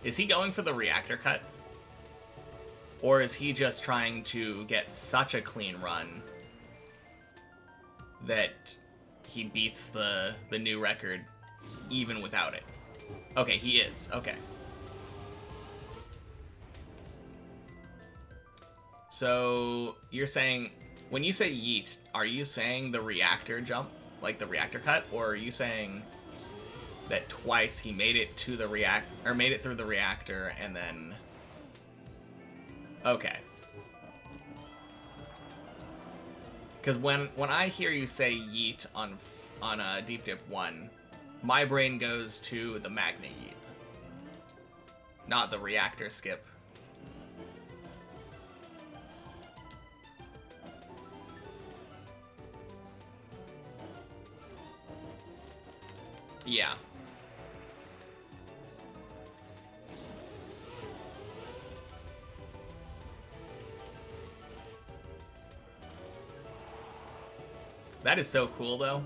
is he going for the reactor cut? Or is he just trying to get such a clean run that he beats the new record even without it? Okay, he is. Okay. So you're saying, when you say yeet, are you saying the reactor jump, like the reactor cut, or are you saying that twice he made it to the or made it through the reactor and then... Okay. Because when I hear you say yeet on Deep Dip 1, my brain goes to the magnet yeet, not the reactor skip. Yeah. That is so cool, though.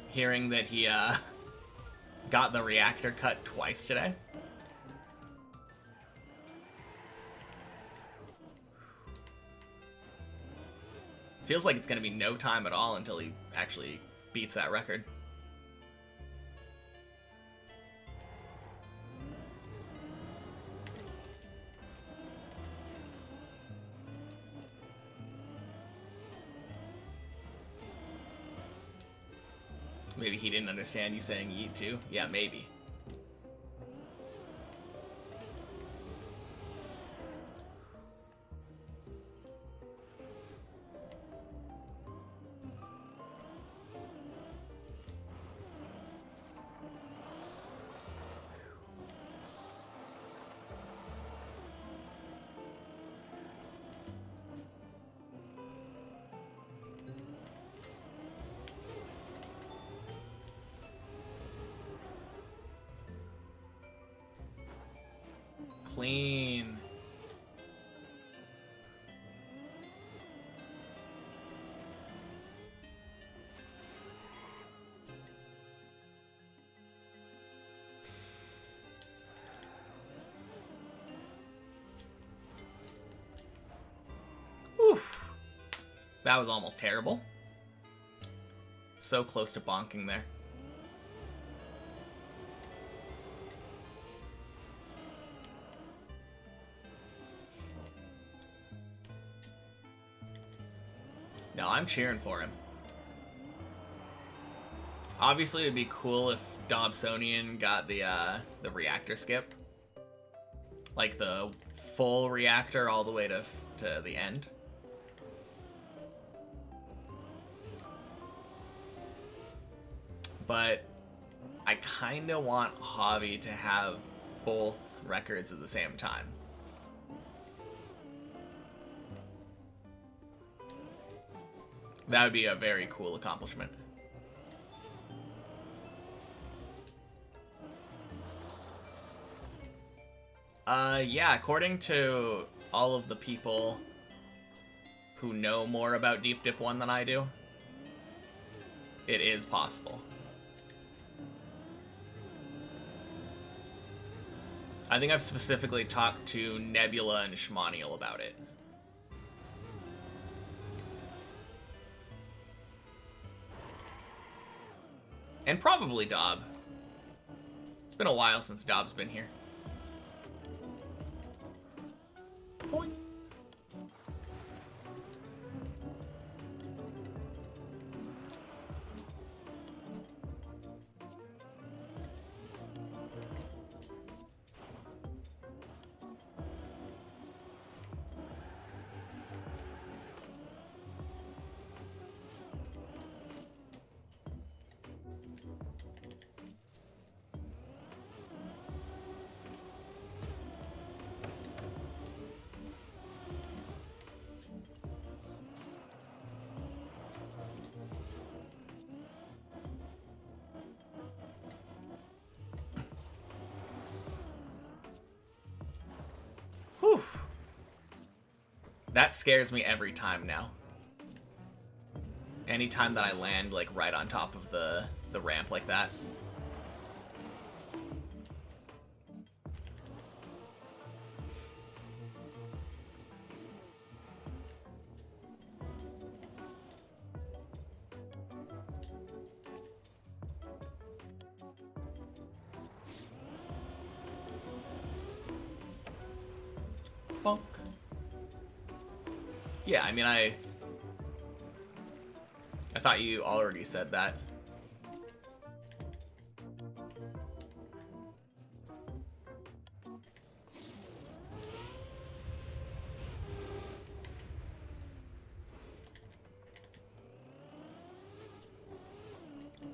Hearing that he got the reactor cut twice today. Feels like it's going to be no time at all until he actually beats that record. Maybe he didn't understand you saying yeet too. Yeah, maybe. Clean. Oof. That was almost terrible. So close to bonking there. No, I'm cheering for him. Obviously, it'd be cool if Dobsonian got the reactor skip, like the full reactor all the way to the end. But I kind of want Javi to have both records at the same time. That would be a very cool accomplishment. Yeah, according to all of the people who know more about Deep Dip 1 than I do, it is possible. I think I've specifically talked to Nebula and Schmaniel about it. And probably Dob. It's been a while since Dob's been here. Boing. Whew. That scares me every time now. Anytime that I land like right on top of the ramp like that. Bonk. Yeah, I mean, I thought you already said that.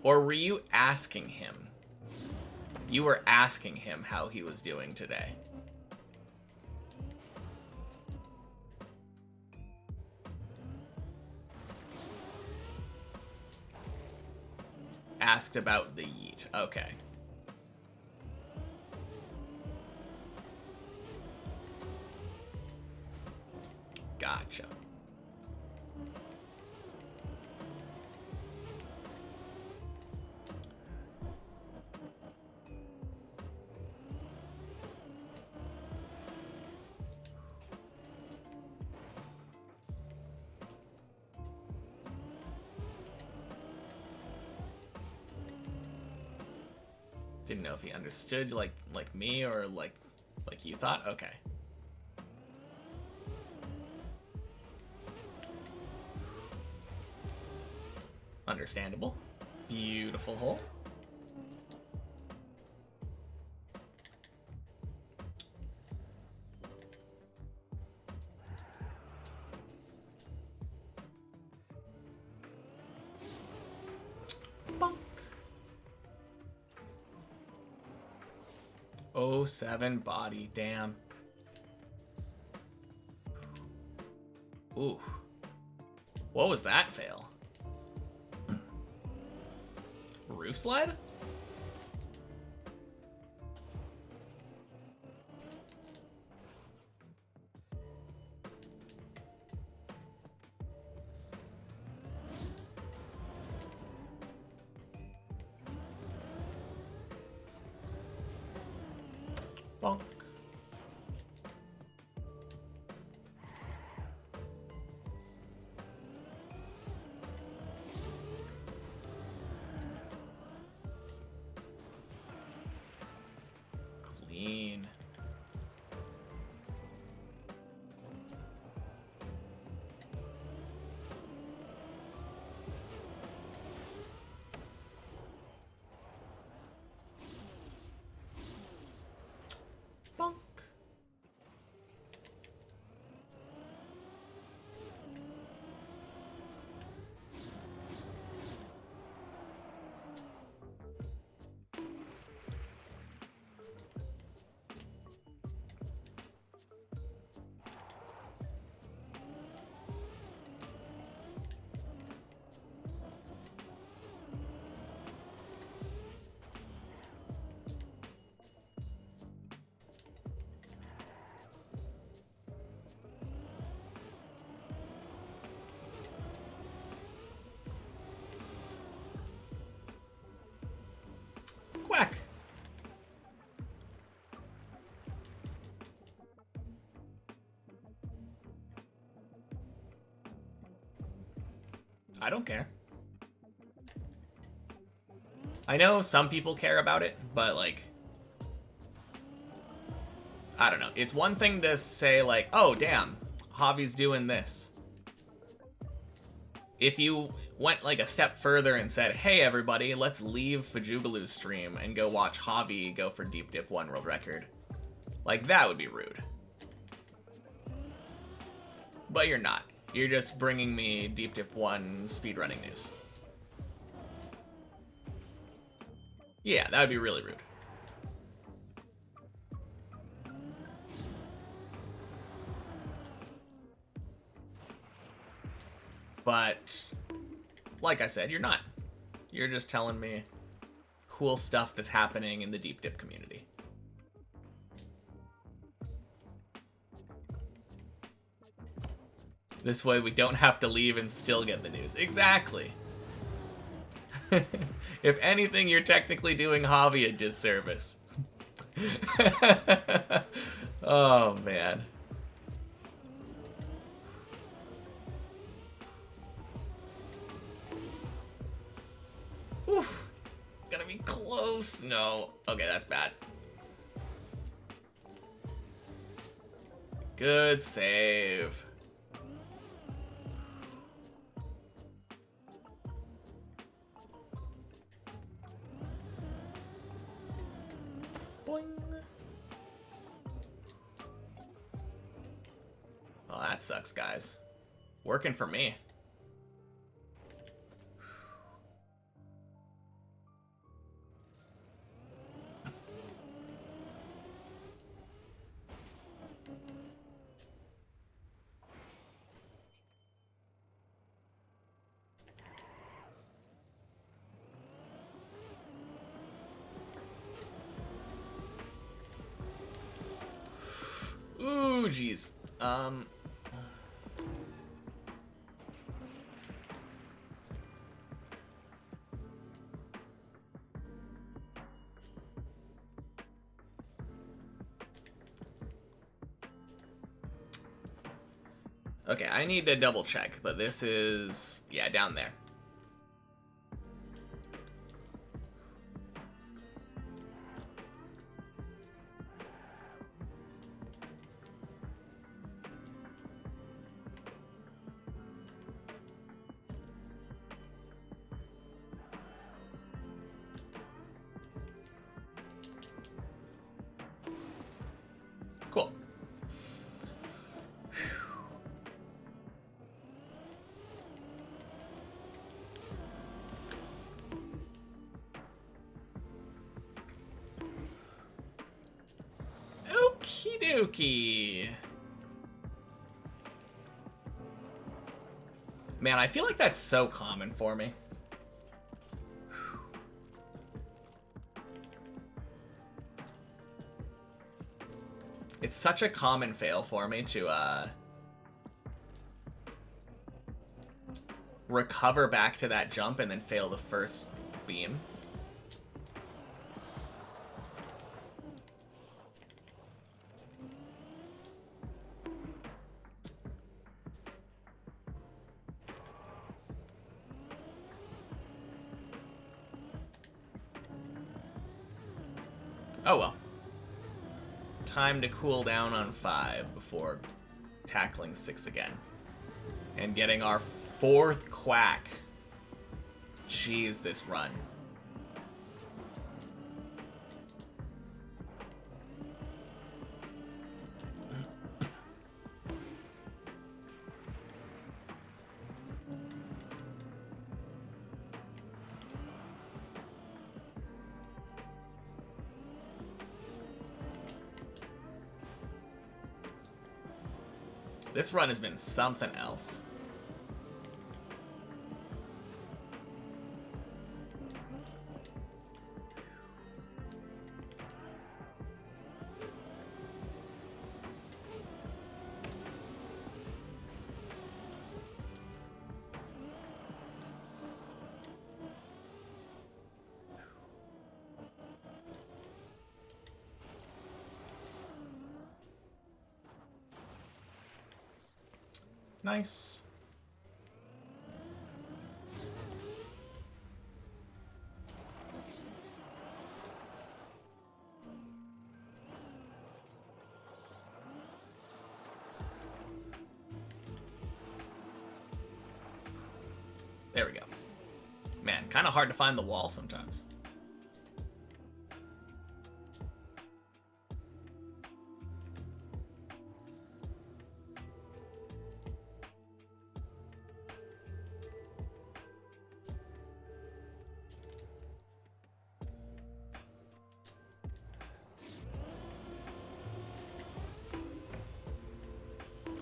Or were you asking him? You were asking him how he was doing today. Asked about the yeet. Okay. Gotcha. Didn't know if he understood like me or like you thought. Okay. Understandable. Beautiful hole. Bonk. 07 body, damn. Ooh. What was that fail? Roof slide? Bonk. Clean. Bonk. Quack. I don't care. I know some people care about it, but like, I don't know. It's one thing to say like, oh damn, Javi's doing this. If you went like a step further and said, hey everybody, let's leave Fajugalu's stream and go watch Javi go for Deep Dip 1 world record. Like, that would be rude. But you're not. You're just bringing me Deep Dip 1 speedrunning news. Yeah, that would be really rude. But, like I said, you're not. You're just telling me cool stuff that's happening in the Deep Dip community. This way we don't have to leave and still get the news. Exactly. If anything, you're technically doing Javi a disservice. Oh, man. Oof. Gonna be close. No. Okay, that's bad. Good save. Boing. Oh, that sucks, guys. Working for me. Ooh, jeez. Okay, I need to double check, but this is, yeah, down there. dookie. Man, I feel like that's so common for me. It's such a common fail for me to recover back to that jump and then fail the first beam. Oh well. Time to cool down on 5 before tackling 6 again. And getting our 4th quack. Jeez, this run. This run has been something else. Nice. There we go. Man, kind of hard to find the wall sometimes.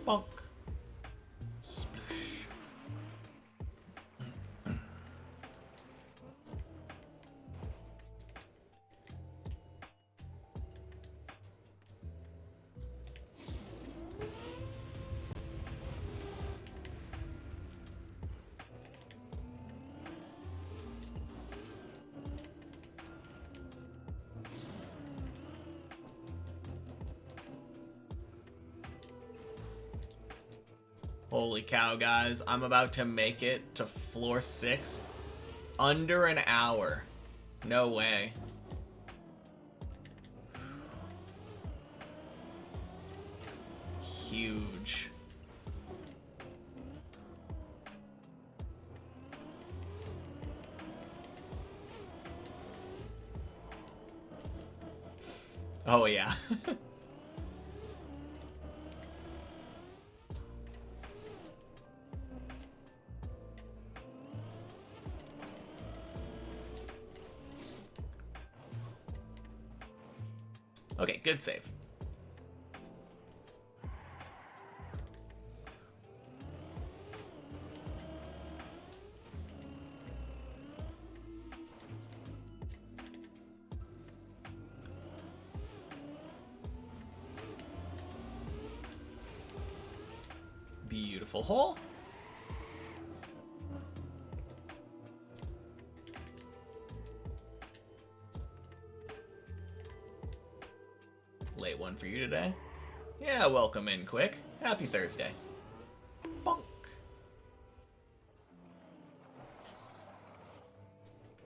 Bonk. Sploosh. Holy cow, guys. I'm about to make it to floor 6 under an hour. No way. Huge. Oh, yeah. Okay, good save. Beautiful hole. Late one for you today. Yeah, welcome in quick. Happy Thursday. Bonk.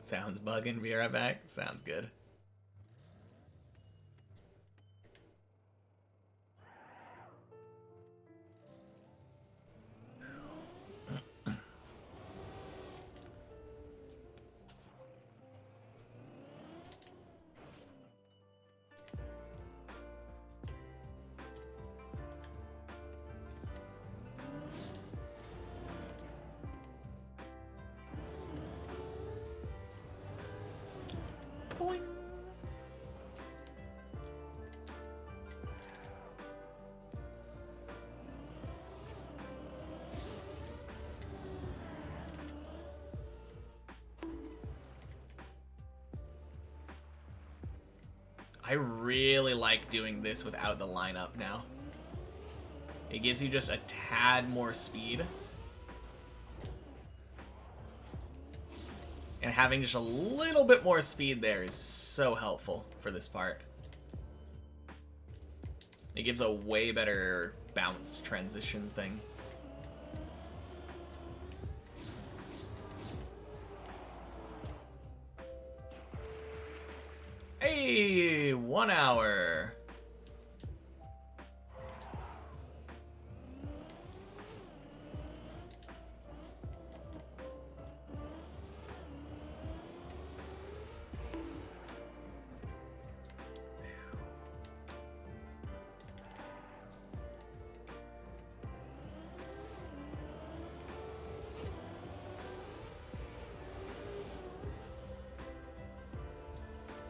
Sounds bugging. Be right back. Sounds good. Boing. I really like doing this without the lineup now. It gives you just a tad more speed. And having just a little bit more speed there is so helpful for this part. It gives a way better bounce transition thing. Hey, 1 hour.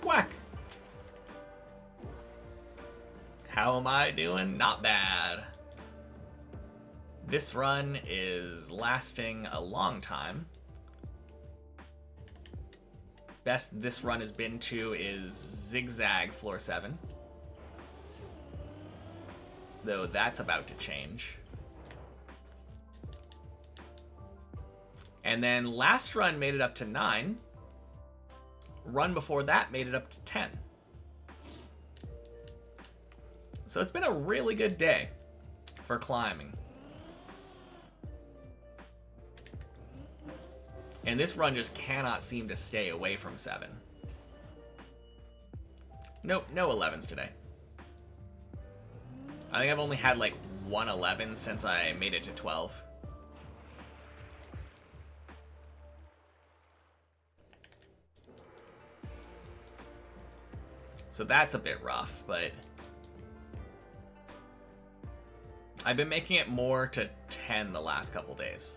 Quack. How am I doing? Not bad. This run is lasting a long time. Best this run has been to is Zigzag Floor 7. Though that's about to change. And then last run made it up to 9. Run before that made it up to 10. So it's been a really good day for climbing. And this run just cannot seem to stay away from 7. Nope, no 11s today. I think I've only had like 1 11 since I made it to 12. So that's a bit rough, but I've been making it more to 10 the last couple days,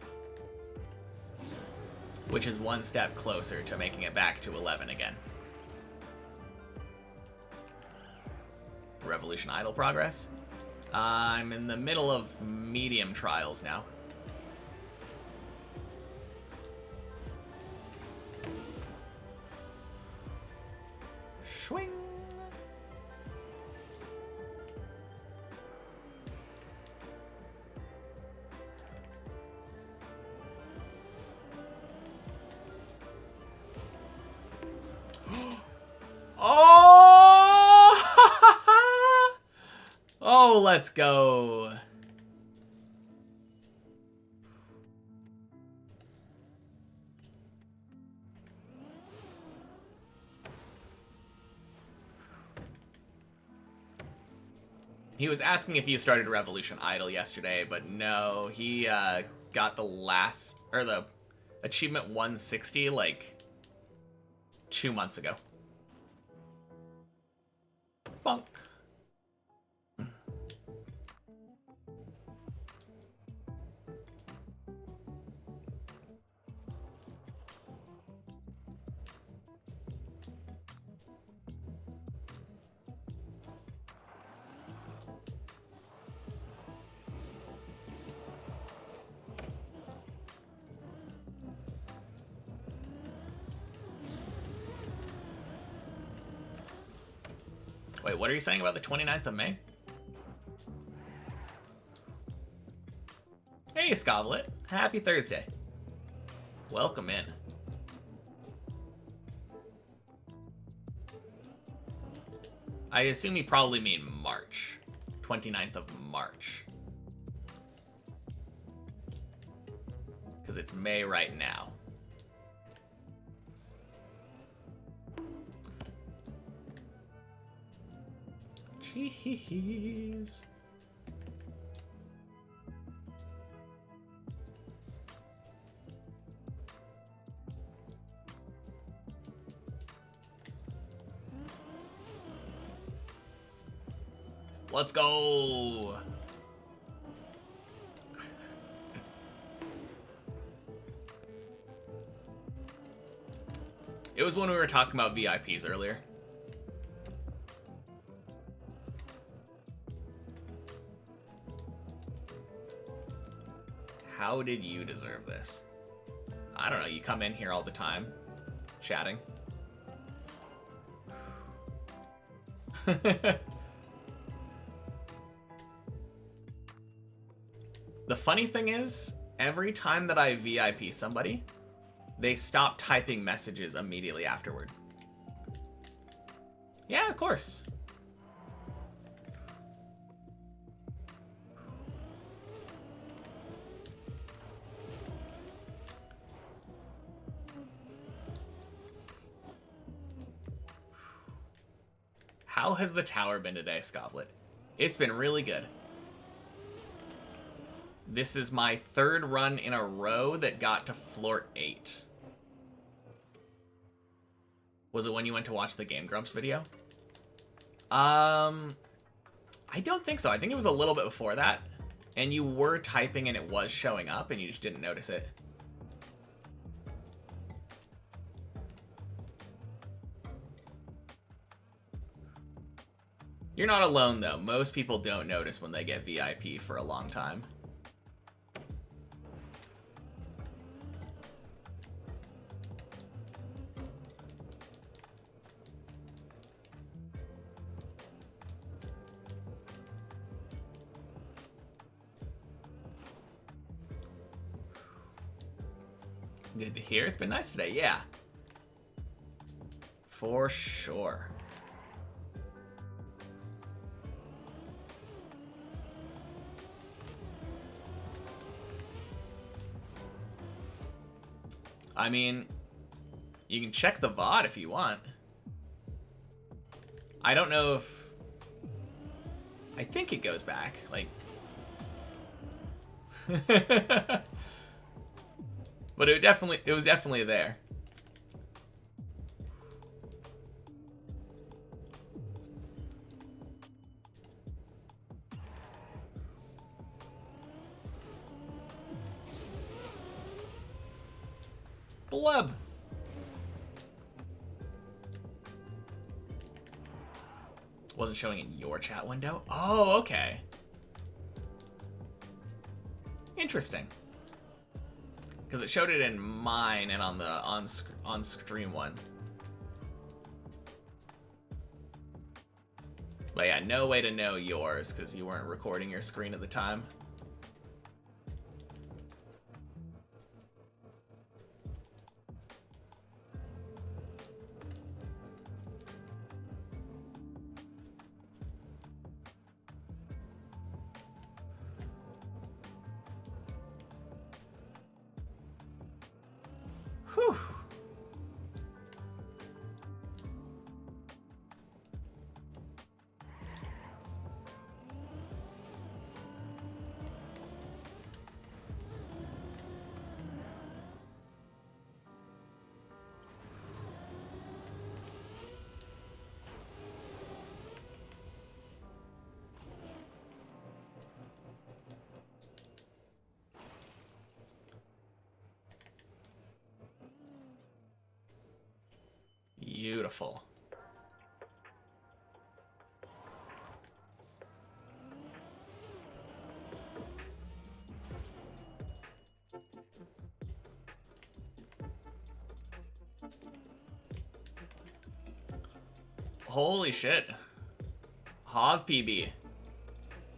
which is one step closer to making it back to 11 again. Revolution Idol progress. I'm in the middle of medium trials now. Swing. Oh! Oh, let's go. He was asking if you started Revolution Idol yesterday, but no, he got the achievement 160 like 2 months ago. Bonk. Wait, what are you saying about the 29th of May? Hey, Scovlet. Happy Thursday. Welcome in. I assume you probably mean March. 29th of March. Because it's May right now. Jeez. Let's go. It was when we were talking about VIPs earlier. How did you deserve this? I don't know, you come in here all the time, chatting. The funny thing is, every time that I VIP somebody, they stop typing messages immediately afterward. Yeah, of course. How has the tower been today, Scovlet? It's been really good. This is my third run in a row that got to floor 8. Was it when you went to watch the Game Grumps video? I don't think so. I think it was a little bit before that. And you were typing and it was showing up and you just didn't notice it. You're not alone, though. Most people don't notice when they get VIP for a long time. Good to hear. It's been nice today. Yeah. For sure. I mean, you can check the VOD if you want. I don't know if... I think it goes back. Like... But it was definitely there. Blub. Wasn't showing in your chat window? Oh, okay. Interesting. Because it showed it in mine and on the on stream one. But yeah, no way to know yours because you weren't recording your screen at the time. Whew. Beautiful. Holy shit. Haas PB.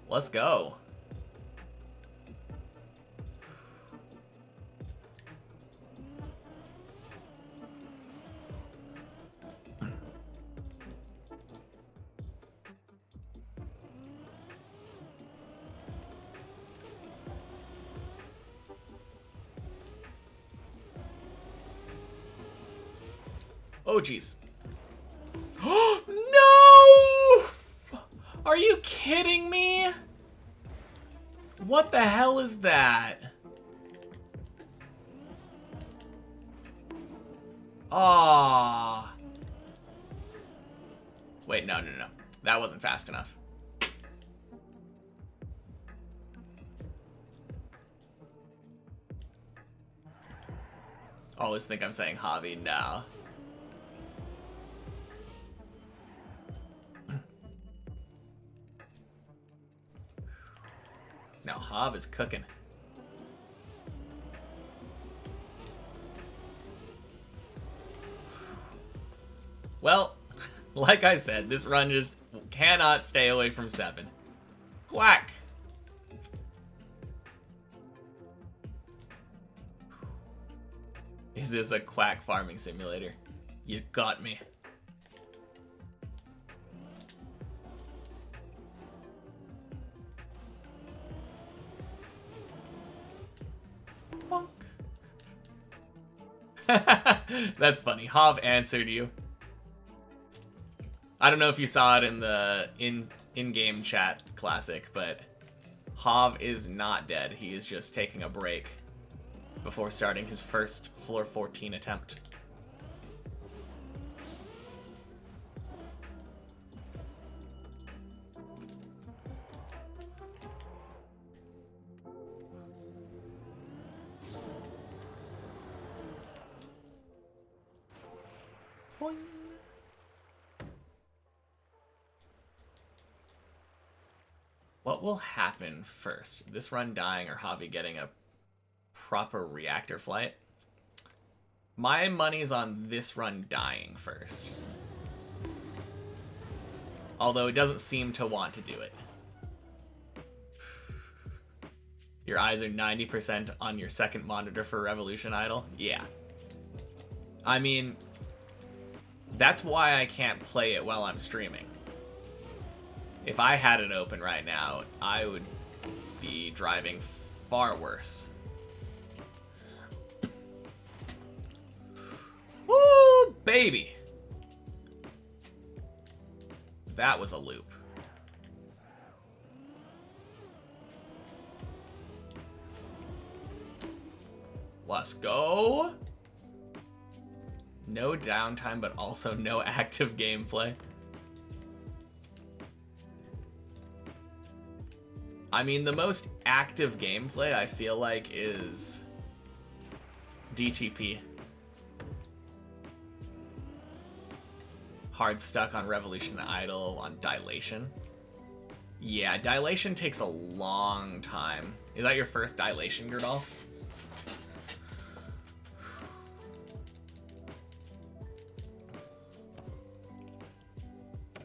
Let's go. Oh, jeez. No! Are you kidding me? What the hell is that? Ah. Wait, no. That wasn't fast enough. Always think I'm saying Javi. No. Now Hav is cooking. Well, like I said, this run just cannot stay away from 7. Quack! Is this a quack farming simulator? You got me. Bonk. That's funny. Hav answered you. I don't know if you saw it in the in-game chat classic, but Hav is not dead. He is just taking a break before starting his first floor 14 attempt. Boing. What will happen first? This run dying or Javi getting a proper reactor flight? My money's on this run dying first. Although it doesn't seem to want to do it. Your eyes are 90% on your second monitor for Revolution Idol? Yeah. I mean, that's why I can't play it while I'm streaming. If I had it open right now, I would be driving far worse. Woo, baby! That was a loop. Let's go! No downtime, but also no active gameplay. I mean, the most active gameplay I feel like is DTP. Hard stuck on Revolution Idol on Dilation. Yeah, Dilation takes a long time. Is that your first Dilation, Gerdolf?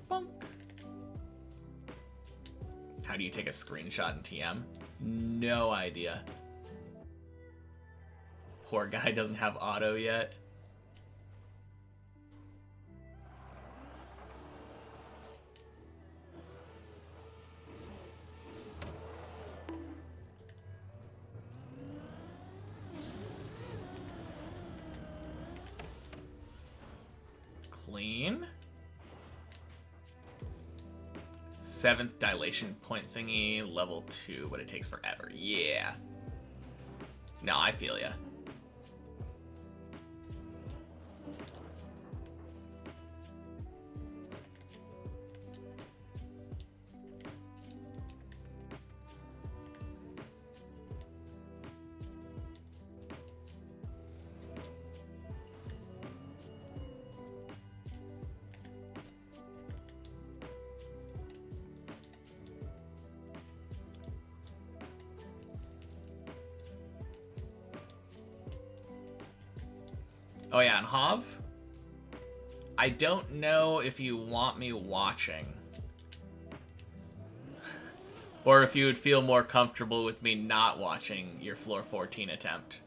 Bonk. How do you take a screenshot in TM? No idea. Poor guy doesn't have auto yet. Clean. 7th dilation point thingy, level 2, but it takes forever. Yeah. No, I feel ya. Oh yeah, and Hav? I don't know if you want me watching. Or if you would feel more comfortable with me not watching your floor 14 attempt.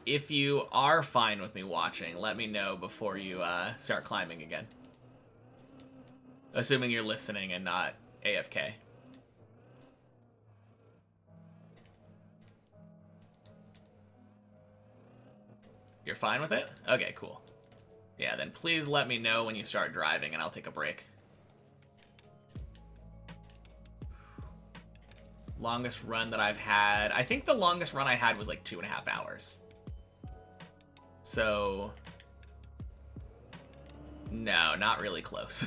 If you are fine with me watching, let me know before you start climbing again. Assuming you're listening and not AFK. You're fine with it? Okay, cool. Yeah, then please let me know when you start driving and I'll take a break. Longest run that I've had. I think the longest run I had was like 2.5 hours. So... no, not really close.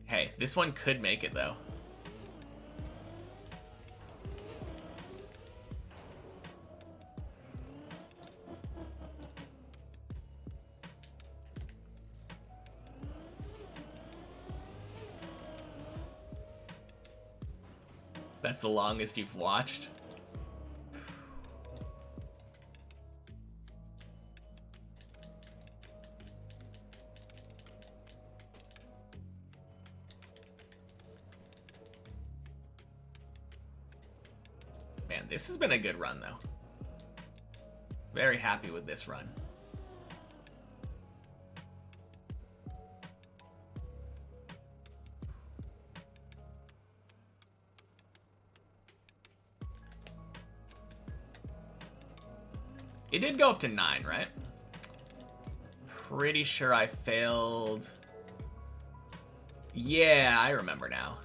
Hey, this one could make it, though. That's the longest you've watched? Man, this has been a good run, though. Very happy with this run. It did go up to 9, right? Pretty sure I failed. Yeah, I remember now.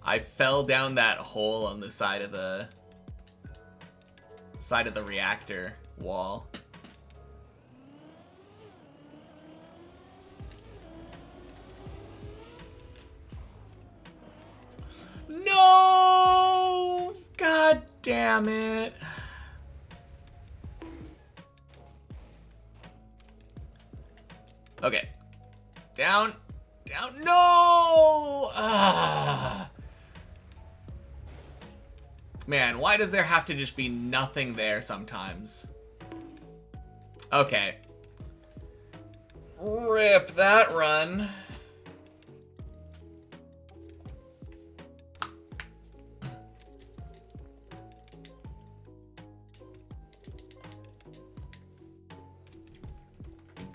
I fell down that hole on the side of the reactor wall. No! God damn it. Okay. Down. Down. No! Ah. Man, why does there have to just be nothing there sometimes? Okay. Rip that run.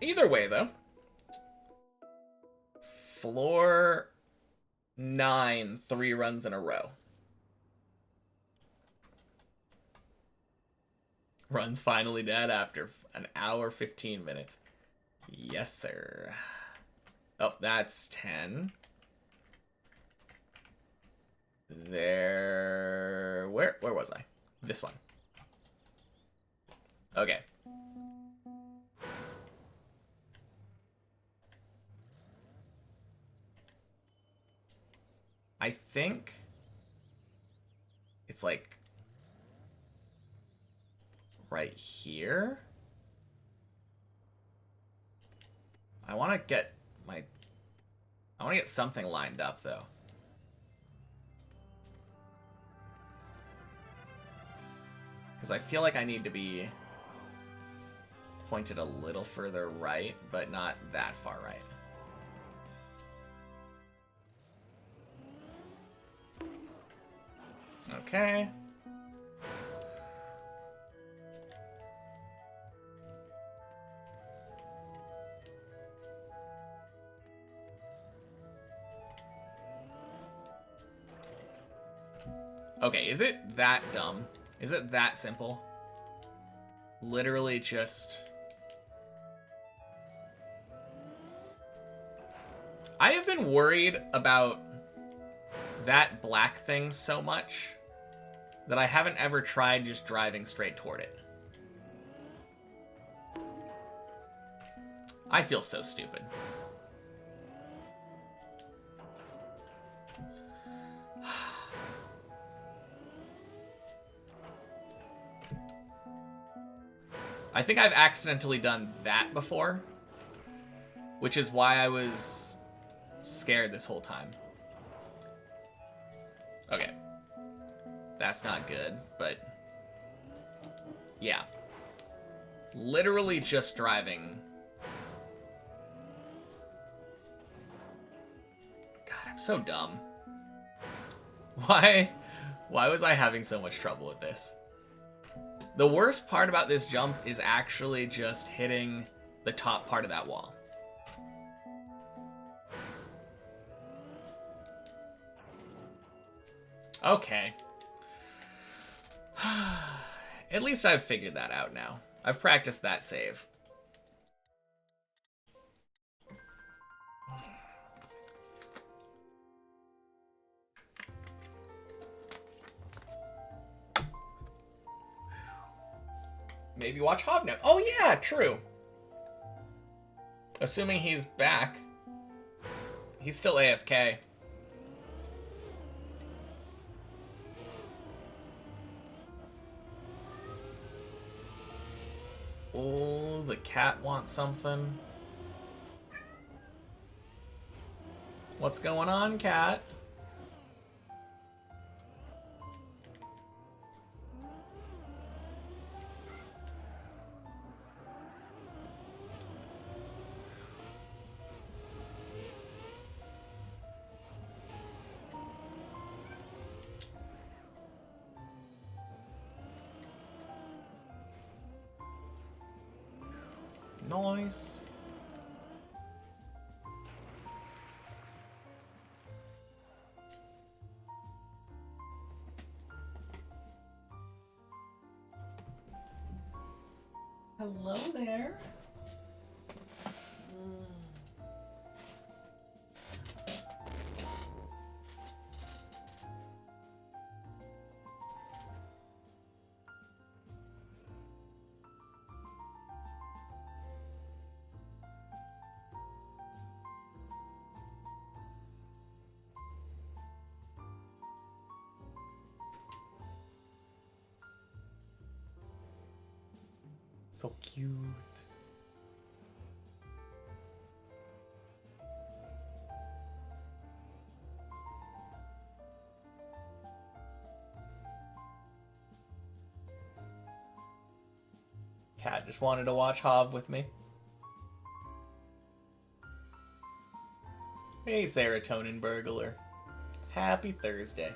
Either way, though. Floor 9, 3 runs in a row. Run's finally dead after an hour, 15 minutes. Yes, sir. Oh, that's 10. There... Where was I? This one. Okay. I think it's like right here. I want to get something lined up though. Because I feel like I need to be pointed a little further right, but not that far right. Okay. Okay, is it that dumb? Is it that simple? Literally just... I have been worried about that black thing so much that I haven't ever tried just driving straight toward it. I feel so stupid. I think I've accidentally done that before, which is why I was scared this whole time. Okay. That's not good, but yeah. Literally just driving. God, I'm so dumb. Why was I having so much trouble with this? The worst part about this jump is actually just hitting the top part of that wall. Okay. At least I've figured that out now. I've practiced that save. Maybe watch Hovno. Oh yeah, true. Assuming he's back. He's still AFK. Oh, the cat wants something. What's going on, cat? Nice. Hello there. So cute. Cat just wanted to watch Hav with me. Hey, Serotonin Burglar. Happy Thursday.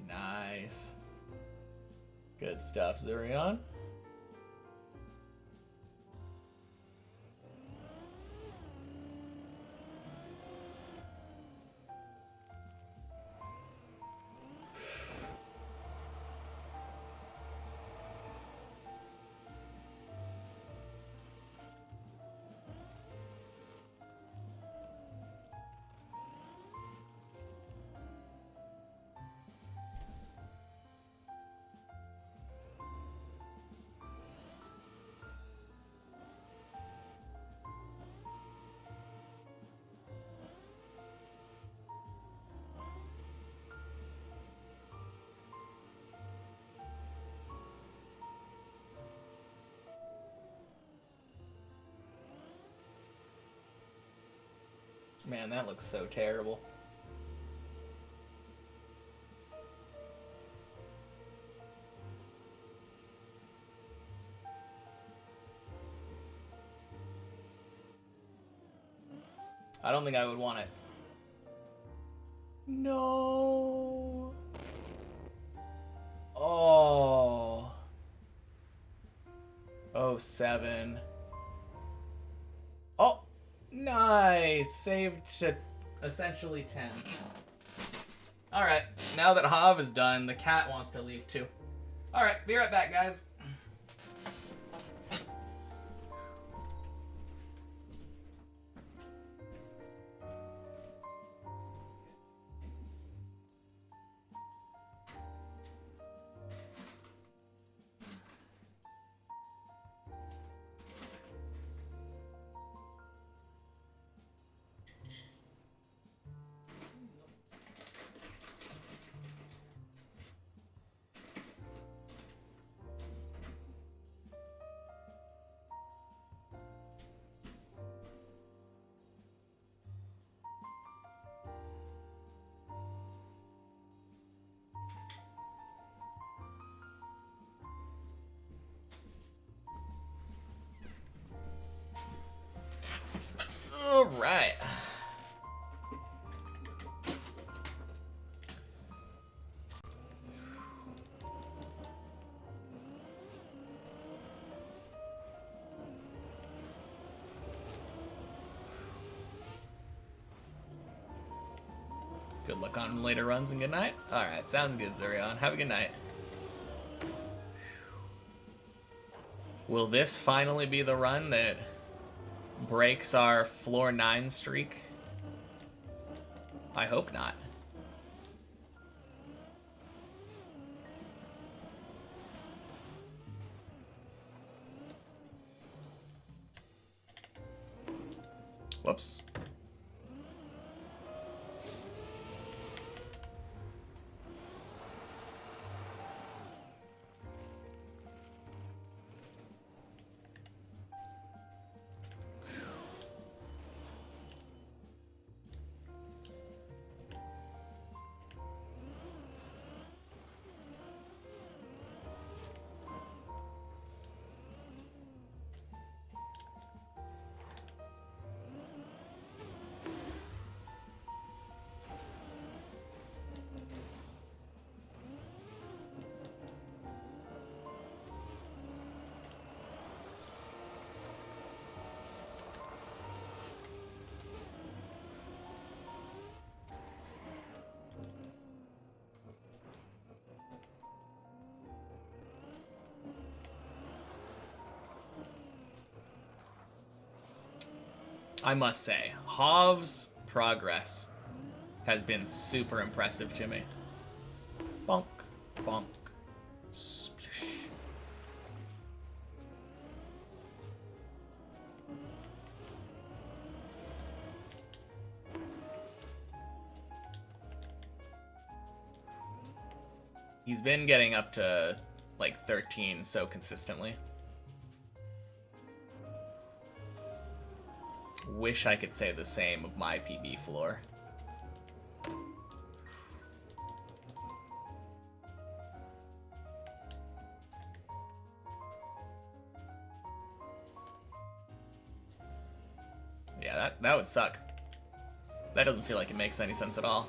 Nice. Good stuff, Zurion. Man, that looks so terrible. I don't think I would want it. No. Oh. Oh, 7. Oh. Nice! Saved to essentially 10. Alright, now that Hav is done, the cat wants to leave too. Alright, be right back, guys. All right. Good luck on later runs and good night. All right, sounds good, Zurion. Have a good night. Will this finally be the run that breaks our floor 9 streak? I hope not. Whoops. I must say, Hov's progress has been super impressive to me. Bonk, bonk, splish. He's been getting up to like 13 so consistently. Wish I could say the same of my PB floor. Yeah, that would suck. That doesn't feel like it makes any sense at all.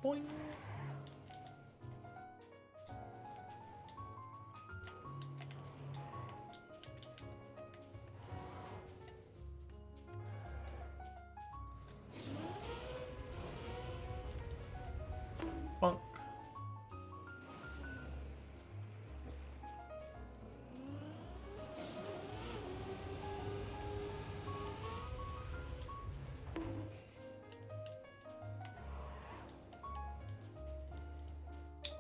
Boing. Bonk.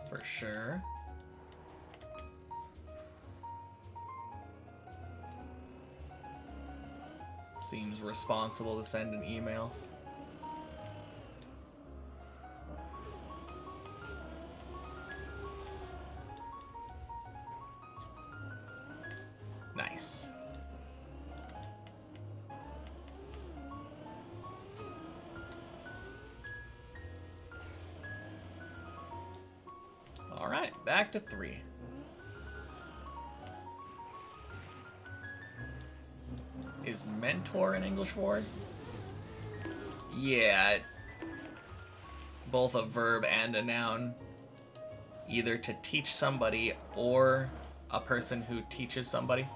For sure. Seems responsible to send an email. Nice. All right, back to 3. Is mentor an English word? Yeah. Both a verb and a noun. Either to teach somebody or a person who teaches somebody.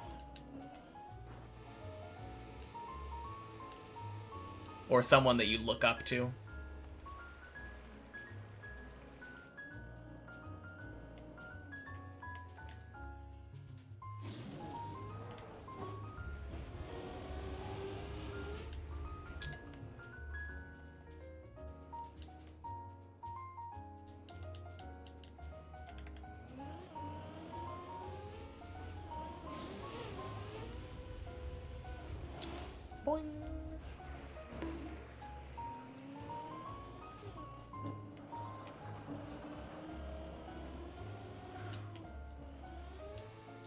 Or someone that you look up to. Boing.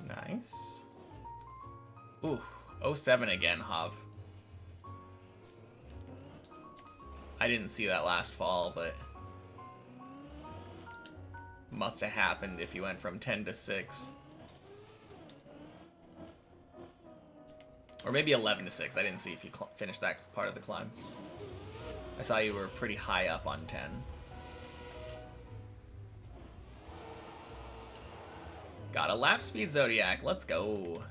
Nice. Ooh, 07 again, Hav. I didn't see that last fall, but must have happened if you went from 10 to 6. Or maybe 11 to 6. I didn't see if you finished that part of the climb. I saw you were pretty high up on 10. Got a lap speed Zodiac. Let's go.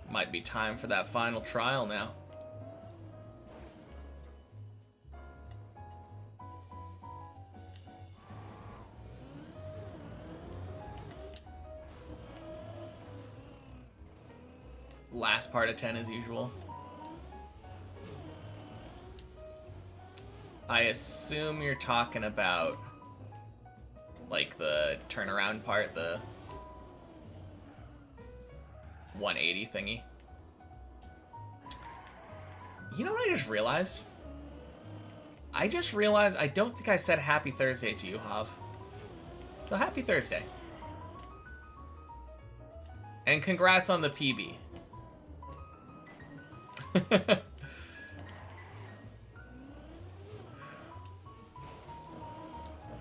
Might be time for that final trial now. Last part of 10 as usual. I assume you're talking about like the turnaround part, the 180 thingy. You know what I just realized? I just realized I don't think I said happy Thursday to you, Hav. So happy Thursday. And congrats on the PB.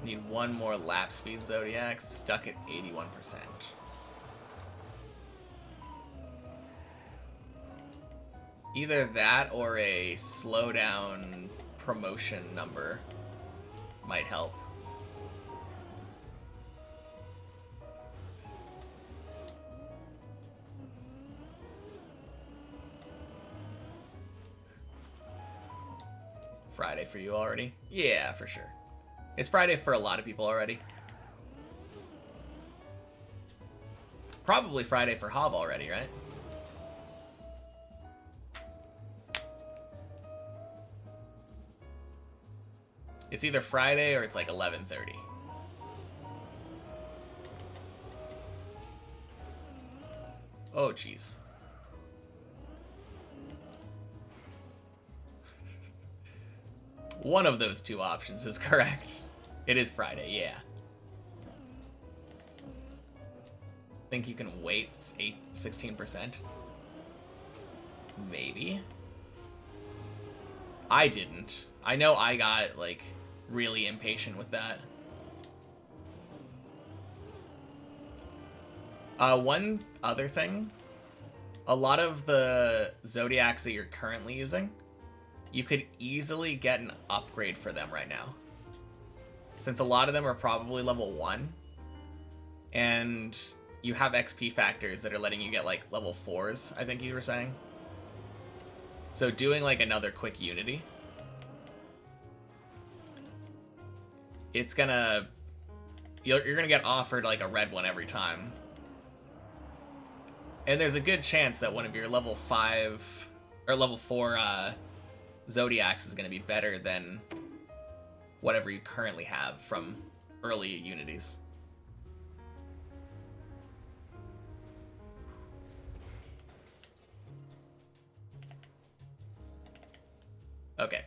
Need one more lap speed Zodiac, stuck at 81%. Either that or a slowdown promotion number might help. Friday for you already? Yeah, for sure. It's Friday for a lot of people already. Probably Friday for Hav already, right? It's either Friday or it's like 11:30. Oh, jeez. One of those two options is correct. It is Friday, yeah. Think you can wait 16%? Maybe. I didn't. I know I got, like, really impatient with that. One other thing. A lot of the Zodiacs that you're currently using, you could easily get an upgrade for them right now. Since a lot of them are probably level 1. And you have XP factors that are letting you get, like, level 4s, I think you were saying. So doing, like, another quick Unity, it's gonna... You're gonna get offered, like, a red one every time. And there's a good chance that one of your level 5... or level 4, Zodiacs is gonna be better than whatever you currently have from early Unities. Okay.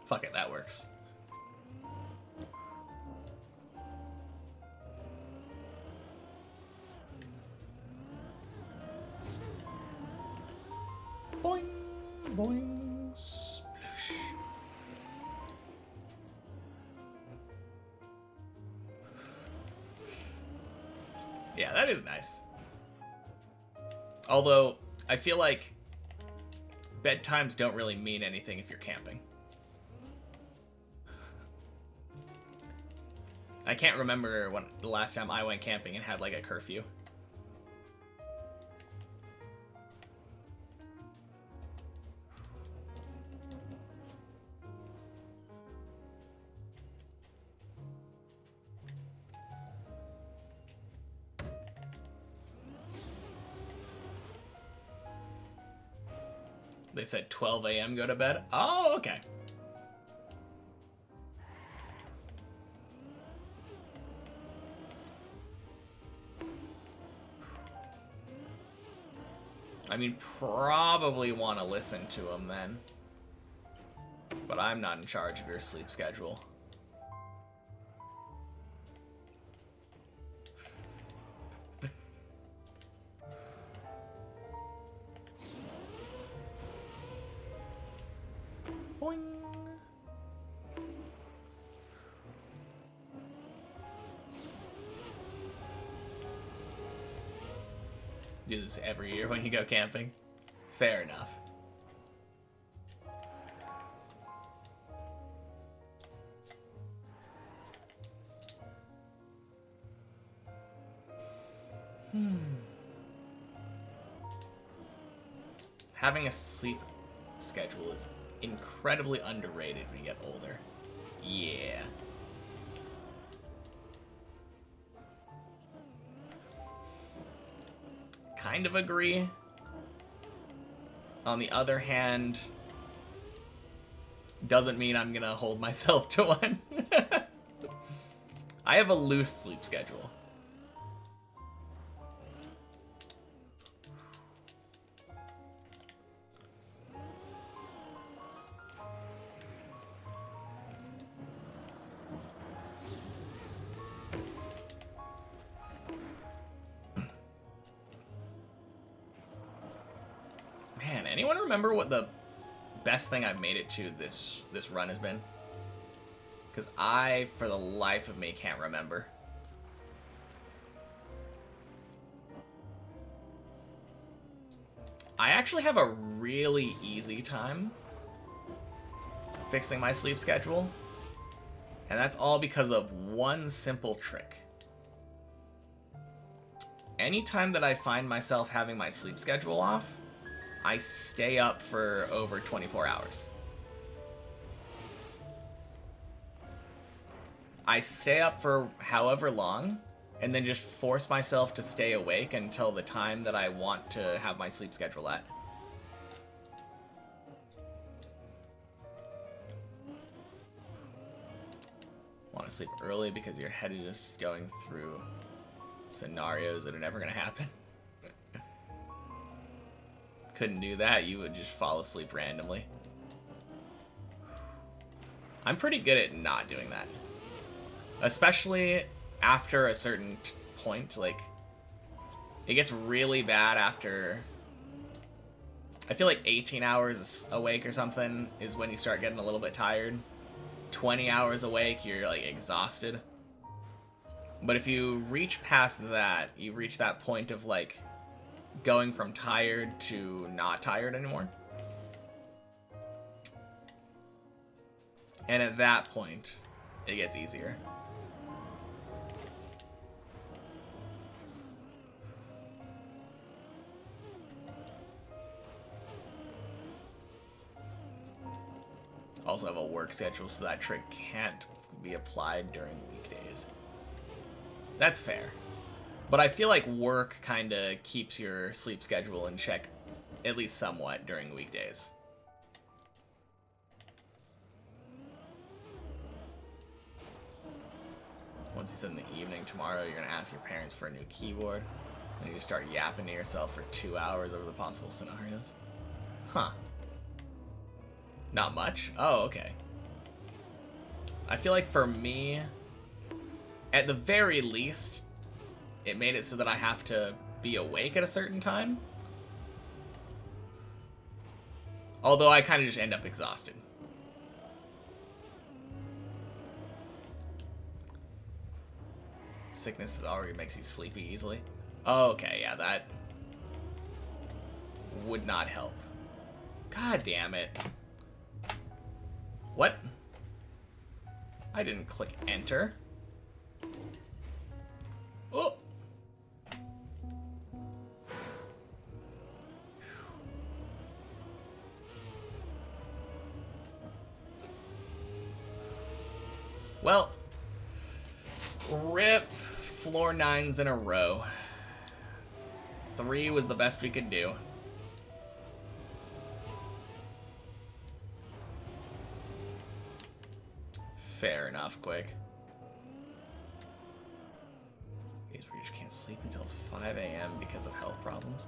Fuck it, that works. Boing, boing, sploosh. That is nice. Although, I feel like bedtimes don't really mean anything if you're camping. I can't remember when the last time I went camping and had like a curfew. They said 12 a.m. go to bed. Oh, okay. I mean, probably want to listen to them then. But I'm not in charge of your sleep schedule. Boing. Do this every year when you go camping. Fair enough. Having a sleep schedule is incredibly underrated when you get older. Yeah. Kind of agree. On the other hand, doesn't mean I'm gonna hold myself to one. I have a loose sleep schedule. Man, anyone remember what the best thing I've made it to this run has been? Because I, for the life of me, can't remember. I actually have a really easy time fixing my sleep schedule. And that's all because of one simple trick. Anytime that I find myself having my sleep schedule off, I stay up for over 24 hours. I stay up for however long, and then just force myself to stay awake until the time that I want to have my sleep schedule at. Want to sleep early because your head is just going through scenarios that are never going to happen. Couldn't do that, you would just fall asleep randomly. I'm pretty good at not doing that. Especially after a certain point, like, it gets really bad after, I feel like 18 hours awake or something is when you start getting a little bit tired. 20 hours awake, you're like exhausted. But if you reach past that, you reach that point of like going from tired to not tired anymore. And at that point, it gets easier. Also have a work schedule, so that trick can't be applied during weekdays. That's fair. But I feel like work kind of keeps your sleep schedule in check, at least somewhat, during weekdays. Once you said in the evening tomorrow, you're going to ask your parents for a new keyboard, and you just start yapping to yourself for 2 hours over the possible scenarios. Huh. Not much? Oh, okay. I feel like for me, at the very least, it made it so that I have to be awake at a certain time. Although I kind of just end up exhausted. Sickness already makes you sleepy easily. Okay, yeah, that would not help. God damn it. What? I didn't click enter. Oh! Well, rip floor 9s in a row. 3 was the best we could do. Fair enough, quick. We just can't sleep until 5 a.m. because of health problems.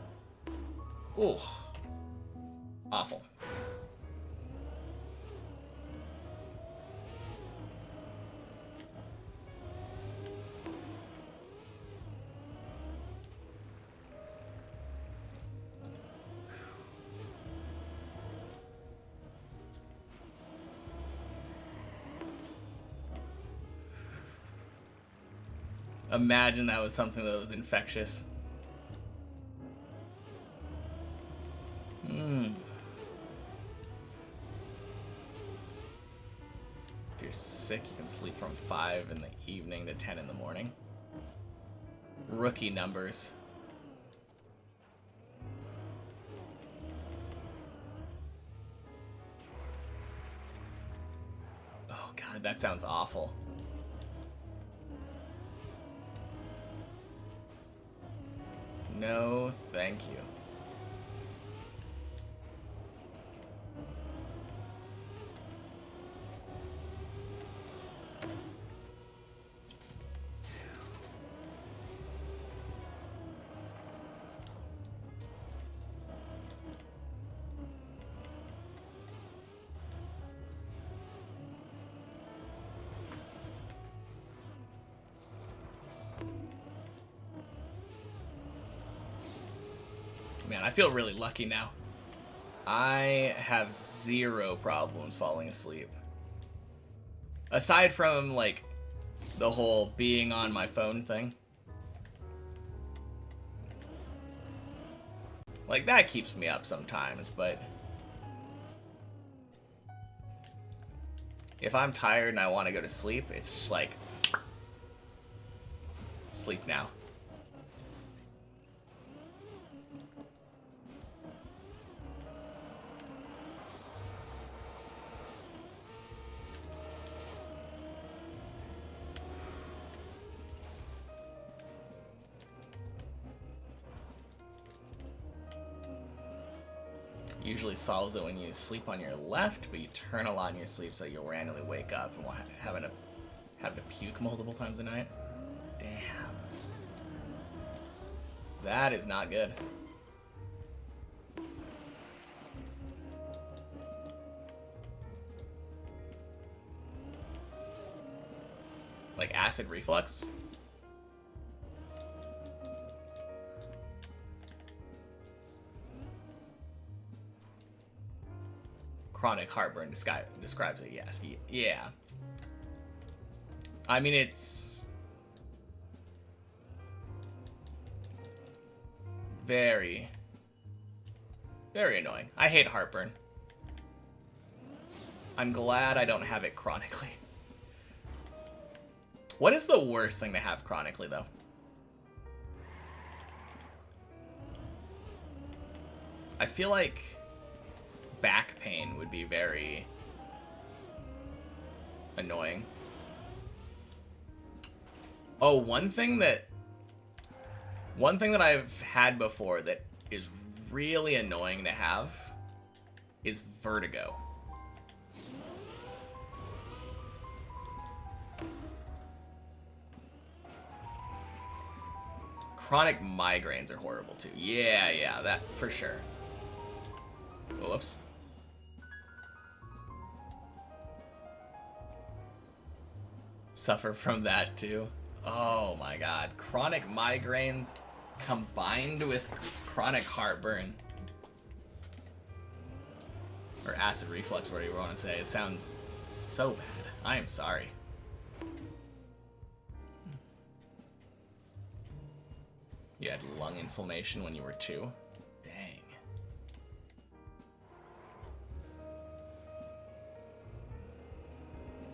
Ooh. Awful. Imagine that was something that was infectious. If you're sick, you can sleep from 5 in the evening to 10 in the morning. Rookie numbers. Oh god, that sounds awful. No, thank you. Man, I feel really lucky now. I have 0 problems falling asleep. Aside from, like, the whole being on my phone thing. Like, that keeps me up sometimes, but if I'm tired and I want to go to sleep, it's just like, sleep now. Usually solves it when you sleep on your left, but you turn a lot in your sleep so you'll randomly wake up and having to puke multiple times a night. Damn. That is not good. Like acid reflux? Chronic heartburn describes it, yes. Yeah. I mean, it's very, very annoying. I hate heartburn. I'm glad I don't have it chronically. What is the worst thing to have chronically, though? I feel like back pain would be very annoying. Oh, one thing that I've had before that is really annoying to have is vertigo. Chronic migraines are horrible too. Yeah, that for sure. Whoops. Suffer from that too. Oh my god. Chronic migraines combined with chronic heartburn. Or acid reflux, whatever you want to say. It sounds so bad. I am sorry. You had inflammation when you were 2? Dang.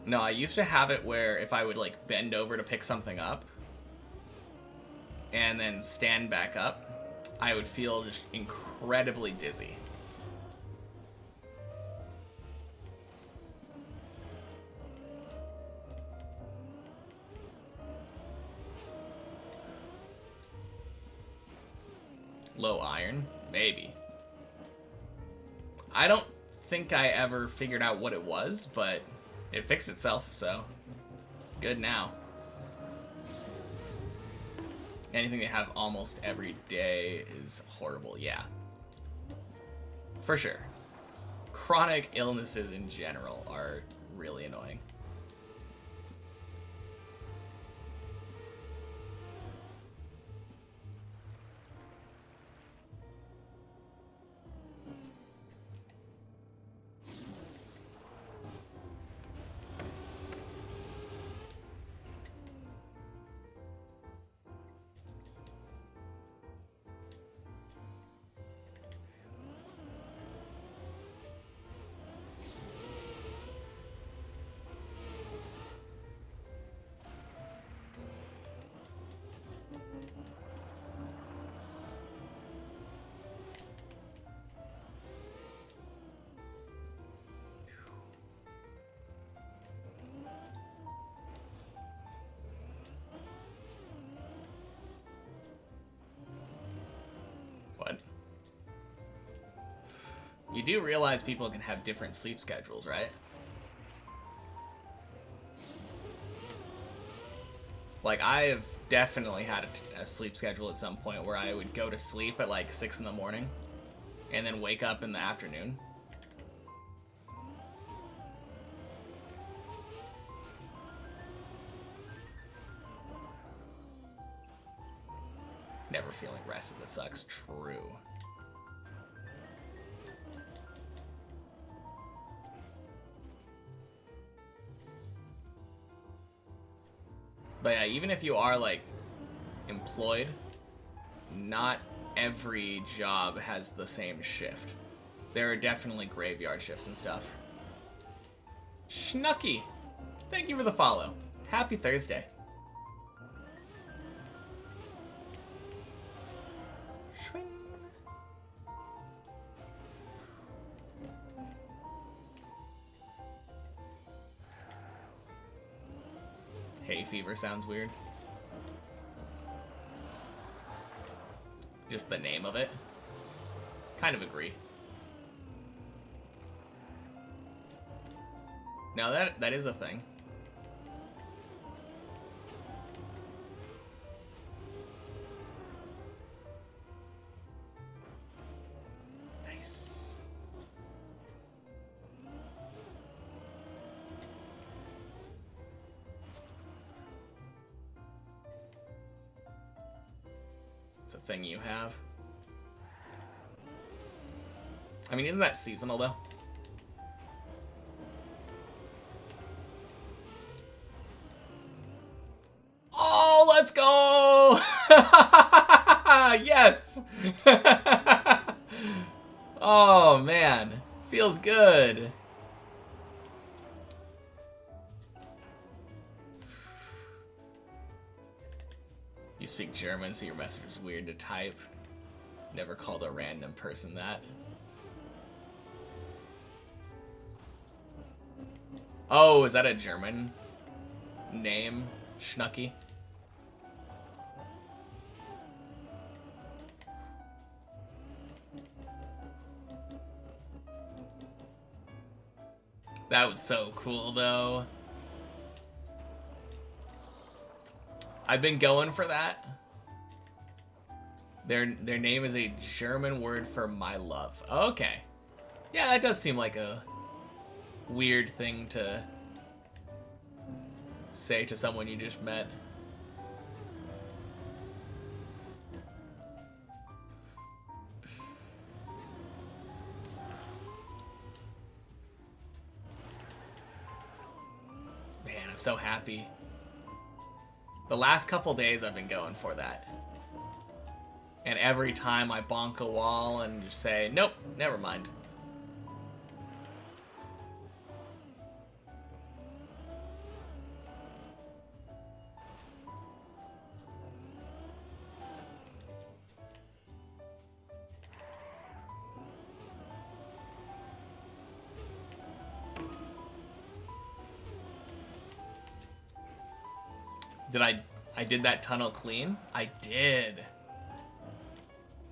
No, I used to have it where if I would like bend over to pick something up and then stand back up, I would feel just incredibly dizzy. Low iron? Maybe. I don't think I ever figured out what it was, but it fixed itself, so good now. Anything they have almost every day is horrible, yeah. For sure. Chronic illnesses in general are really annoying. What? You do realize people can have different sleep schedules, right? Like, I've definitely had a sleep schedule at some point where I would go to sleep at like 6 in the morning and then wake up in the afternoon. Never feeling rested, that sucks. True. But yeah, even if you are like employed, not every job has the same shift. There are definitely graveyard shifts and stuff. Schnucky, thank you for the follow. Happy Thursday. Hay fever sounds weird. Just the name of it. Kind of agree. Now that is a thing. Nice. It's a thing you have. I mean, isn't that seasonal though? Oh, let's go! Yes! Oh, man. Feels good. You speak German, so your message is weird to type. Never called a random person that. Oh, is that a German name? Schnucky? That was so cool, though. I've been going for that. Their name is a German word for my love. Okay. Yeah, that does seem like a weird thing to say to someone you just met. Man, I'm so happy. The last couple days I've been going for that. And every time I bonk a wall and just say, nope, never mind. I did that tunnel clean? I did.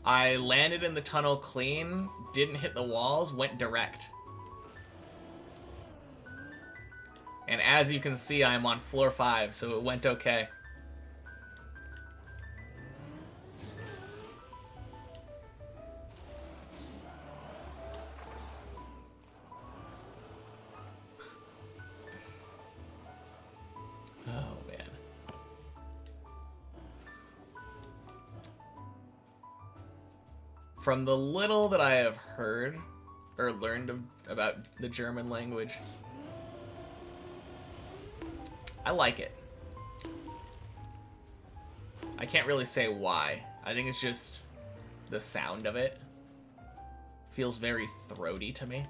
I landed in the tunnel clean, didn't hit the walls, went direct. And as you can see, I'm on floor 5, so it went okay. Oh, man. From the little that I have heard or learned about the German language, I like it. I can't really say why. I think it's just the sound of it feels very throaty to me.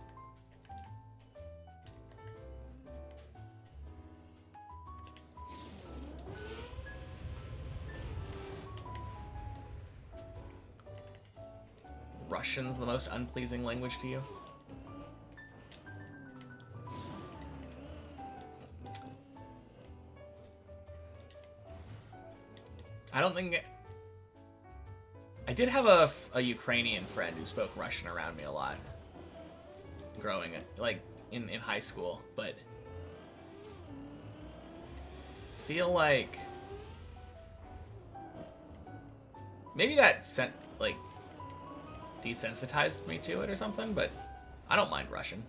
Russian's the most unpleasing language to you? I don't think... I did have a Ukrainian friend who spoke Russian around me a lot. Growing, like, in high school, but... feel like... maybe that sent, like... desensitized me to it or something, but I don't mind Russian.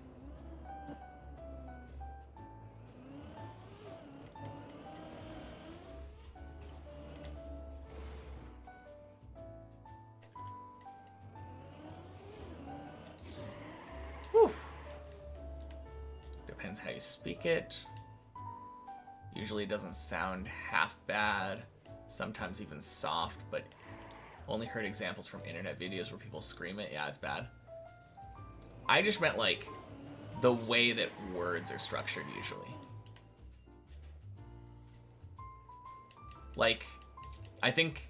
Whew. Depends how you speak it. Usually it doesn't sound half bad, sometimes even soft, but only heard examples from internet videos where people scream it. Yeah, it's bad. I just meant, like, the way that words are structured usually. Like, I think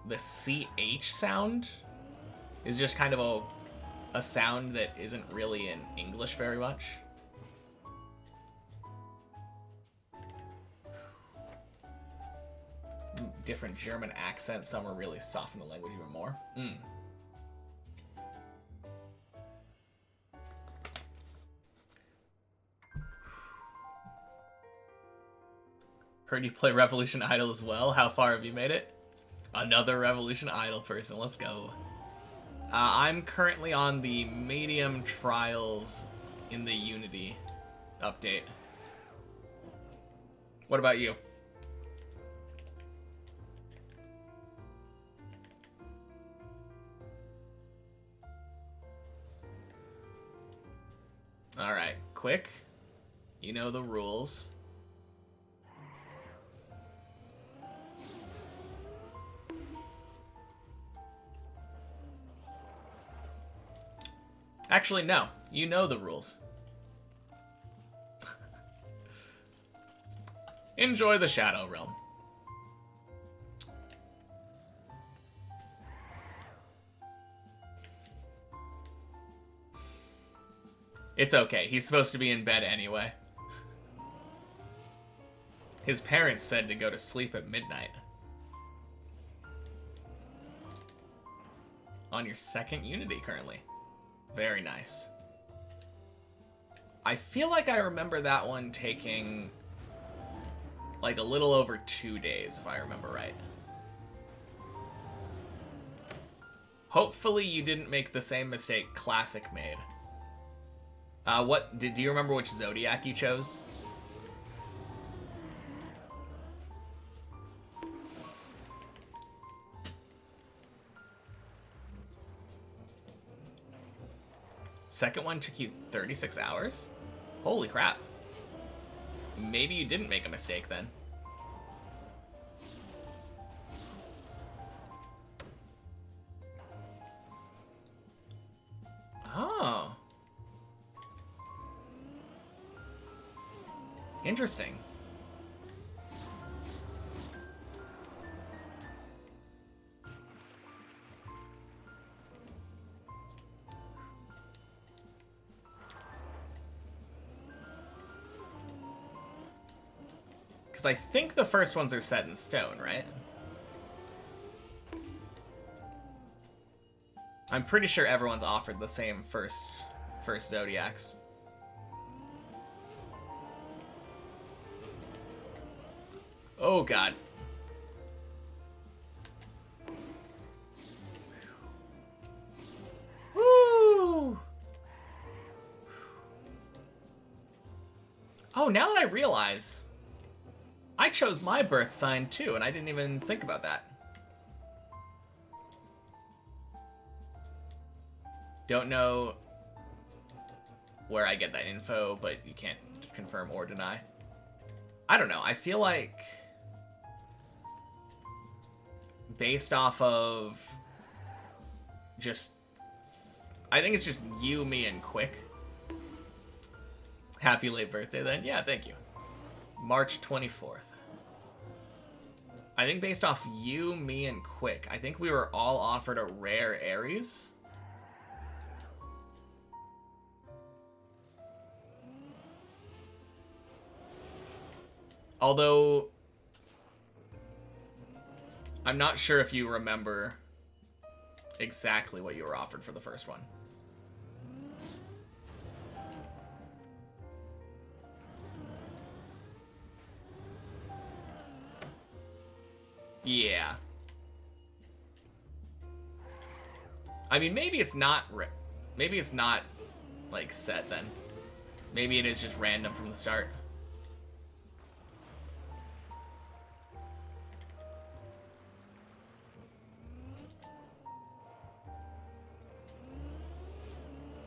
the CH sound is just kind of a sound that isn't really in English very much. Different German accents, some are really soften the language even more. Heard you play Revolution Idol as well. How far have you made it? Another Revolution Idol person. Let's go. I'm currently on the medium trials in the Unity update. What about you? Alright, quick. You know the rules. Actually, no. You know the rules. Enjoy the Shadow Realm. It's okay. He's supposed to be in bed anyway. His parents said to go to sleep at midnight. On your second Unity currently. Very nice. I feel like I remember that one taking like a little over 2 days, if I remember right. Hopefully you didn't make the same mistake Classic made. Do you remember which Zodiac you chose? Second one took you 36 hours? Holy crap. Maybe you didn't make a mistake then. Interesting. Because I think the first ones are set in stone, right? I'm pretty sure everyone's offered the same first Zodiacs. Oh god. Woo! Oh, now that I realize, I chose my birth sign too, and I didn't even think about that. Don't know where I get that info, but you can't confirm or deny. I don't know. I feel like based off of just, I think it's just you, me, and Quick. Happy late birthday then. Yeah, thank you. March 24th. I think based off you, me, and Quick, I think we were all offered a rare Aries. Although, I'm not sure if you remember exactly what you were offered for the first one. Yeah. I mean, maybe it's not like set then. Maybe it is just random from the start.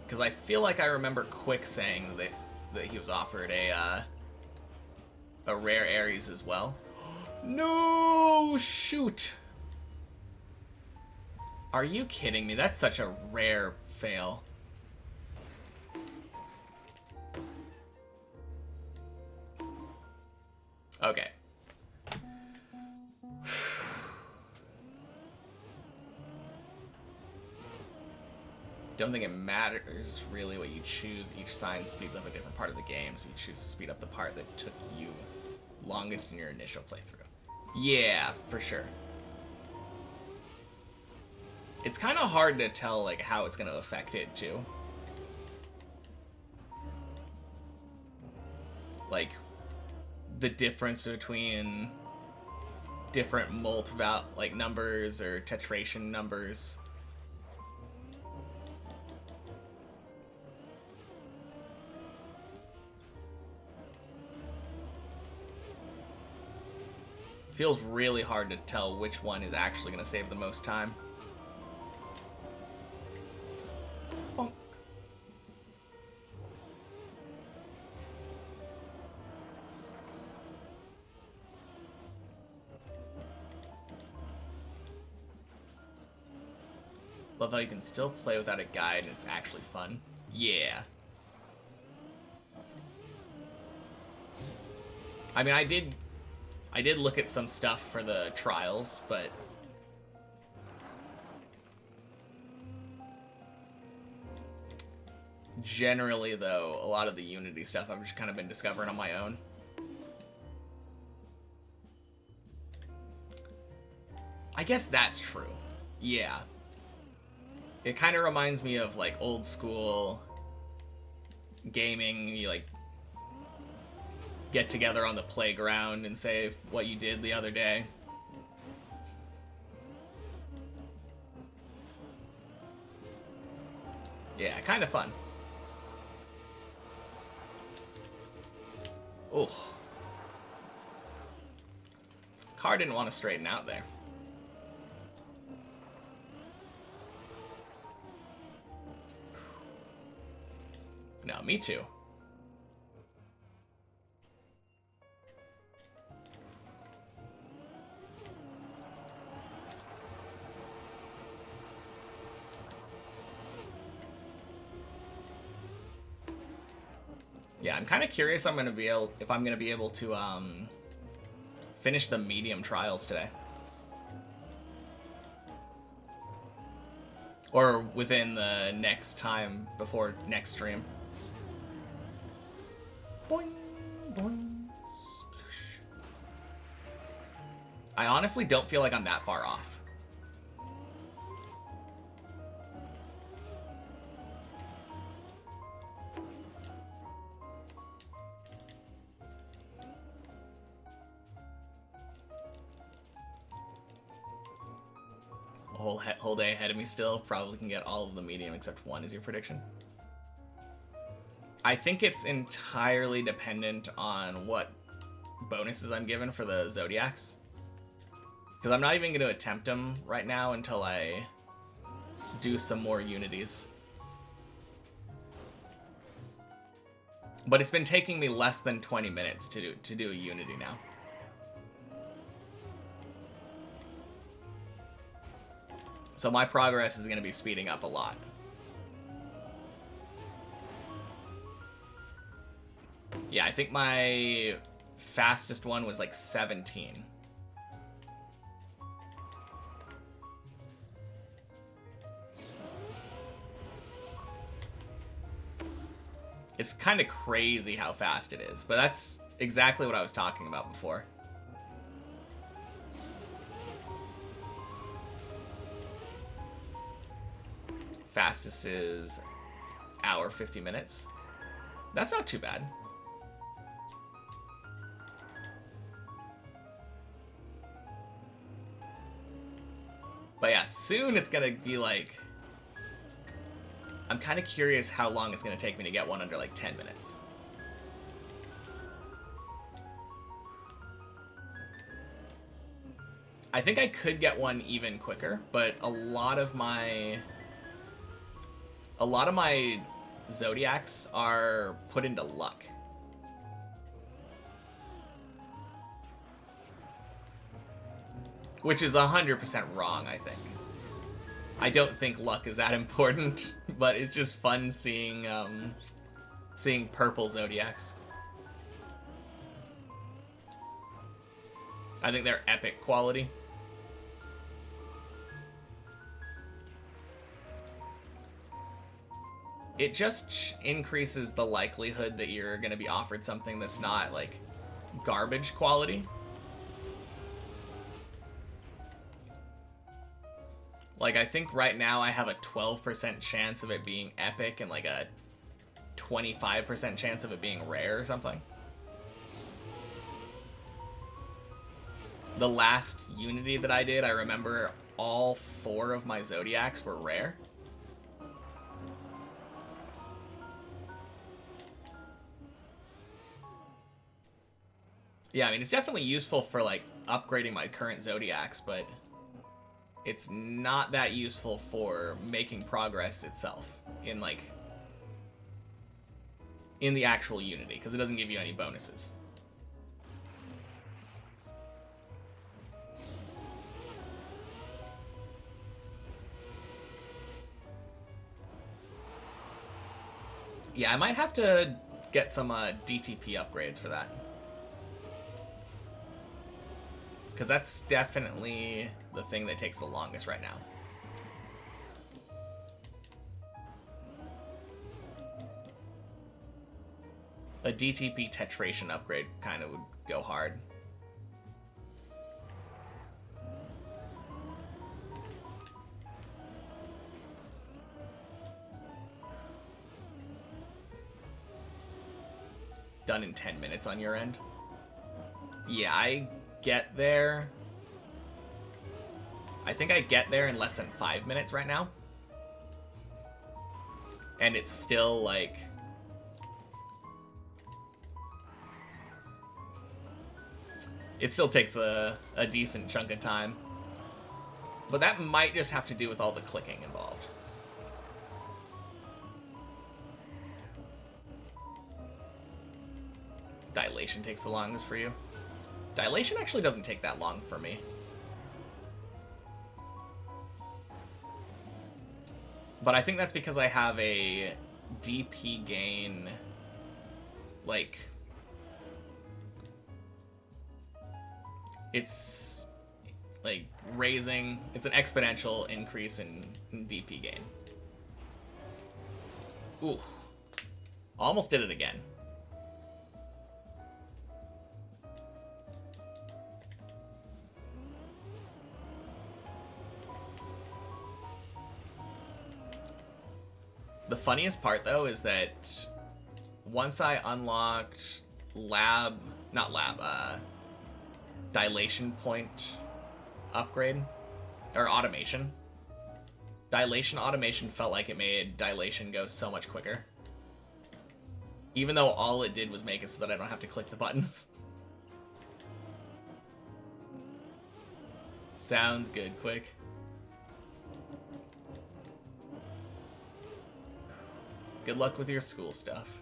Because I feel like I remember Quick saying that he was offered a rare Aries as well. No, shoot. Are you kidding me? That's such a rare fail. Okay. Don't think it matters really what you choose. Each sign speeds up a different part of the game, so you choose to speed up the part that took you longest in your initial playthrough. Yeah, for sure. It's kind of hard to tell like how it's going to affect it too. Like the difference between different like numbers or tetration numbers. Feels really hard to tell which one is actually going to save the most time. Bonk. Love how you can still play without a guide and it's actually fun. Yeah. I mean, I did look at some stuff for the trials, but generally, though, a lot of the Unity stuff I've just kind of been discovering on my own. I guess that's true. Yeah. It kind of reminds me of, like, old school gaming. You, like, get together on the playground and say what you did the other day. Yeah, kind of fun. Oh. Car didn't want to straighten out there. No, me too. Yeah, I'm kind of curious if I'm gonna be able to finish the medium trials today. Or within the next time before next stream. Boing, boing, sploosh. I honestly don't feel like I'm that far off. Whole day ahead of me still. Probably can get all of the medium except one is your prediction. I think it's entirely dependent on what bonuses I'm given for the Zodiacs. Because I'm not even going to attempt them right now until I do some more Unities. But it's been taking me less than 20 minutes to do a Unity now. So my progress is going to be speeding up a lot. Yeah, I think my fastest one was like 17. It's kind of crazy how fast it is, but that's exactly what I was talking about before. Fastest is hour 50 minutes. That's not too bad. But yeah, soon it's gonna be like... I'm kind of curious how long it's gonna take me to get one under like 10 minutes. I think I could get one even quicker, but a lot of my Zodiacs are put into luck. Which is 100% wrong, I think. I don't think luck is that important, but it's just fun seeing seeing purple Zodiacs. I think they're epic quality. It just increases the likelihood that you're going to be offered something that's not, like, garbage quality. Like, I think right now I have a 12% chance of it being epic and, like, a 25% chance of it being rare or something. The last Unity that I did, I remember all 4 of my Zodiacs were rare. Yeah, I mean, it's definitely useful for, like, upgrading my current Zodiacs, but it's not that useful for making progress itself in, like, in the actual Unity, because it doesn't give you any bonuses. Yeah, I might have to get some DTP upgrades for that. Because that's definitely the thing that takes the longest right now. A DTP tetration upgrade kind of would go hard. Done in 10 minutes on your end? Yeah, I get there. I think I get there in less than 5 minutes right now. And it's still like... It still takes a decent chunk of time. But that might just have to do with all the clicking involved. Dilation takes the longest for you. Dilation actually doesn't take that long for me. But I think that's because I have a DP gain like, it's like raising, it's an exponential increase in DP gain. Ooh, almost did it again. The funniest part, though, is that once I unlocked dilation point upgrade, or automation. Dilation automation felt like it made dilation go so much quicker. Even though all it did was make it so that I don't have to click the buttons. Sounds good, quick. Good luck with your school stuff.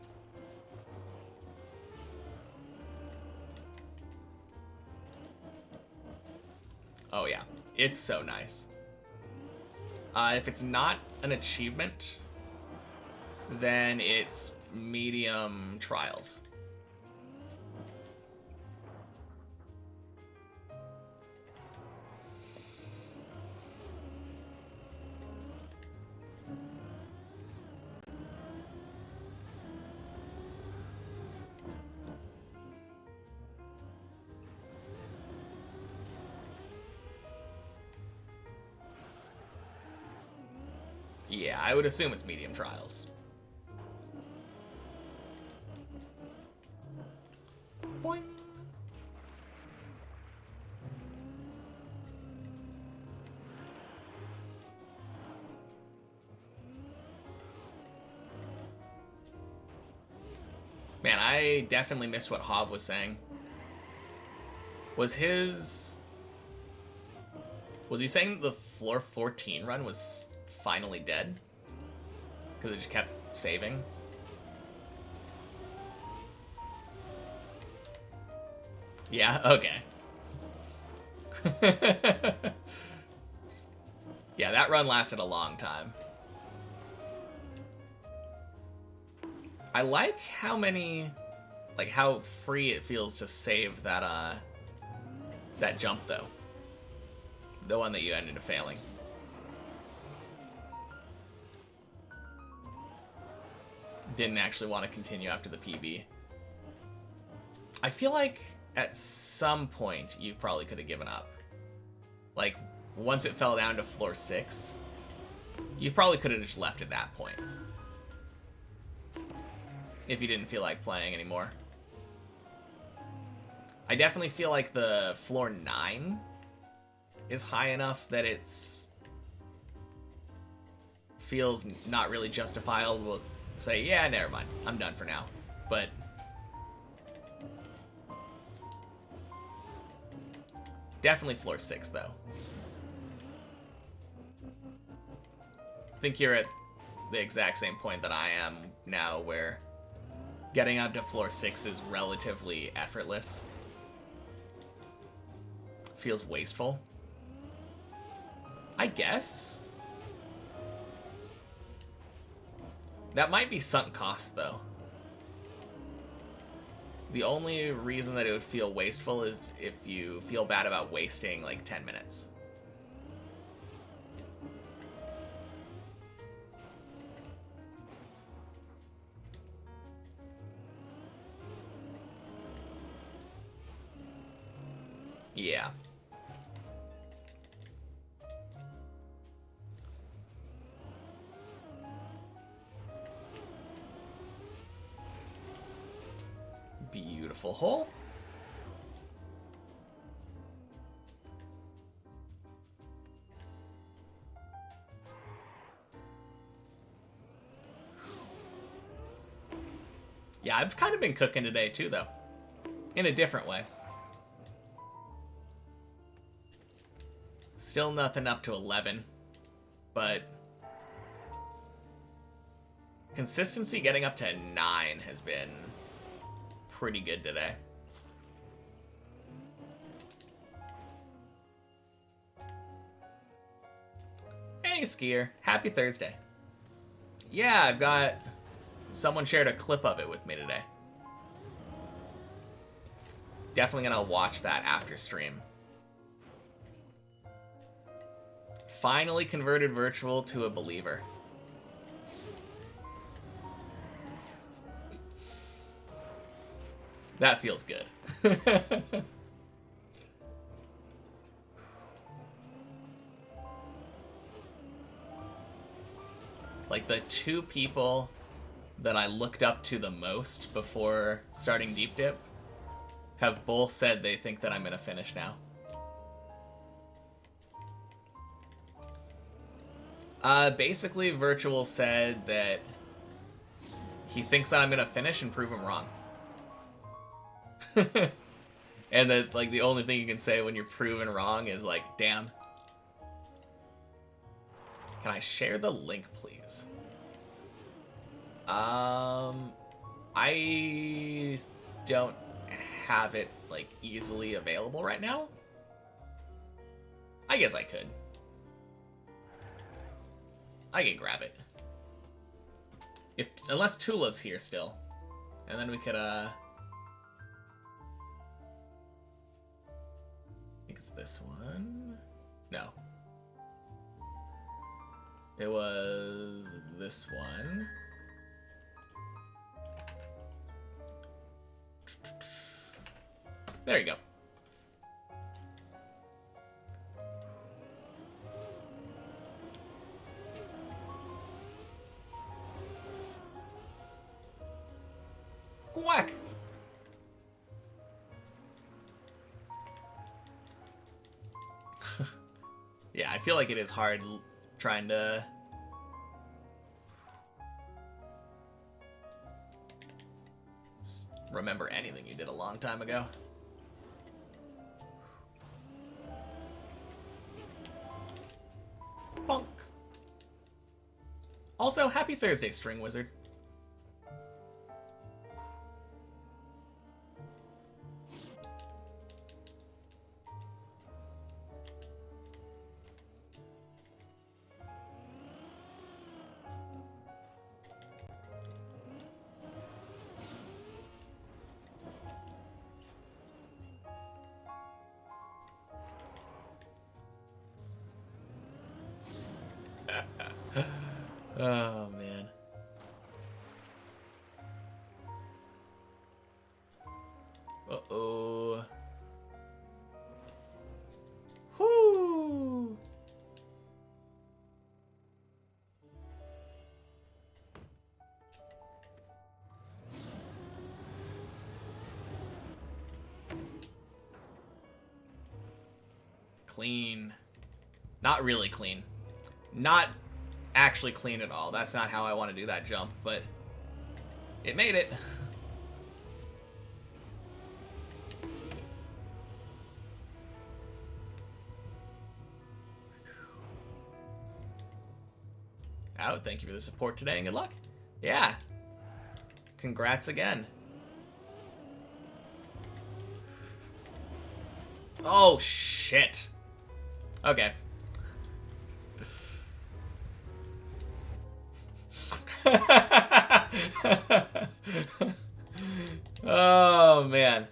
Oh yeah, it's so nice. If it's not an achievement, then it's medium trials. Yeah, I would assume it's medium trials. Boing. Man, I definitely missed what Hav was saying. Was he saying the floor 14 run was finally dead? Because it just kept saving? Yeah, okay. Yeah, that run lasted a long time. I like how many, like how free it feels to save that that jump though. The one that you ended up failing. Didn't actually want to continue after the PB. I feel like at some point you probably could have given up. Like once it fell down to floor 6, you probably could have just left at that point. If you didn't feel like playing anymore. I definitely feel like the floor 9 is high enough that it's feels not really justifiable to say, yeah, never mind, I'm done for now. But definitely floor 6 though. I think you're at the exact same point that I am now, where getting up to floor 6 is relatively effortless. Feels wasteful, I guess. That might be sunk cost, though. The only reason that it would feel wasteful is if you feel bad about wasting, like, 10 minutes. Yeah. Beautiful hole. Yeah, I've kind of been cooking today too, though. In a different way. Still nothing up to 11, but consistency getting up to 9 has been pretty good today. Hey, Skier. Happy Thursday. Yeah, I've got... Someone shared a clip of it with me today. Definitely gonna watch that after stream. Finally converted virtual to a believer. That feels good. Like, the two people that I looked up to the most before starting Deep Dip have both said they think that I'm gonna finish now. Basically, Virtual said that he thinks that I'm gonna finish and prove him wrong. And that, like, the only thing you can say when you're proven wrong is, like, damn. Can I share the link, please? I don't have it, like, easily available right now. I guess I could. I can grab it. Unless Tula's here still. And then we could, I think it's this one. No. It was this one. There you go. Quack! Yeah, I feel like it is hard trying to... remember anything you did a long time ago. Bonk. Also, happy Thursday, String Wizard. Oh, man. Uh-oh. Whoo! Clean. Not really clean. Not actually clean at all. That's not how I want to do that jump, but it made it. Oh, thank you for the support today and good luck. Yeah. Congrats again. Oh, shit. Okay. Oh, man.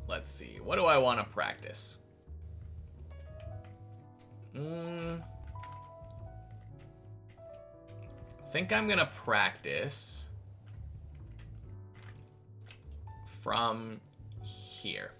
Let's see. What do I want to practice? I think I'm gonna practice from here.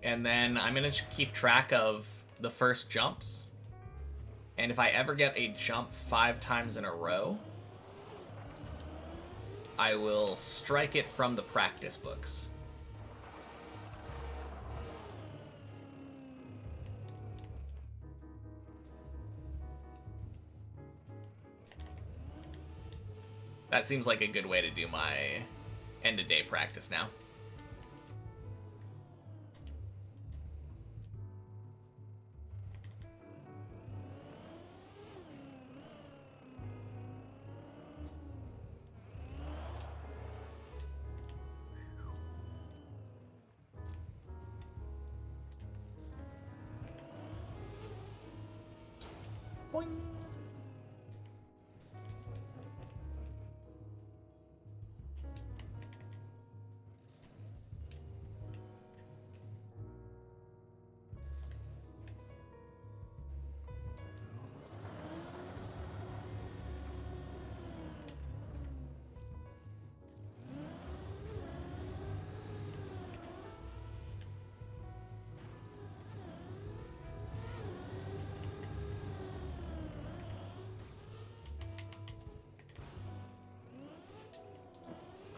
And then I'm gonna keep track of the first jumps. And if I ever get a jump 5 times in a row, I will strike it from the practice books. That seems like a good way to do my end-of-day practice now. Boing.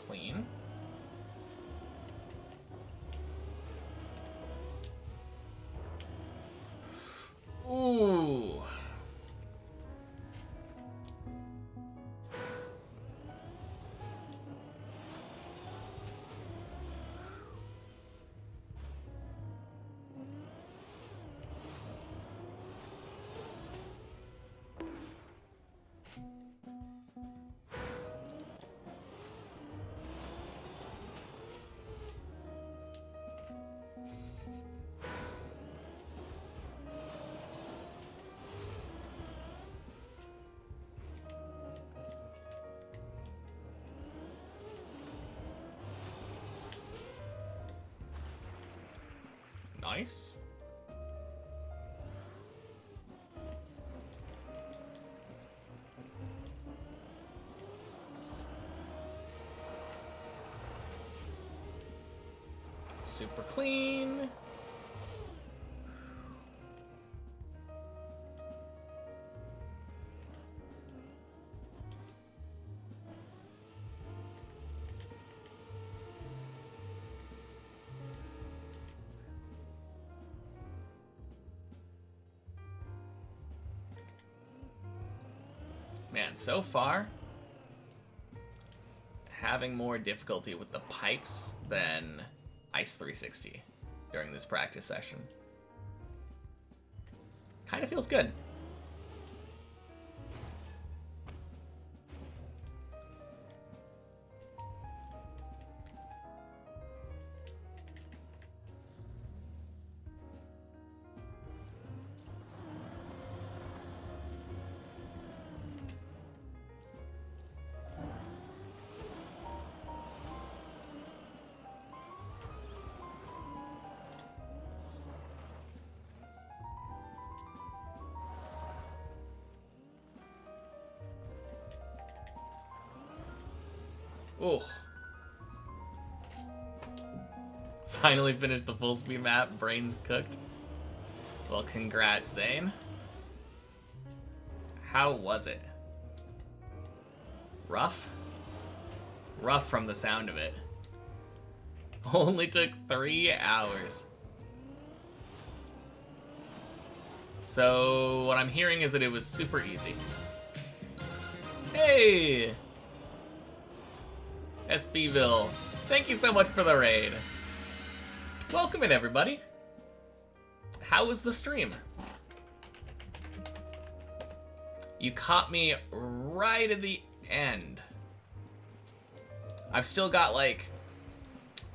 Clean. Ooh. Nice. Super clean. Man, so far, having more difficulty with the pipes than Ice 360 during this practice session. Kind of feels good. Oh. Finally finished the full speed map. Brains cooked. Well, congrats, Zane. How was it? Rough? Rough from the sound of it. Only took 3 hours. So, what I'm hearing is that it was super easy. Hey! SBville, thank you so much for the raid. Welcome in, everybody. How was the stream? You caught me right at the end. I've still got like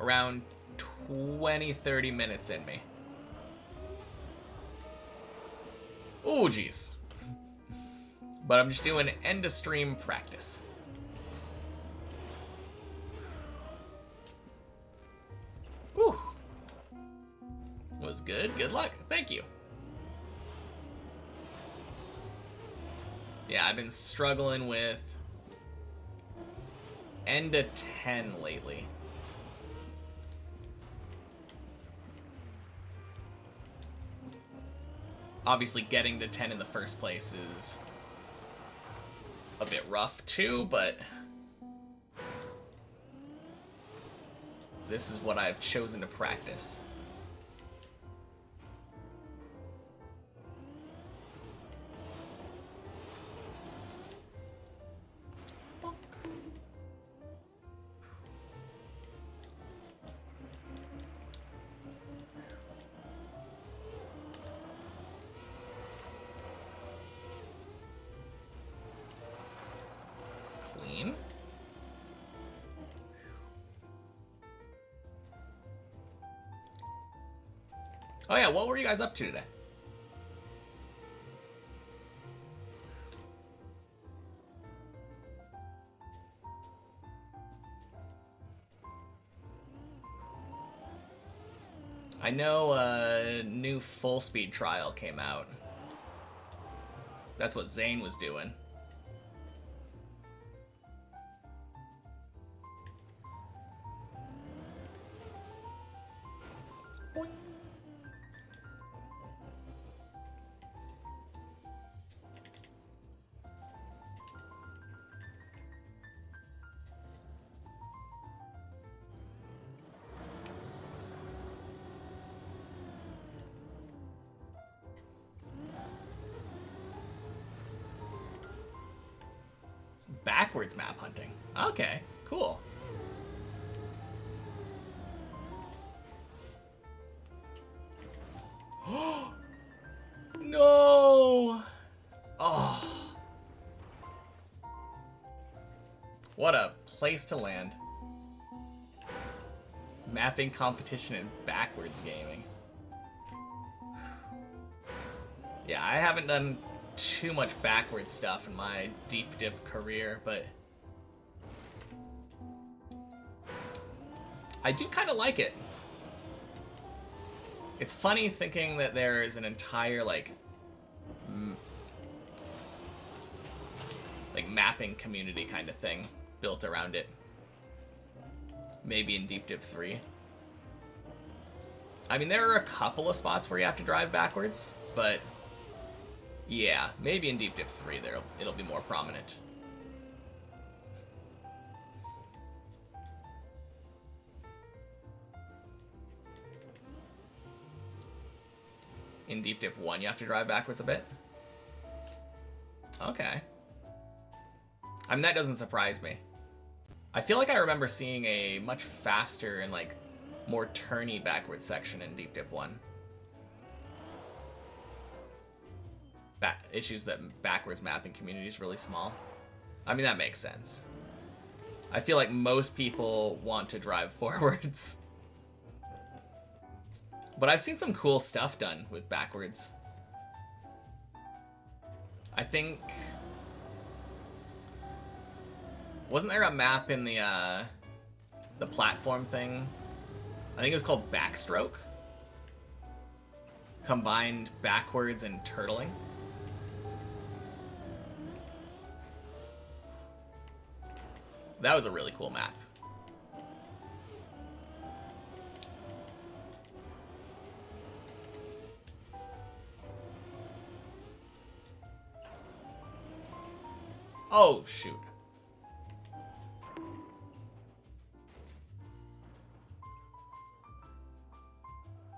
around 20-30 minutes in me. Oh, geez. But I'm just doing end of stream practice. Whew. Was good. Good luck. Thank you. Yeah, I've been struggling with end of 10 lately. Obviously, getting to 10 in the first place is a bit rough too, but this is what I've chosen to practice. Clean. Oh yeah, what were you guys up to today? I know a new full speed trial came out. That's what Zane was doing. Boing. Backwards map hunting. Okay, cool. No! Oh. What a place to land. Mapping competition in backwards gaming. Yeah, I haven't done too much backwards stuff in my deep dip career, but I do kind of like it. It's funny thinking that there is an entire like mapping community kind of thing built around it. Maybe in Deep Dip 3. I mean, there are a couple of spots where you have to drive backwards, but yeah, maybe in Deep Dip 3 it'll be more prominent. In Deep Dip 1, you have to drive backwards a bit? Okay. I mean, that doesn't surprise me. I feel like I remember seeing a much faster and, like, more turny backwards section in Deep Dip 1. Issues that backwards mapping community is really small. I mean, that makes sense. I feel like most people want to drive forwards. But I've seen some cool stuff done with backwards. I think... Wasn't there a map in the platform thing? I think it was called Backstroke. Combined backwards and turtling. That was a really cool map. Oh, shoot.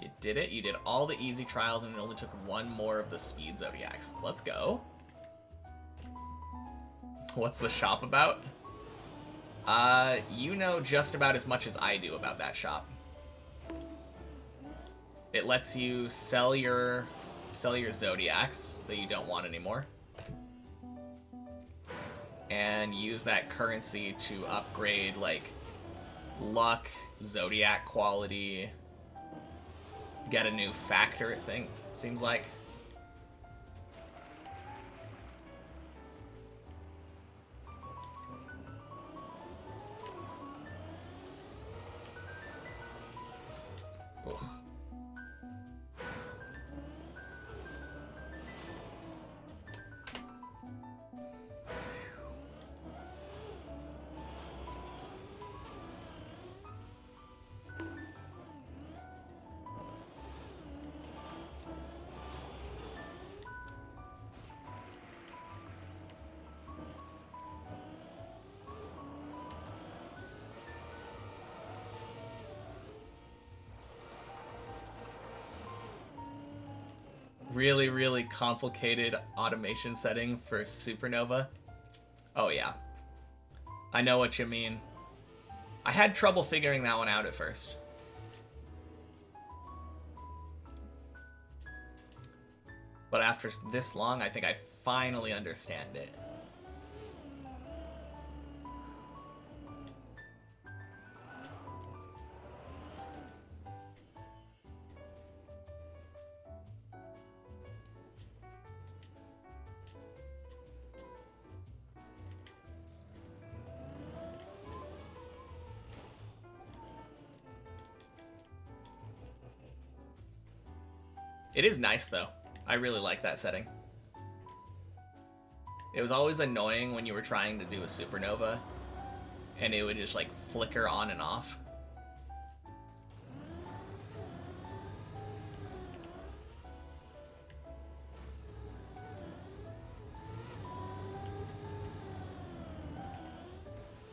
You did it. You did all the easy trials and it only took one more of the speed zodiacs. Let's go. What's the shop about? You know just about as much as I do about that shop. It lets you sell your zodiacs that you don't want anymore. And use that currency to upgrade, like, luck, zodiac quality, get a new factor, it seems like. Oof. Really, really complicated automation setting for Supernova. Oh yeah. I know what you mean. I had trouble figuring that one out at first. But after this long, I think I finally understand it. It is nice, though. I really like that setting. It was always annoying when you were trying to do a supernova, and it would just, like, flicker on and off.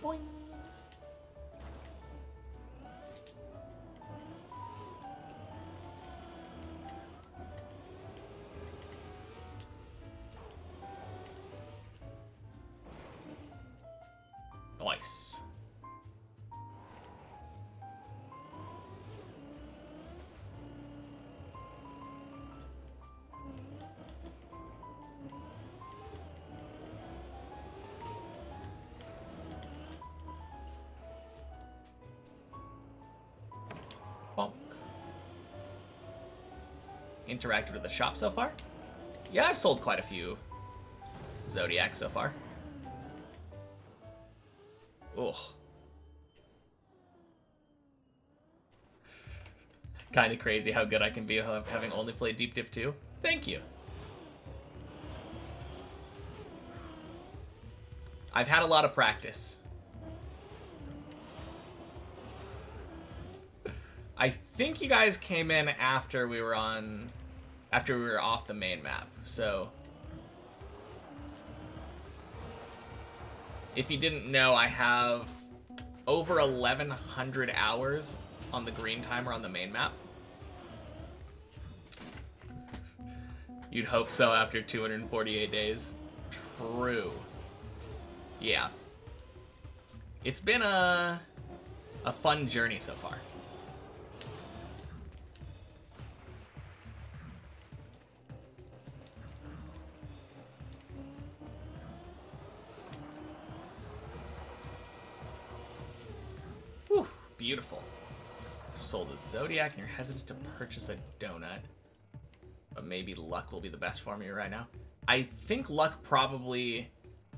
Boing. Nice. Bonk. Interacted with the shop so far? Yeah, I've sold quite a few Zodiacs so far. Ugh. Kind of crazy how good I can be having only played Deep Dip 2. Thank you. I've had a lot of practice. I think you guys came in after we were off the main map, so if you didn't know, I have over 1,100 hours on the green timer on the main map. You'd hope so after 248 days. True. Yeah. It's been a fun journey so far. Whew, beautiful. Sold a Zodiac and you're hesitant to purchase a donut. But maybe luck will be the best for me right now. I think luck probably...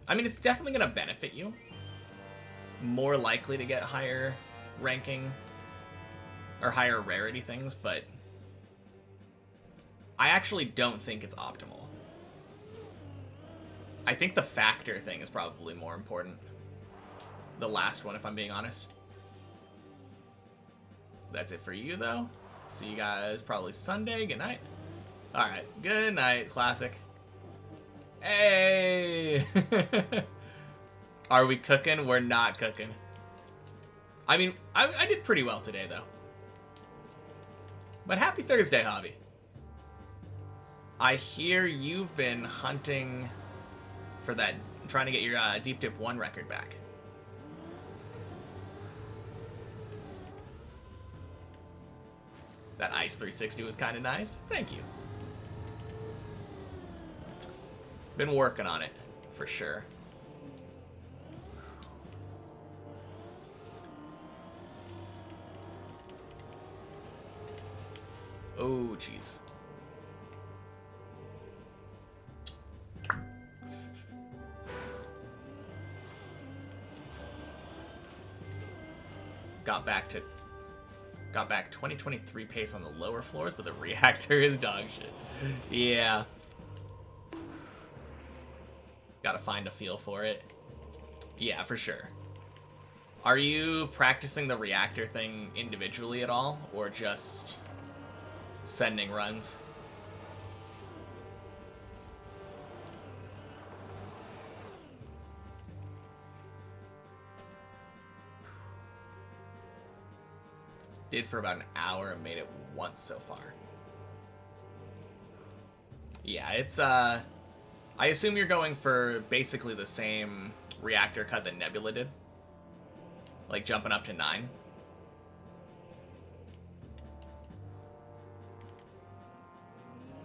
I mean, it's definitely going to benefit you. More likely to get higher ranking or higher rarity things, but I actually don't think it's optimal. I think the factor thing is probably more important. The last one, if I'm being honest. That's it for you, though. See you guys probably Sunday. Good night. Alright, good night, classic. Hey! Are we cooking? We're not cooking. I mean, I did pretty well today, though. But happy Thursday, Hobby. I hear you've been hunting for that, trying to get your Deep Dip 1 record back. That Ice 360 was kind of nice. Thank you. Been working on it, for sure. Oh, jeez. Got back 2023 pace on the lower floors, but the reactor is dog shit. Yeah. Gotta find a feel for it. Yeah, for sure. Are you practicing the reactor thing individually at all, or just sending runs? Did for about an hour and made it once so far. Yeah, it's I assume you're going for basically the same reactor cut that Nebula did. Like jumping up to 9.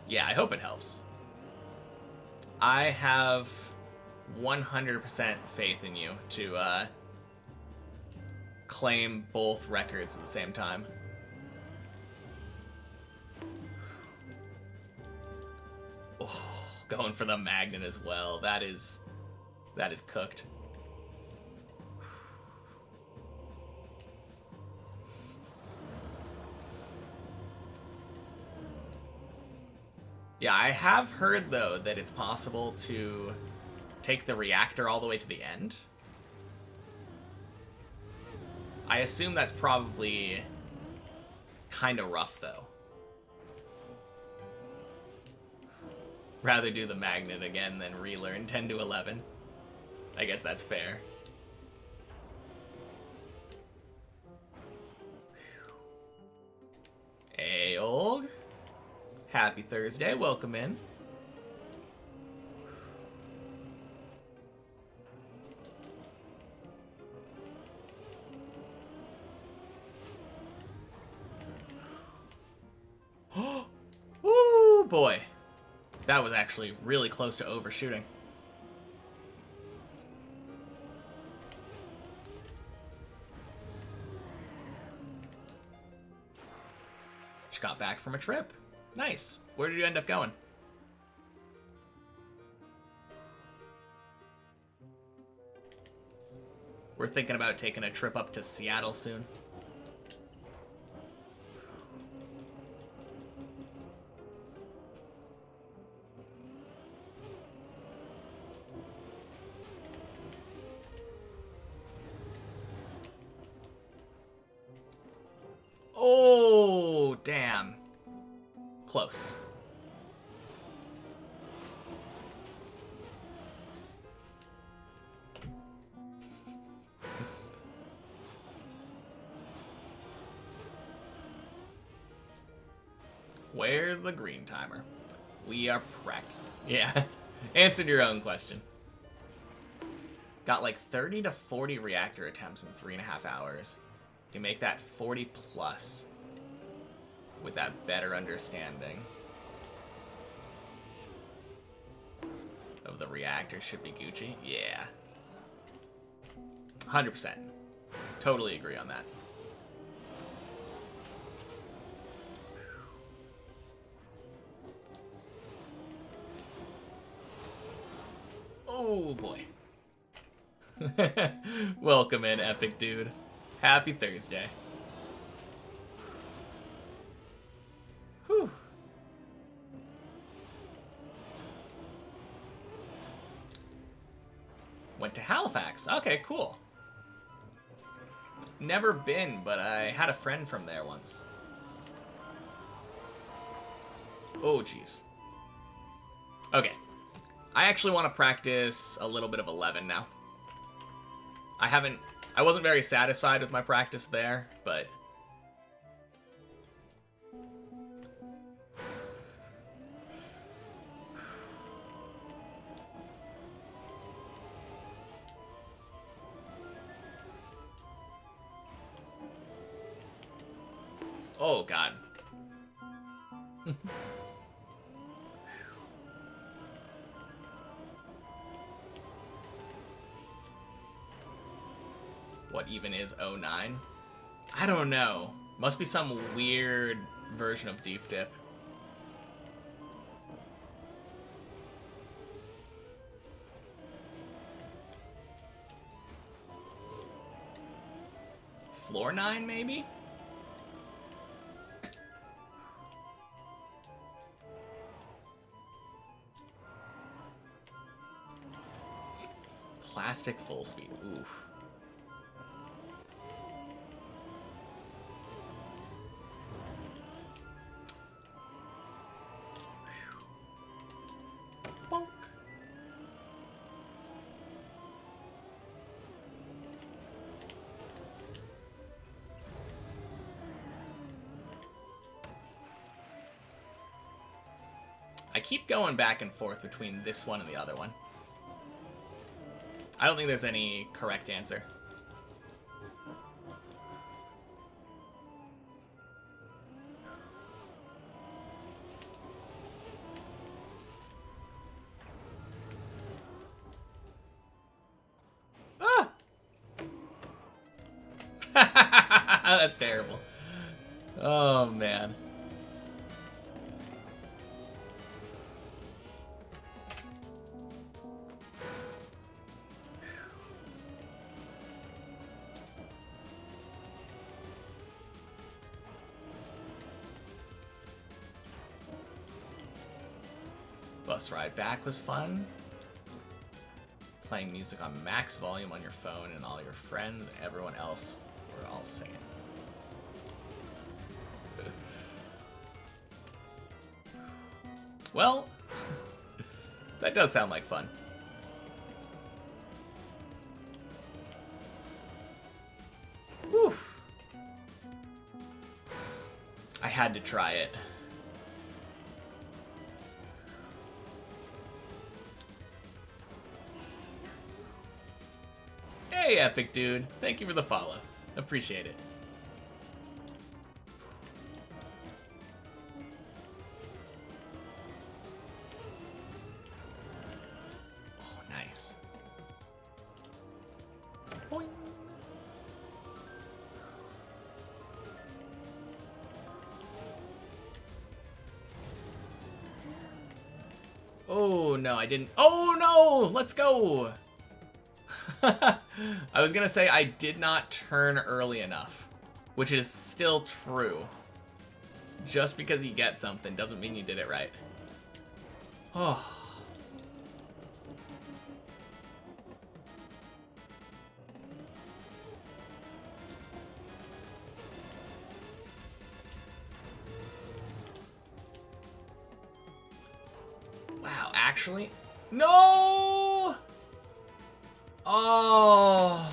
Yeah, I hope it helps. I have 100% faith in you to claim both records at the same time. Oh, going for the magnet as well. That is cooked. Yeah, I have heard, though, that it's possible to take the reactor all the way to the end. I assume that's probably kind of rough, though. Rather do the magnet again than relearn 10 to 11. I guess that's fair. Hey, Olg. Happy Thursday. Welcome in. Woo, boy. That was actually really close to overshooting. Just got back from a trip. Nice. Where did you end up going? We're thinking about taking a trip up to Seattle soon. Oh, damn. Close. Where's the green timer? We are practicing. Yeah. Answered your own question. Got like 30 to 40 reactor attempts in 3.5 hours. You make that 40 plus with that better understanding of the reactor. Should be Gucci. Yeah. 100%. Totally agree on that. Oh boy. Welcome in, epic dude. Happy Thursday. Whew. Went to Halifax. Okay, cool. Never been, but I had a friend from there once. Oh, jeez. Okay. I actually want to practice a little bit of 11 now. I wasn't very satisfied with my practice there, but... Oh, God. What even is 09? I don't know. Must be some weird version of Deep Dip. Floor 9, maybe? Plastic full speed. Oof. Bonk. I keep going back and forth between this one and the other one. I don't think there's any correct answer. Ah! That's terrible. Oh, man. Bus ride back was fun. Playing music on max volume on your phone and all your friends and everyone else were all singing. Well, that does sound like fun. Whew. I had to try it. Hey, Epic Dude. Thank you for the follow. Appreciate it. Oh, nice. Boing. Oh, no, I didn't. Oh, no! Let's go! I was gonna say I did not turn early enough, which is still true. Just because you get something doesn't mean you did it right. Oh. Wow, actually? No! Oh.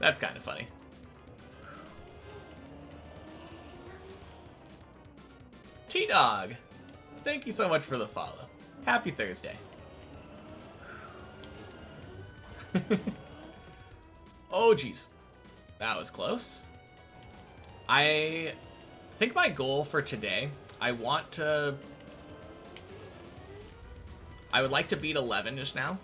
That's kind of funny. T-Dog, thank you so much for the follow. Happy Thursday. Oh, jeez. That was close. I think my goal for today, I would like to beat 11 just now.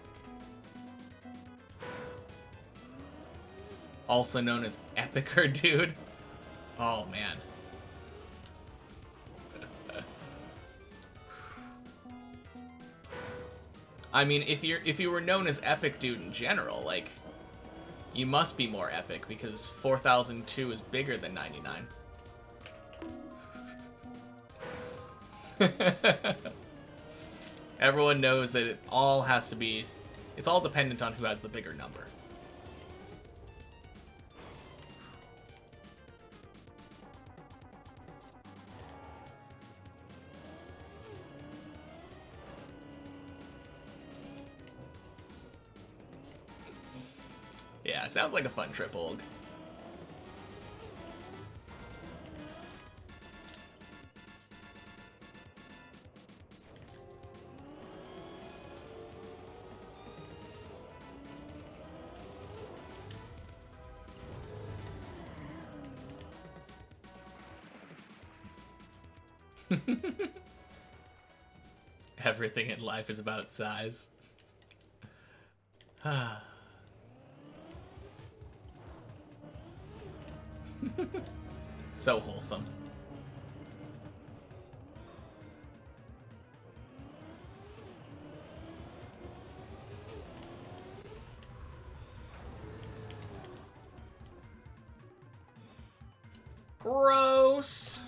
Also known as Epicer Dude. Oh, man. I mean, if you were known as Epic Dude in general, like, you must be more epic because 4002 is bigger than 99. Everyone knows that it all has to be, it's all dependent on who has the bigger number. Yeah, sounds like a fun trip, Olg. Everything in life is about size. So wholesome. Gross.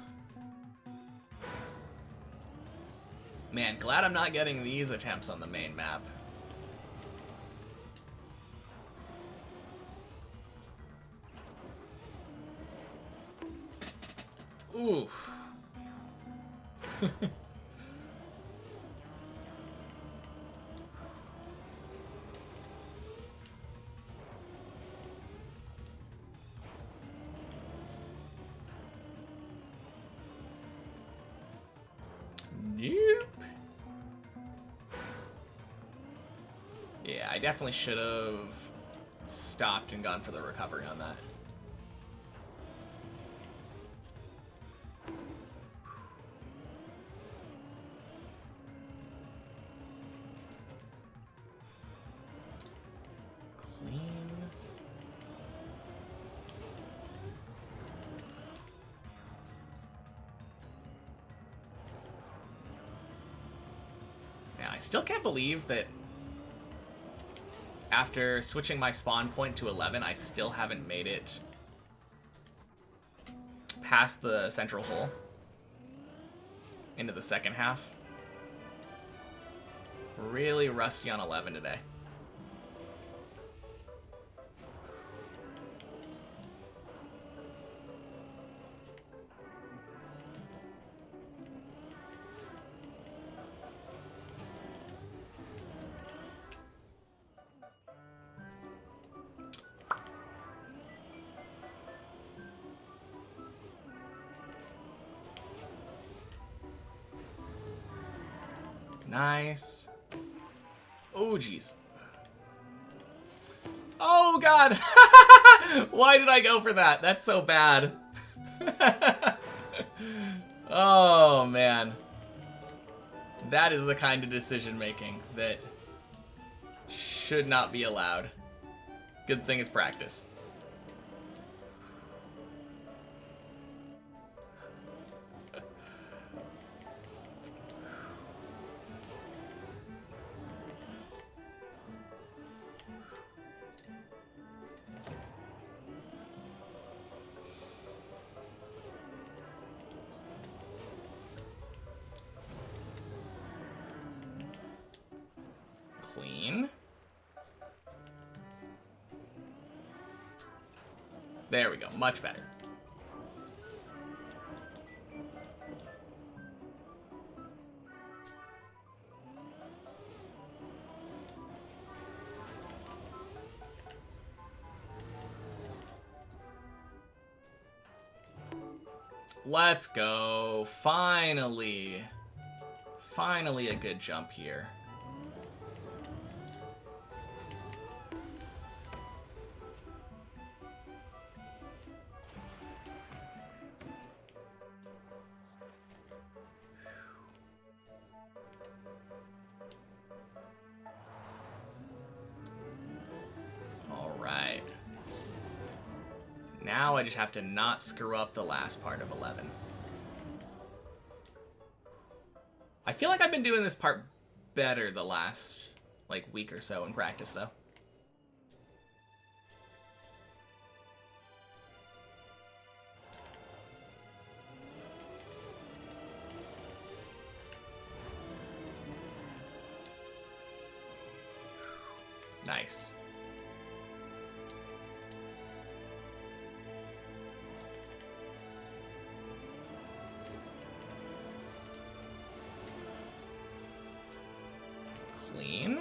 Man, glad I'm not getting these attempts on the main map. Oof. Nope. Yeah, I definitely should have stopped and gone for the recovery on that. I still can't believe that after switching my spawn point to 11, I still haven't made it past the central hole into the second half. Really rusty on 11 today. Nice. Oh, jeez. Oh, God. Why did I go for that? That's so bad. Oh, man. That is the kind of decision making that should not be allowed. Good thing it's practice. Clean. There we go. Much better. Let's go. Finally. Finally a good jump here. Now I just have to not screw up the last part of 11. I feel like I've been doing this part better the last, like, week or so in practice, though. Nice. Clean.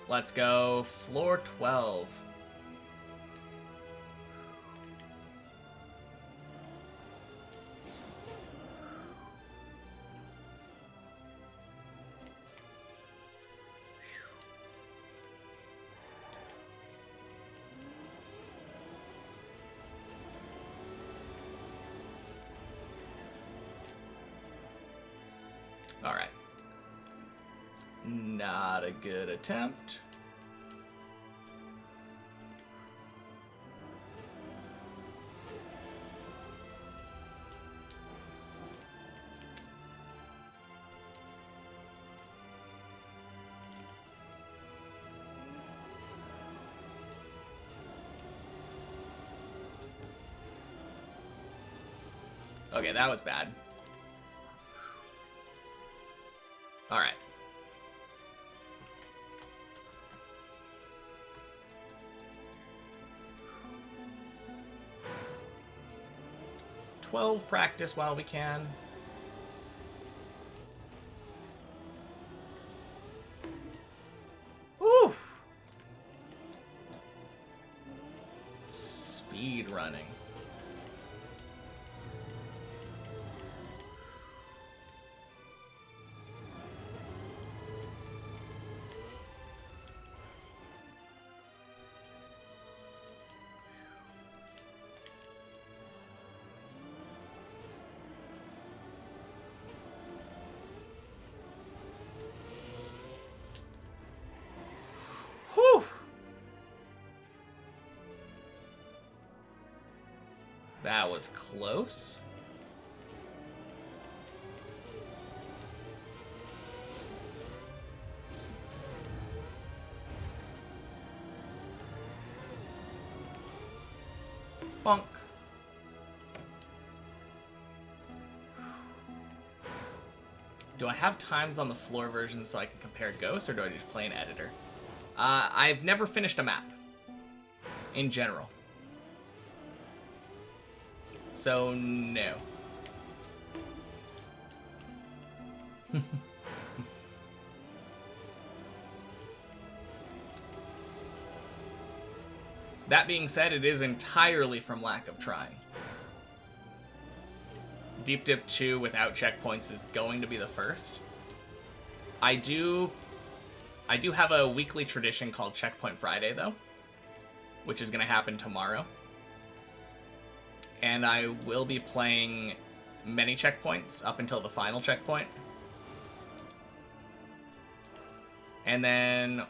Let's go. Floor 12. All right. Not a good attempt. Okay, that was bad. All right. "12 practice while we can." Woo! Speed running. Whew! That was close. Bonk. Do I have times on the floor version so I can compare ghosts, or do I just play an editor? I've never finished a map. In general. So, no. That being said, it is entirely from lack of trying. Deep Dip 2 without checkpoints is going to be the first. I do have a weekly tradition called Checkpoint Friday, though, which is going to happen tomorrow. And I will be playing many checkpoints up until the final checkpoint. And then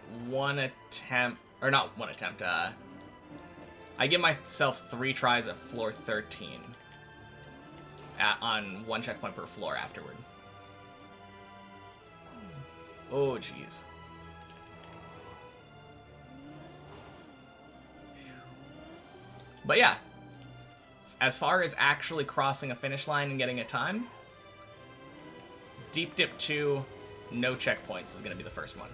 I give myself 3 tries at floor 13 on 1 checkpoint per floor afterward. Oh, jeez. But yeah, as far as actually crossing a finish line and getting a time, Deep Dip 2, no checkpoints is going to be the first one.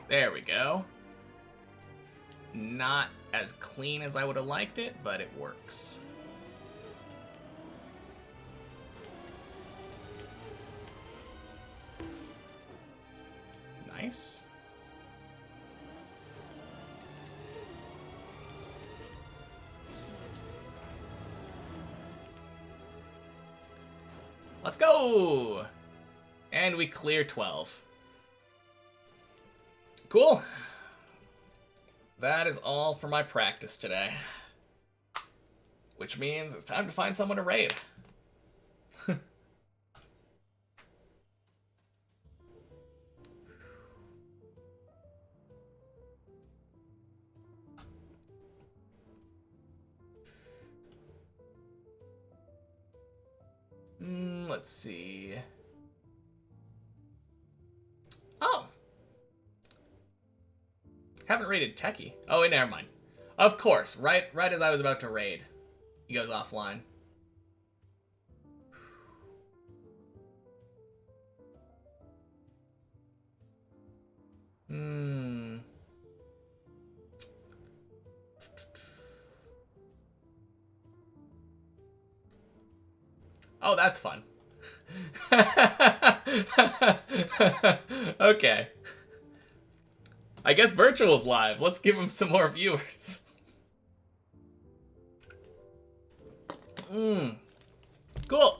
There we go. Not as clean as I would have liked it, but it works. Nice. Let's go! And we clear 12. Cool. That is all for my practice today. Which means it's time to find someone to raid. Let's see. Oh. Haven't raided Techie. Oh, wait, never mind. Of course, right as I was about to raid, he goes offline. Oh, that's fun. Okay. I guess Virtual's live. Let's give him some more viewers. Cool.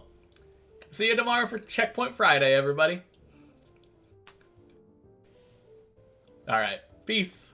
See you tomorrow for Checkpoint Friday, everybody. All right. Peace.